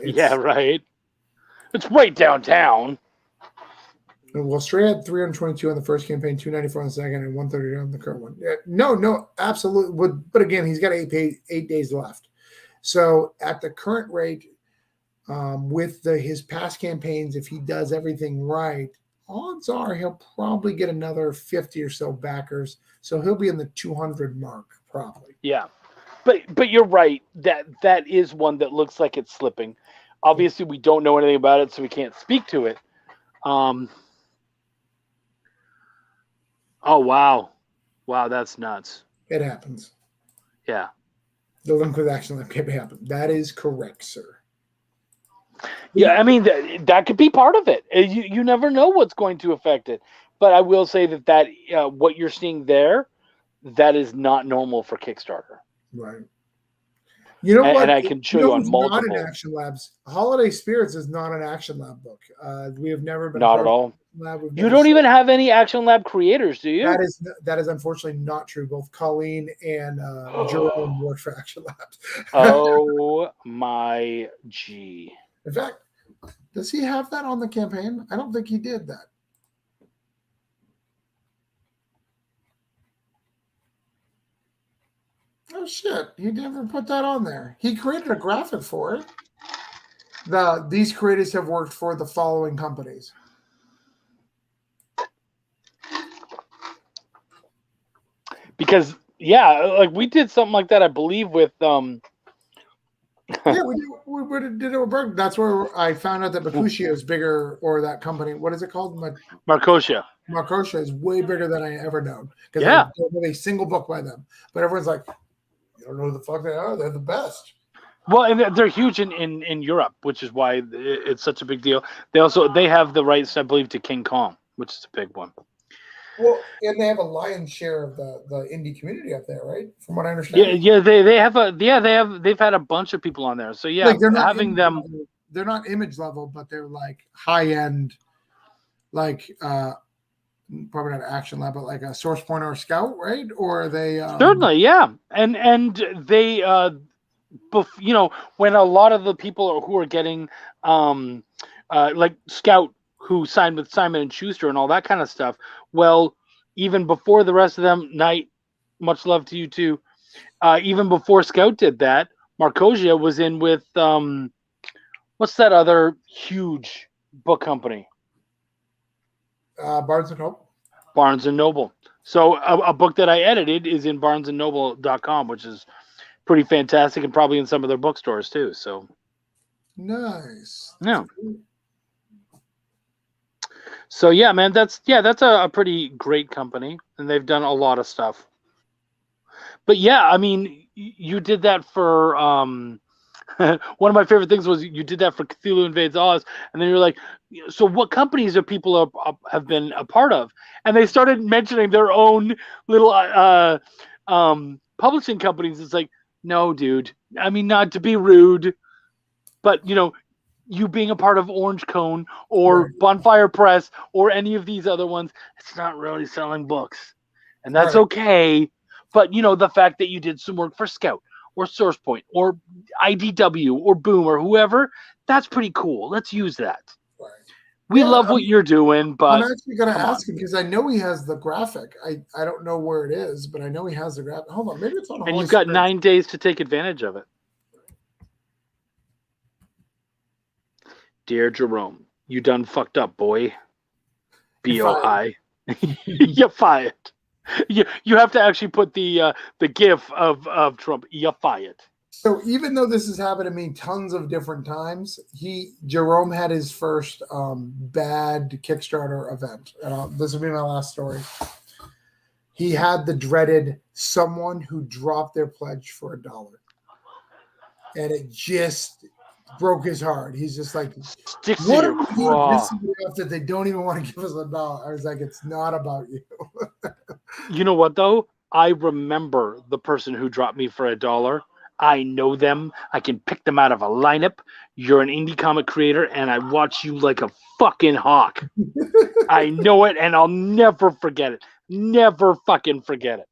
Speaker 1: Yeah, right. It's right downtown.
Speaker 2: Well, Stray had 322 on the first campaign, 294 on the second, and 130 on the current one. No, absolutely. But again, he's got 8 days left. So at the current rate, with his past campaigns, if he does everything right, odds are he'll probably get another 50 or so backers. So he'll be in the 200 mark probably.
Speaker 1: Yeah, but you're right. That is one that looks like it's slipping. Obviously, we don't know anything about it, so we can't speak to it. Oh, wow, that's nuts.
Speaker 2: It happens.
Speaker 1: Yeah.
Speaker 2: The link with action lab can happen. That is correct, sir.
Speaker 1: Yeah, I mean, that could be part of it. You never know what's going to affect it. But I will say that what you're seeing there, that is not normal for Kickstarter.
Speaker 2: Right. You know what?
Speaker 1: And I can show you on multiple.
Speaker 2: Not an Action Labs. Holiday Spirits is not an Action Lab book. We have never been.
Speaker 1: Not at all.
Speaker 2: Lab.
Speaker 1: You don't even have any Action Lab creators, do you?
Speaker 2: That is unfortunately not true. Both Colleen and Jerome work for Action Labs.
Speaker 1: Oh my G.
Speaker 2: In fact, does he have that on the campaign? I don't think he did that. Oh shit! He never put that on there. He created a graphic for it. These creators have worked for the following companies.
Speaker 1: Because like we did something like that, I believe, with
Speaker 2: Yeah, we did it with Berg. That's where I found out that Mercutio is bigger, or that company. What is it called?
Speaker 1: Marcosia.
Speaker 2: Marcosia is way bigger than I ever known. Because
Speaker 1: yeah,
Speaker 2: I don't have a single book by them. But everyone's like, you don't know who the fuck they are. They're the best.
Speaker 1: Well, and they're huge in Europe, which is why it's such a big deal. They have the rights, I believe, to King Kong, which is a big one.
Speaker 2: Well, and they have a lion's share of the indie community up there, right? From what I understand.
Speaker 1: Yeah, they've had a bunch of people on there. So yeah,
Speaker 2: like they're not
Speaker 1: having them.
Speaker 2: They're not image level, but they're like high end, like probably not Action Lab, but like a Source Point or a Scout, right? Or are they
Speaker 1: certainly, yeah, and they when a lot of the people who are getting like Scout, who signed with Simon and Schuster and all that kind of stuff. Well, even before the rest of them, Knight, much love to you too. Even before Scout did that, Marcosia was in with what's that other huge book company?
Speaker 2: Barnes and Noble.
Speaker 1: Barnes and Noble. So a book that I edited is in barnesandnoble.com, which is pretty fantastic, and probably in some of their bookstores too. So
Speaker 2: nice.
Speaker 1: Yeah. So yeah, man, that's a pretty great company, and they've done a lot of stuff. But yeah, I mean, you did that for one of my favorite things was you did that for Cthulhu Invades Oz, and then you're like, so what companies are people have been a part of? And they started mentioning their own little publishing companies. It's like, no, dude. I mean, not to be rude, but you being a part of Orange Cone or
Speaker 2: Right.
Speaker 1: Bonfire Press or any of these other ones, it's not really selling books. And that's
Speaker 2: Right.
Speaker 1: okay. But, the fact that you did some work for Scout or Source Point or IDW or Boom or whoever, that's pretty cool. Let's use that.
Speaker 2: Right.
Speaker 1: We love what you're doing, but
Speaker 2: I'm actually going to ask him because I know he has the graphic. I don't know where it is, but I know he has the graphic. Hold on. Maybe it's on
Speaker 1: and you've got 9 days to take advantage of it. Dear Jerome, you done fucked up, boy. B-O-I. You're fired. You have to actually put the gif of Trump. You're fired.
Speaker 2: So even though this has happened to me tons of different times, Jerome had his first bad Kickstarter event. This will be my last story. He had the dreaded someone who dropped their pledge for $1. And it just broke his heart. He's just like,
Speaker 1: Sticks
Speaker 2: what
Speaker 1: to
Speaker 2: are
Speaker 1: your
Speaker 2: we doing
Speaker 1: craw.
Speaker 2: this enough that they don't even want to give us $1? I was like, it's not about you.
Speaker 1: You know what though? I remember the person who dropped me for $1. I know them. I can pick them out of a lineup. You're an indie comic creator, and I watch you like a fucking hawk. I know it, and I'll never forget it. Never fucking forget it.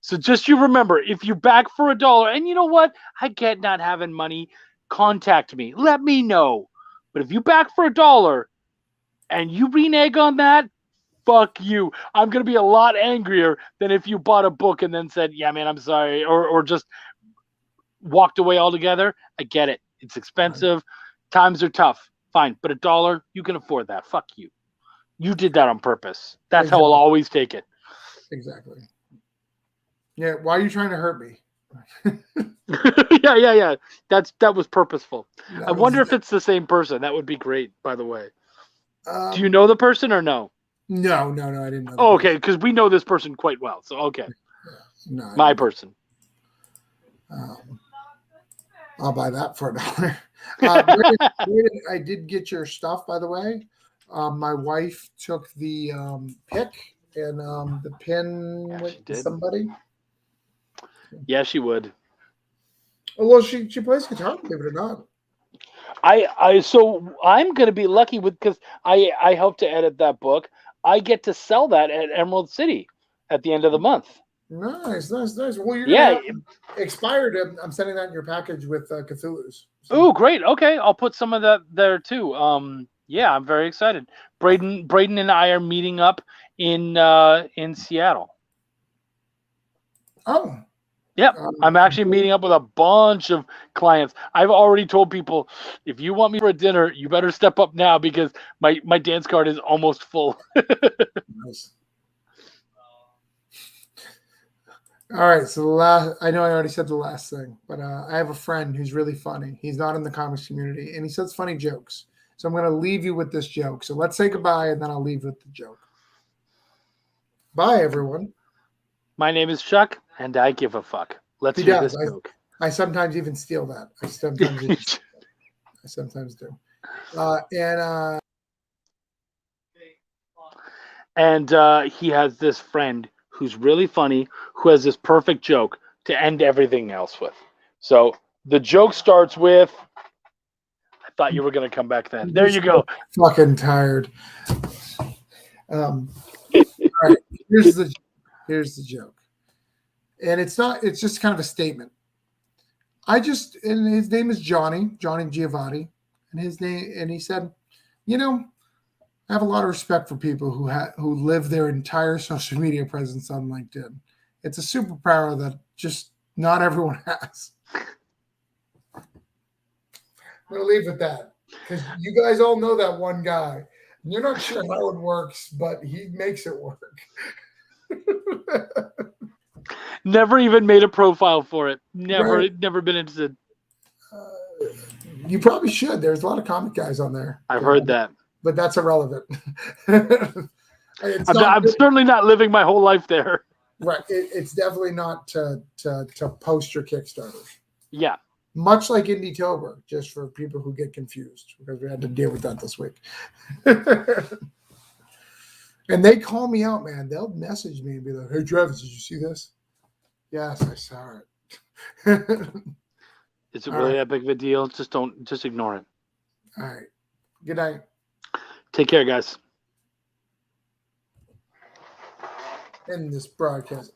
Speaker 1: So just you remember, if you back for $1, and you know what? I get not having money. Contact me. Let me know. But if you back for $1 and you renege on that, fuck you. I'm going to be a lot angrier than if you bought a book and then said, yeah, man, I'm sorry, or just walked away altogether. I get it. It's expensive. Times are tough. Fine. But $1, you can afford that. Fuck you. You did that on purpose. That's how I'll always take it.
Speaker 2: Exactly. Yeah. Why are you trying to hurt me?
Speaker 1: yeah. That was purposeful. I wonder if it's the same person. That would be great, by the way. Do you know the person or no?
Speaker 2: No, I didn't know.
Speaker 1: Oh, okay, because we know this person quite well. So okay.
Speaker 2: No,
Speaker 1: my person.
Speaker 2: I'll buy that for $1. I did get your stuff, by the way. My wife took the pick and the pin went to somebody.
Speaker 1: Yeah, she would.
Speaker 2: Oh, well, she plays guitar, believe it or not.
Speaker 1: So I'm gonna be lucky because I helped to edit that book. I get to sell that at Emerald City at the end of the month.
Speaker 2: Nice. Well, you're gonna have expired. I'm sending that in your package with Cthulhu's.
Speaker 1: So. Oh, great. Okay, I'll put some of that there too. Yeah, I'm very excited. Braden and I are meeting up in Seattle.
Speaker 2: Oh.
Speaker 1: Yep, I'm actually meeting up with a bunch of clients. I've already told people, if you want me for a dinner, you better step up now because my dance card is almost full.
Speaker 2: Nice. All right, so I know I already said the last thing, but I have a friend who's really funny. He's not in the comics community, and he says funny jokes. So I'm going to leave you with this joke. So let's say goodbye, and then I'll leave with the joke. Bye, everyone.
Speaker 1: My name is Chuck, and I give a fuck. Let's hear this joke.
Speaker 2: I sometimes even steal that. I sometimes do.
Speaker 1: And he has this friend who's really funny, who has this perfect joke to end everything else with. So the joke starts with, I thought you were going to come back then. There you go.
Speaker 2: Fucking tired. All right, here's the joke. And it's just kind of a statement. And his name is Johnny Giovanni. And he said, I have a lot of respect for people who live their entire social media presence on LinkedIn. It's a superpower that just not everyone has. I'm going to leave with that because you guys all know that one guy. And you're not sure how it works, but he makes it work.
Speaker 1: Never even made a profile for it. Never been interested.
Speaker 2: You probably should. There's a lot of comic guys on there.
Speaker 1: I've heard that.
Speaker 2: But that's irrelevant.
Speaker 1: I'm certainly not living my whole life there.
Speaker 2: Right. It's definitely not to post your Kickstarter.
Speaker 1: Yeah.
Speaker 2: Much like Indie-tober, just for people who get confused, because we had to deal with that this week. And they call me out, man. They'll message me and be like, hey, Travis, did you see this? Yes, I saw it.
Speaker 1: Is it really that big of a deal? Just ignore it.
Speaker 2: All right. Good night.
Speaker 1: Take care, guys.
Speaker 2: End this broadcast.